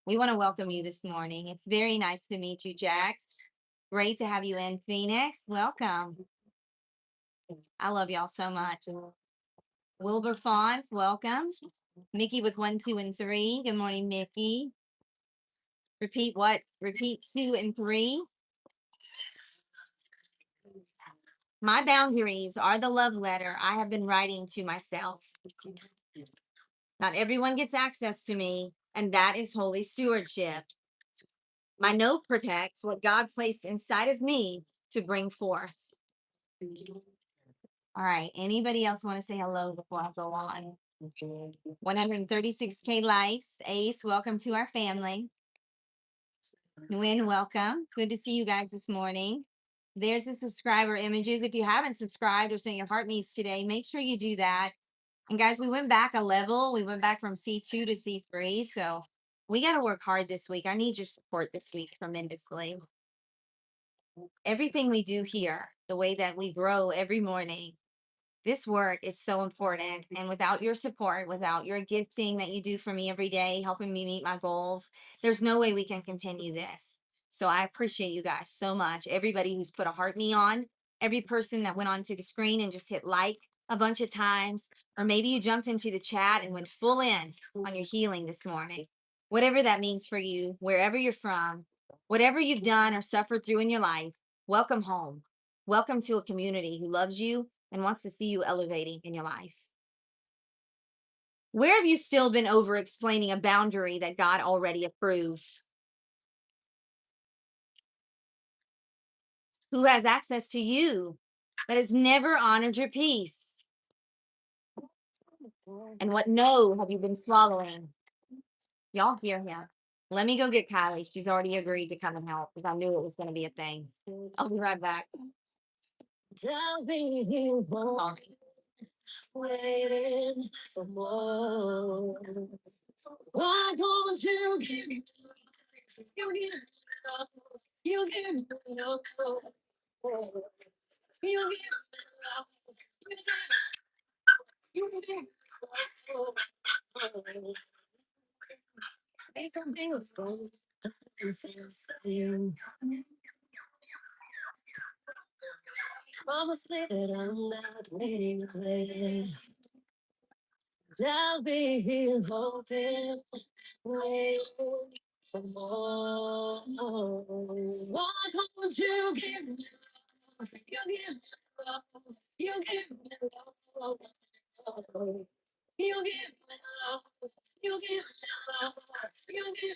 we want to welcome you this morning. It's very nice to meet you, Jax. Great to have you in, Phoenix. Welcome. I love y'all so much. Wilbur Fonts, welcome. Mickey with 1, 2, and 3. Good morning, Mickey. Repeat what? Repeat 2 and 3. My boundaries are the love letter I have been writing to myself. Not everyone gets access to me, and that is holy stewardship. My note protects what God placed inside of me to bring forth. All right. Anybody else want to say hello before I go on? 136K likes. Ace, welcome to our family. Nguyen, welcome. Good to see you guys this morning. There's the subscriber images. If you haven't subscribed or sent your heart meets today, make sure you do that. And guys, we went back a level. We went back from C2 to C3. So we got to work hard this week. I need your support this week tremendously. Everything we do here, the way that we grow every morning, this work is so important. And without your support, without your gifting that you do for me every day, helping me meet my goals, there's no way we can continue this. So I appreciate you guys so much. Everybody who's put a heart me on, every person that went onto the screen and just hit like a bunch of times, or maybe you jumped into the chat and went full in on your healing this morning. Whatever that means for you, wherever you're from, whatever you've done or suffered through in your life, welcome home. Welcome to a community who loves you and wants to see you elevating in your life. Where have you still been over explaining a boundary that God already approved? Who has access to you but has never honored your peace? And what no have you been swallowing? Y'all hear him. Let me go get Kylie. She's already agreed to come and help because I knew it was going to be a thing. I'll be right back. Waiting for more. Why don't you give me you give me love, you give me love, you give me love, you give me love. There's something that's going on. Promise me that I'm not waiting away. I'll be here hoping, waiting for more. Why don't you give me love? You give me love. You give me love. You give me love. You give me love. You give me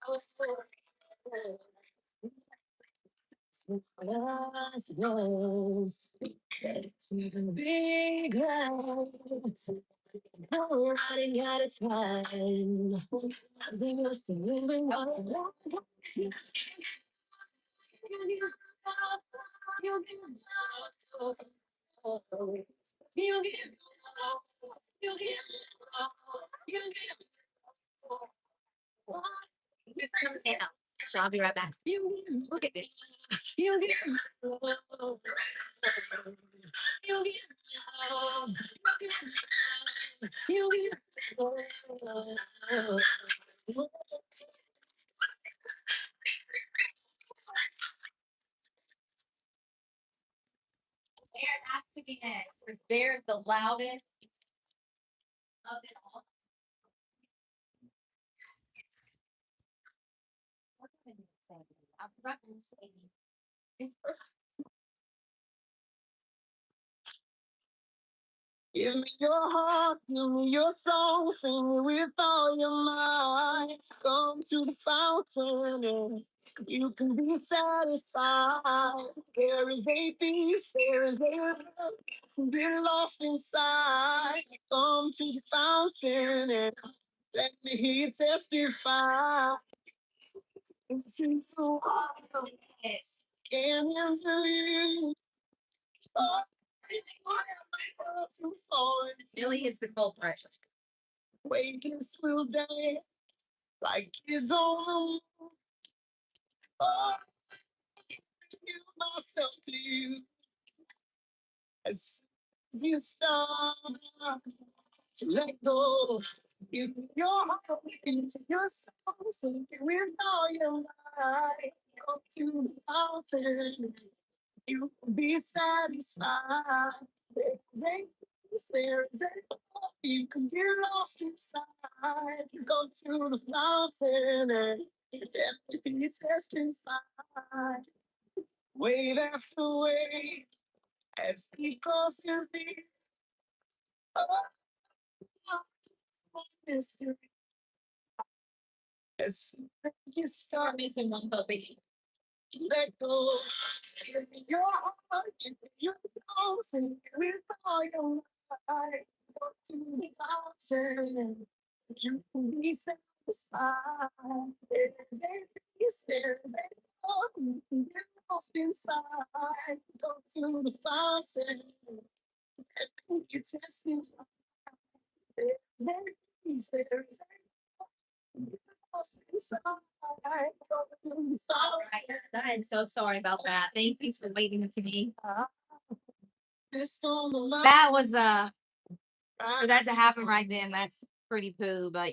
love. Last rose, it's never big rose. I'm running out of time. I think you're still moving on. You give me love. You give me love. You give me love. You give me love. You give me love. It's coming down. So I'll be right back. You look at this. You give me love. You give me love. You give me love. Yes, this bear is the loudest of it all. What did I say? I forgot to say. Give me your heart, give me your soul, sing it with all your might. Come to the fountain and you can be satisfied. There is a peace, there is a love, get lost inside. Come to the fountain and let me hear you testify. Into the water, Yes. canyons of you. Oh, to fall Silly is the culprit. waves will dance like kids on the moon. Oh, give myself to you as soon as you start to let go. Give me your heart, give me your soul, sing it with all your might. Come to the fountain, you will be satisfied. There's a peace, there's a hope, you can get lost inside. Go to the fountain and everything is testified. Wave after wave, as he calls to thee. Oh, mystery. As soon as you start Missing one puppy. let go. Give me your heart, give me your soul, sing it with all your might. Go to the fountain, you can be satisfied. There's a peace, there's a love, you can get lost inside. Go to the fountain, and you testify. There's a peace, there's a love, you can get lost inside. Go to the All right. fountain. I'm so sorry about that. Thank you for waiting to me. This on the line. That was for that to happen right then, that's pretty poo, but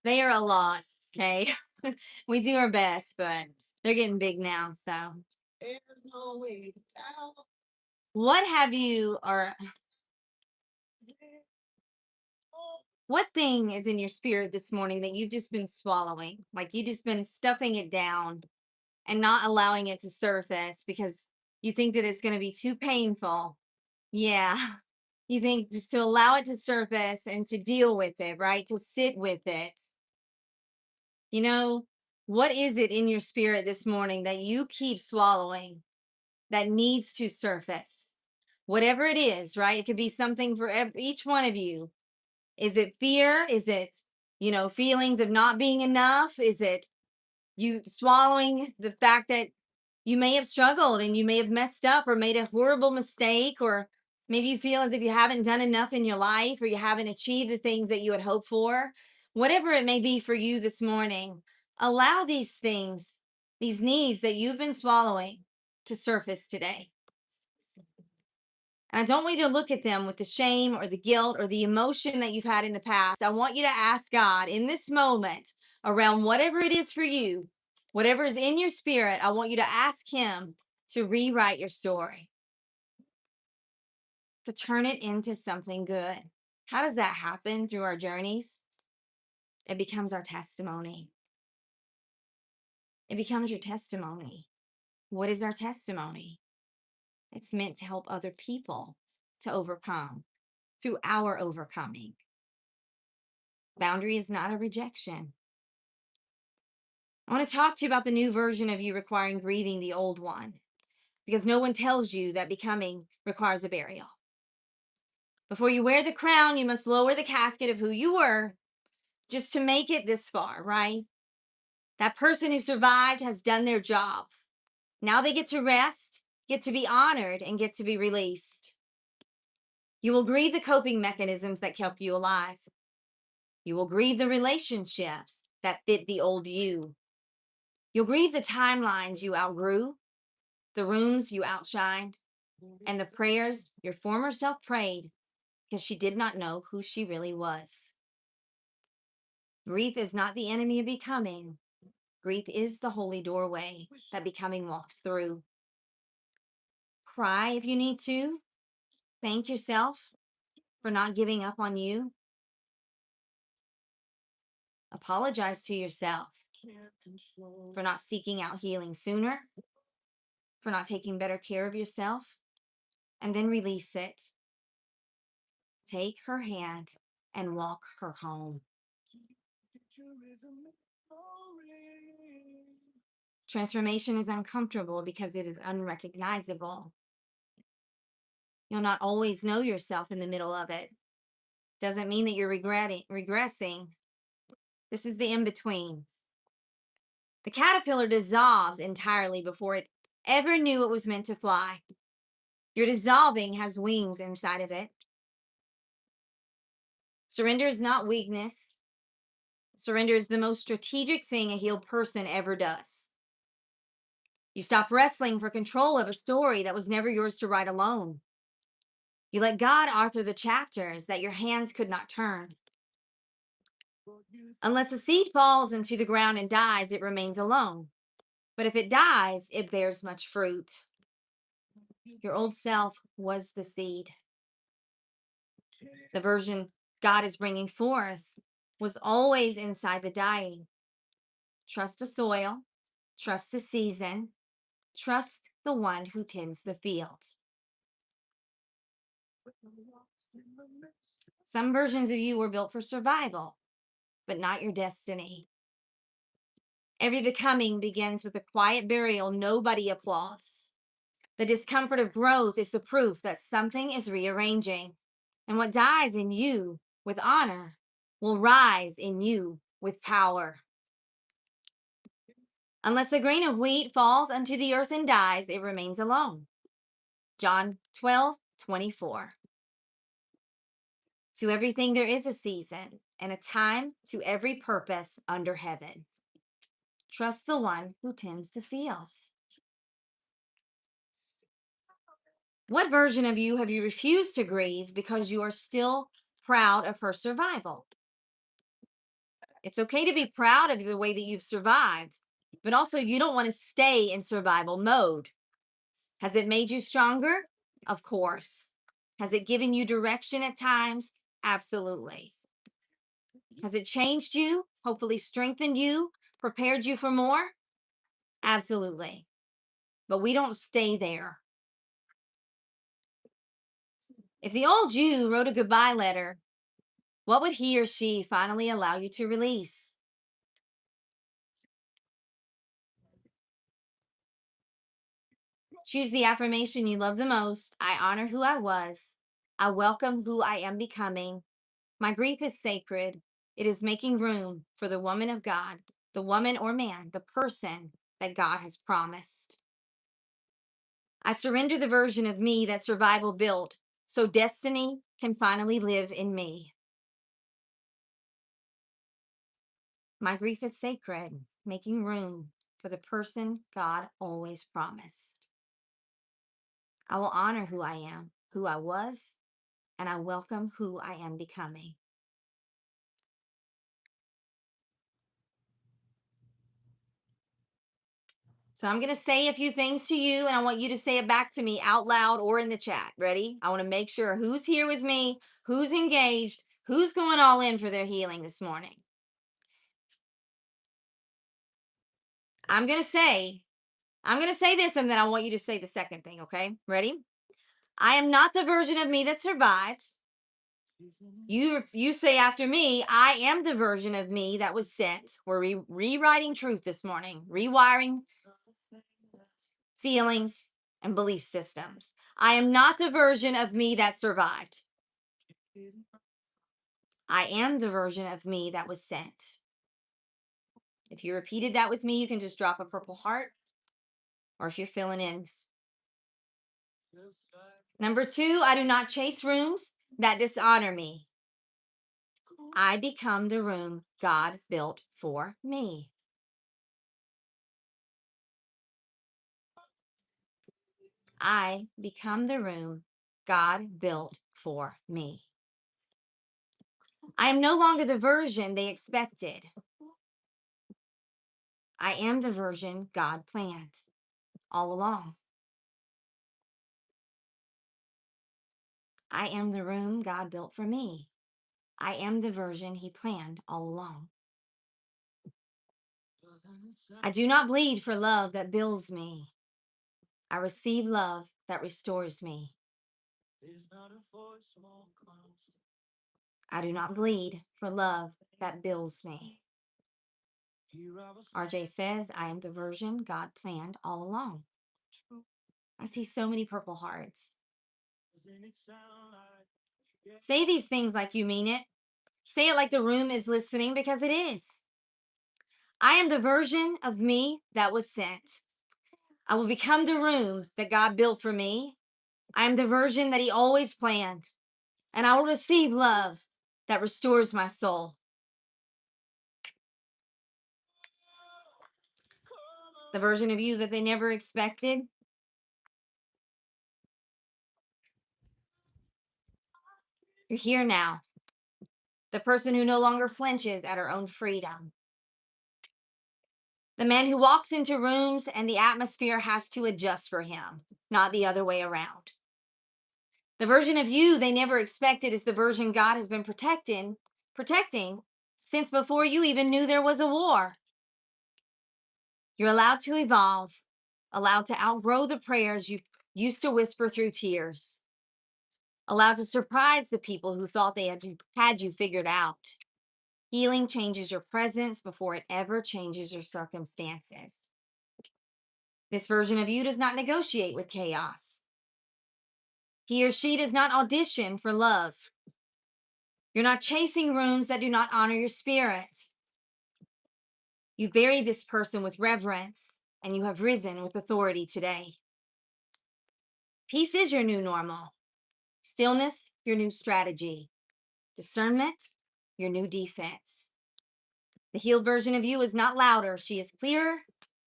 they are a lot. Okay. We do our best, but they're getting big now. So There's no way to tell. what have you or what thing is in your spirit this morning that you've just been swallowing? Like you just been stuffing it down and not allowing it to surface because you think that it's going to be too painful. Yeah. You think just to allow it to surface and to deal with it, right? To sit with it. You know, what is it in your spirit this morning that you keep swallowing that needs to surface? Whatever it is, right? It could be something for each one of you. Is it fear? Is it, feelings of not being enough? Is it you swallowing the fact that you may have struggled and you may have messed up or made a horrible mistake, or maybe you feel as if you haven't done enough in your life or you haven't achieved the things that you had hoped for? Whatever it may be for you this morning, allow these things, these needs that you've been swallowing, to surface today. And I don't want you to look at them with the shame or the guilt or the emotion that you've had in the past. I want you to ask God in this moment around whatever it is for you, whatever is in your spirit, I want you to ask Him to rewrite your story, to turn it into something good. How does that happen through our journeys? It becomes our testimony. It becomes your testimony. What is our testimony? It's meant to help other people to overcome through our overcoming. Boundary is not a rejection. I want to talk to you about the new version of you requiring grieving the old one, because no one tells you that becoming requires a burial. Before you wear the crown, you must lower the casket of who you were just to make it this far, right? That person who survived has done their job. Now they get to rest, get to be honored, and get to be released. You will grieve the coping mechanisms that kept you alive. You will grieve the relationships that fit the old you. You'll grieve the timelines you outgrew, the rooms you outshined, and the prayers your former self prayed because she did not know who she really was. Grief is not the enemy of becoming. Grief is the holy doorway that becoming walks through. Cry if you need to. Thank yourself for not giving up on you. Apologize to yourself for not seeking out healing sooner, for not taking better care of yourself, and then release it. Take her hand and walk her home. Transformation is uncomfortable because it is unrecognizable. You'll not always know yourself in the middle of it. Doesn't mean that you're regressing. This is the in between. The caterpillar dissolves entirely before it ever knew it was meant to fly. Your dissolving has wings inside of it. Surrender is not weakness. Surrender is the most strategic thing a healed person ever does. You stop wrestling for control of a story that was never yours to write alone. You let God author the chapters that your hands could not turn. Unless a seed falls into the ground and dies, it remains alone. But if it dies, it bears much fruit. Your old self was the seed. The version God is bringing forth was always inside the dying. Trust the soil, trust the season, trust the one who tends the field. Some versions of you were built for survival, but not your destiny. Every becoming begins with a quiet burial nobody applauds. The discomfort of growth is the proof that something is rearranging. And what dies in you with honor will rise in you with power. Unless a grain of wheat falls unto the earth and dies, it remains alone. John 12:24. To everything there is a season and a time to every purpose under heaven. Trust the one who tends the fields. What version of you have you refused to grieve because you are still proud of her survival? It's okay to be proud of the way that you've survived, but also you don't want to stay in survival mode. Has it made you stronger? Of course. Has it given you direction at times? Absolutely. Has it changed you? Hopefully strengthened you? Prepared you for more? Absolutely. But we don't stay there. If the old you wrote a goodbye letter, what would he or she finally allow you to release? Choose the affirmation you love the most. I honor who I was. I welcome who I am becoming. My grief is sacred. It is making room for the woman of God, the woman or man, the person that God has promised. I surrender the version of me that survival built so destiny can finally live in me. My grief is sacred, making room for the person God always promised. I will honor who I am, who I was, and I welcome who I am becoming. So I'm going to say a few things to you, and I want you to say it back to me out loud or in the chat. Ready? I want to make sure who's here with me, who's engaged, who's going all in for their healing this morning. I'm going to say this, and then I want you to say the second thing, okay? Ready? I am not the version of me that survived. You say after me, I am the version of me that was sent. We're rewriting truth this morning, rewiring feelings and belief systems. I am not the version of me that survived. I am the version of me that was sent. If you repeated that with me, you can just drop a purple heart, or if you're filling in. Number 2, I do not chase rooms that dishonor me. I become the room God built for me. I become the room God built for me. I am no longer the version they expected. I am the version God planned all along. I am the room God built for me. I am the version He planned all along. I do not bleed for love that builds me. I receive love that restores me. I do not bleed for love that builds me. RJ says, I am the version God planned all along. I see so many purple hearts. Say these things like you mean it. Say it like the room is listening because it is. I am the version of me that was sent. I will become the room that God built for me. I am the version that He always planned, and I will receive love that restores my soul. The version of you that they never expected. You're here now. The person who no longer flinches at her own freedom. The man who walks into rooms and the atmosphere has to adjust for him, not the other way around. The version of you they never expected is the version God has been protecting since before you even knew there was a war. You're allowed to evolve, allowed to outgrow the prayers you used to whisper through tears, allowed to surprise the people who thought they had you figured out. Healing changes your presence before it ever changes your circumstances. This version of you does not negotiate with chaos. He or she does not audition for love. You're not chasing rooms that do not honor your spirit. You bury this person with reverence, and you have risen with authority today. Peace is your new normal. Stillness, your new strategy. Discernment, your new defense. The healed version of you is not louder. She is clearer.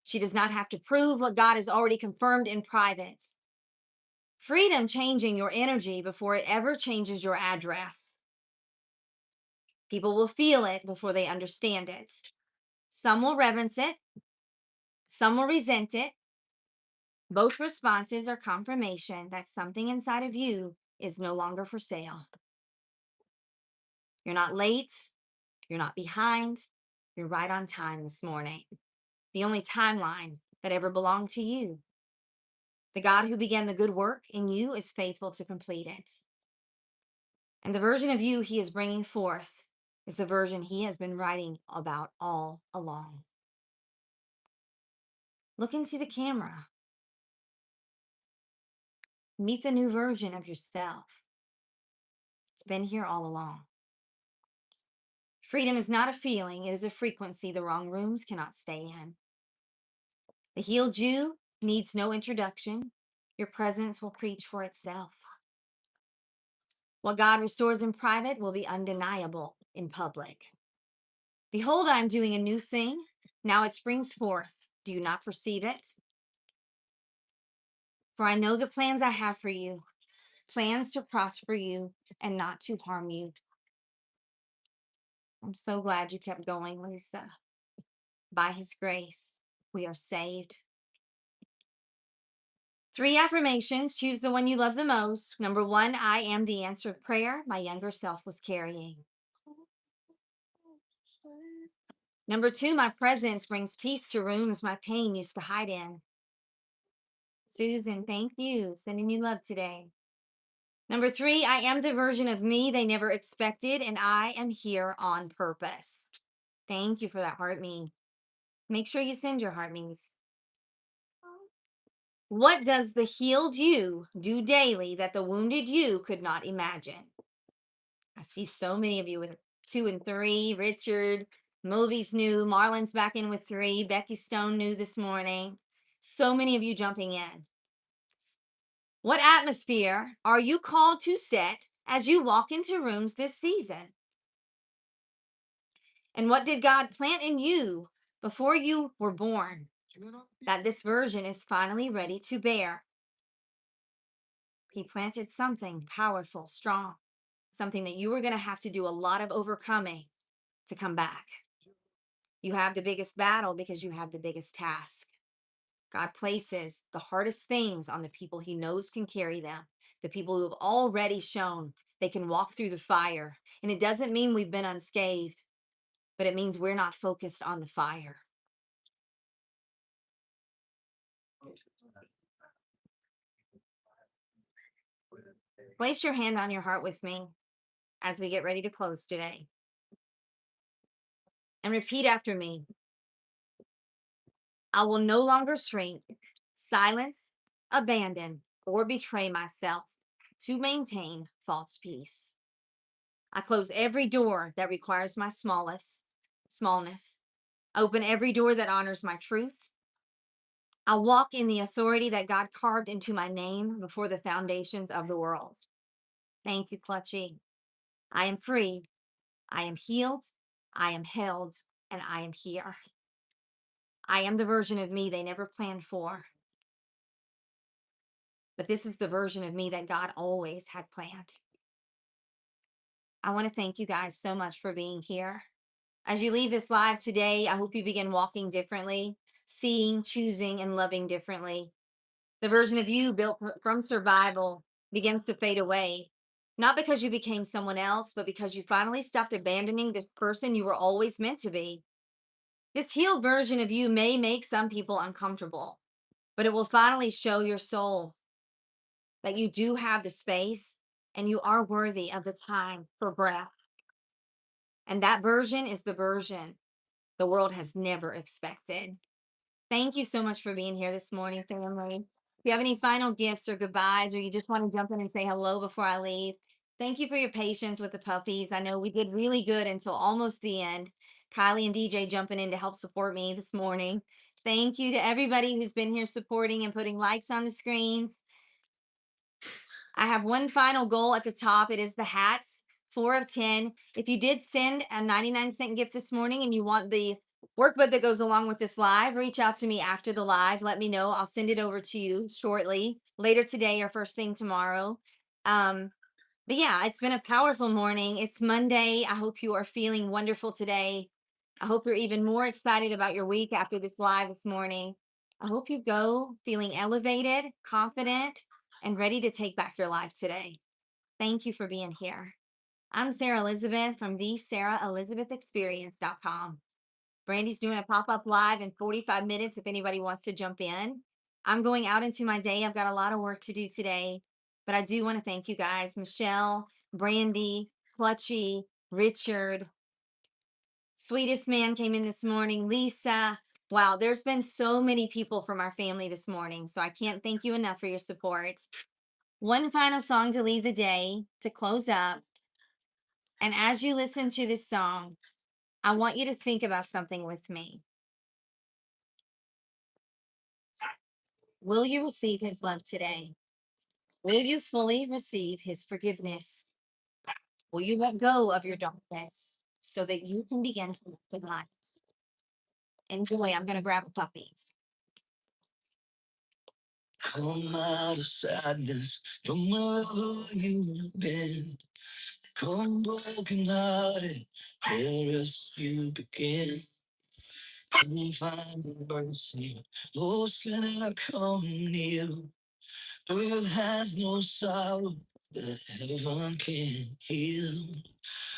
She does not have to prove what God has already confirmed in private. Freedom changing your energy before it ever changes your address. People will feel it before they understand it. Some will reverence it. Some will resent it. Both responses are confirmation that something inside of you is no longer for sale. You're not late. You're not behind. You're right on time this morning. The only timeline that ever belonged to you. The God who began the good work in you is faithful to complete it. And the version of you He is bringing forth is the version He has been writing about all along. Look into the camera. Meet the new version of yourself. It's been here all along. Freedom is not a feeling, it is a frequency the wrong rooms cannot stay in. The healed you needs no introduction. Your presence will preach for itself. What God restores in private will be undeniable in public. Behold, I am doing a new thing. Now it springs forth. Do you not perceive it? For I know the plans I have for you, plans to prosper you and not to harm you. I'm so glad you kept going, Lisa. By His grace, we are saved. 3 affirmations. Choose the one you love the most. Number 1, I am the answered prayer my younger self was carrying. Number 2, my presence brings peace to rooms my pain used to hide in. Susan, thank you. Sending you love today. Number 3, I am the version of me they never expected, and I am here on purpose. Thank you for that heart me. Make sure you send your heart me's. What does the healed you do daily that the wounded you could not imagine? I see so many of you with 2 and 3. Richard, movies new. Marlon's back in with 3. Becky Stone new this morning. So many of you jumping in. What atmosphere are you called to set as you walk into rooms this season? And what did God plant in you before you were born that this version is finally ready to bear? He planted something powerful, strong, something that you were going to have to do a lot of overcoming to come back. You have the biggest battle because you have the biggest task. God places the hardest things on the people he knows can carry them, the people who have already shown they can walk through the fire. And it doesn't mean we've been unscathed, but it means we're not focused on the fire. Place your hand on your heart with me as we get ready to close today and repeat after me. I will no longer shrink, silence, abandon, or betray myself to maintain false peace. I close every door that requires my smallness. Open every door that honors my truth. I walk in the authority that God carved into my name before the foundations of the world. Thank you, Clutchy. I am free. I am healed. I am held. And I am here. I am the version of me they never planned for. But this is the version of me that God always had planned. I want to thank you guys so much for being here. As you leave this live today, I hope you begin walking differently, seeing, choosing, and loving differently. The version of you built from survival begins to fade away. Not because you became someone else, but because you finally stopped abandoning this person you were always meant to be. This healed version of you may make some people uncomfortable, but it will finally show your soul that you do have the space and you are worthy of the time for breath. And that version is the version the world has never expected. Thank you so much for being here this morning, family. If you have any final gifts or goodbyes, or you just want to jump in and say hello before I leave, thank you for your patience with the puppies. I know we did really good until almost the end. Kylie and DJ jumping in to help support me this morning. Thank you to everybody who's been here supporting and putting likes on the screens. I have one final goal at the top. It is the hats, 4 of 10. If you did send a 99-cent gift this morning and you want the workbook that goes along with this live, reach out to me after the live. Let me know. I'll send it over to you shortly, later today or first thing tomorrow. But yeah, it's been a powerful morning. It's Monday. I hope you are feeling wonderful today. I hope you're even more excited about your week after this live this morning. I hope you go feeling elevated, confident, and ready to take back your life today. Thank you for being here. I'm Sarah Elizabeth from the SarahElizabethExperience.com. Brandy's doing a pop-up live in 45 minutes if anybody wants to jump in. I'm going out into my day. I've got a lot of work to do today, but I do want to thank you guys. Michelle, Brandy, Clutchy, Richard, Sweetest Man came in this morning, Lisa. Wow, there's been so many people from our family this morning, so I can't thank you enough for your support. One final song to leave the day to close up. And as you listen to this song, I want you to think about something with me. Will you receive his love today? Will you fully receive his forgiveness? Will you let go of your darkness so that you can begin to look the light? Enjoy. I'm going to grab a puppy. Come out of sadness from wherever you've been. Come broken hearted, where else you begin. Come find the mercy, oh sinner, come near. Earth has no sorrow that heaven can heal.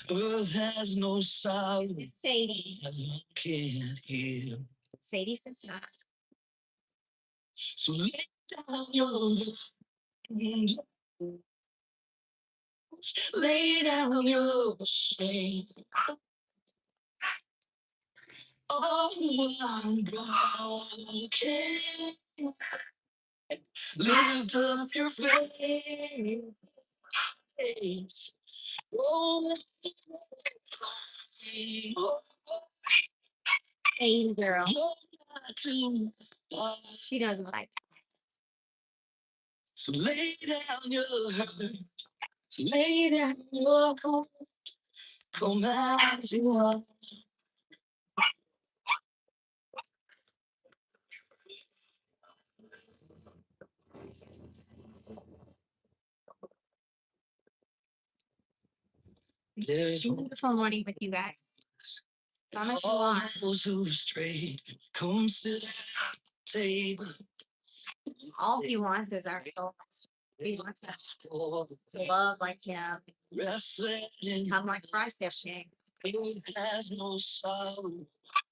Earth has no sorrow This is Sadie. heaven can't heal. Sadie says hi. So lay down your load, lay down your shame. Oh, one God can lift up your face. Oh, oh, Sadie girl. to She doesn't like so lay down your hurt, lay down your hope, come as you are. There's beautiful morning with you guys. How much you all want? those who've strayed, come sit at table. All he wants is our thoughts. He wants us to love like him, Wrestling in come like Christ every day. earth has no sorrow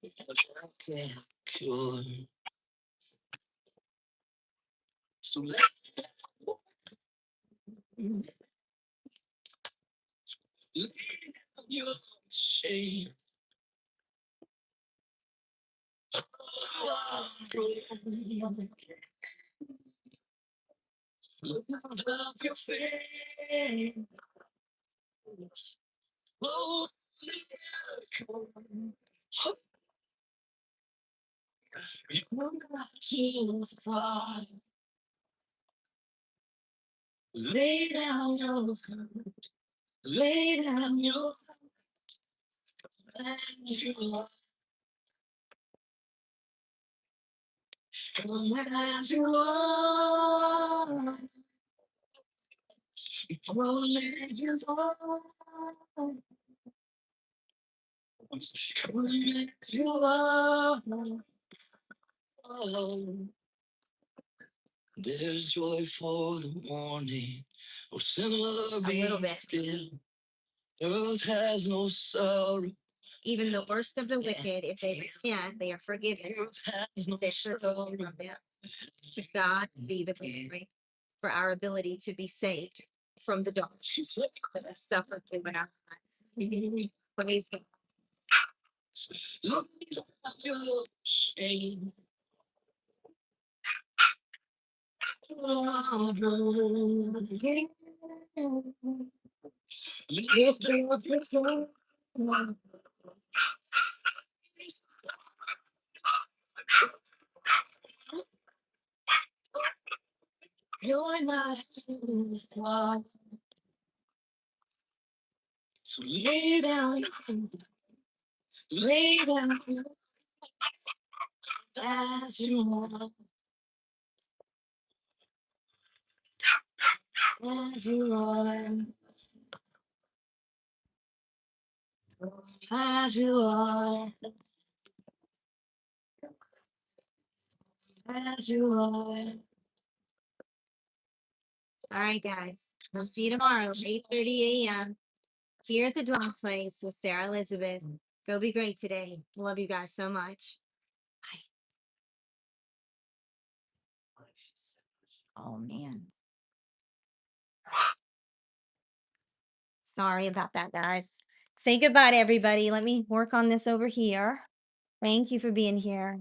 that can cure. So let your shame lift up your face. Oh, you're not too far. Lay down your lay down your hands, you are. Come as you are. Throw as you are. Come as you are. Oh, there's joy for the morning. Oh, sinner, A little be bit. still. Earth has no sorrow. Even the worst of the wicked, if they repent, they are forgiven. Earth And has no sins are sorrow. taken from them. To God be the glory for our ability to be saved from the darkness that has suffered through in our lives. Praise God. Look at your shame. Lift up your phone. You're not too far. So lay down as you are, as you are, as you are, as you are. All right, guys. We'll see you tomorrow, 8:30 a.m. here at the Dwelling Place with Sarah Elizabeth. Go be great today. Love you guys so much. Bye. Oh, man. Sorry about that, guys. Say goodbye to everybody. Let me work on this over here. Thank you for being here.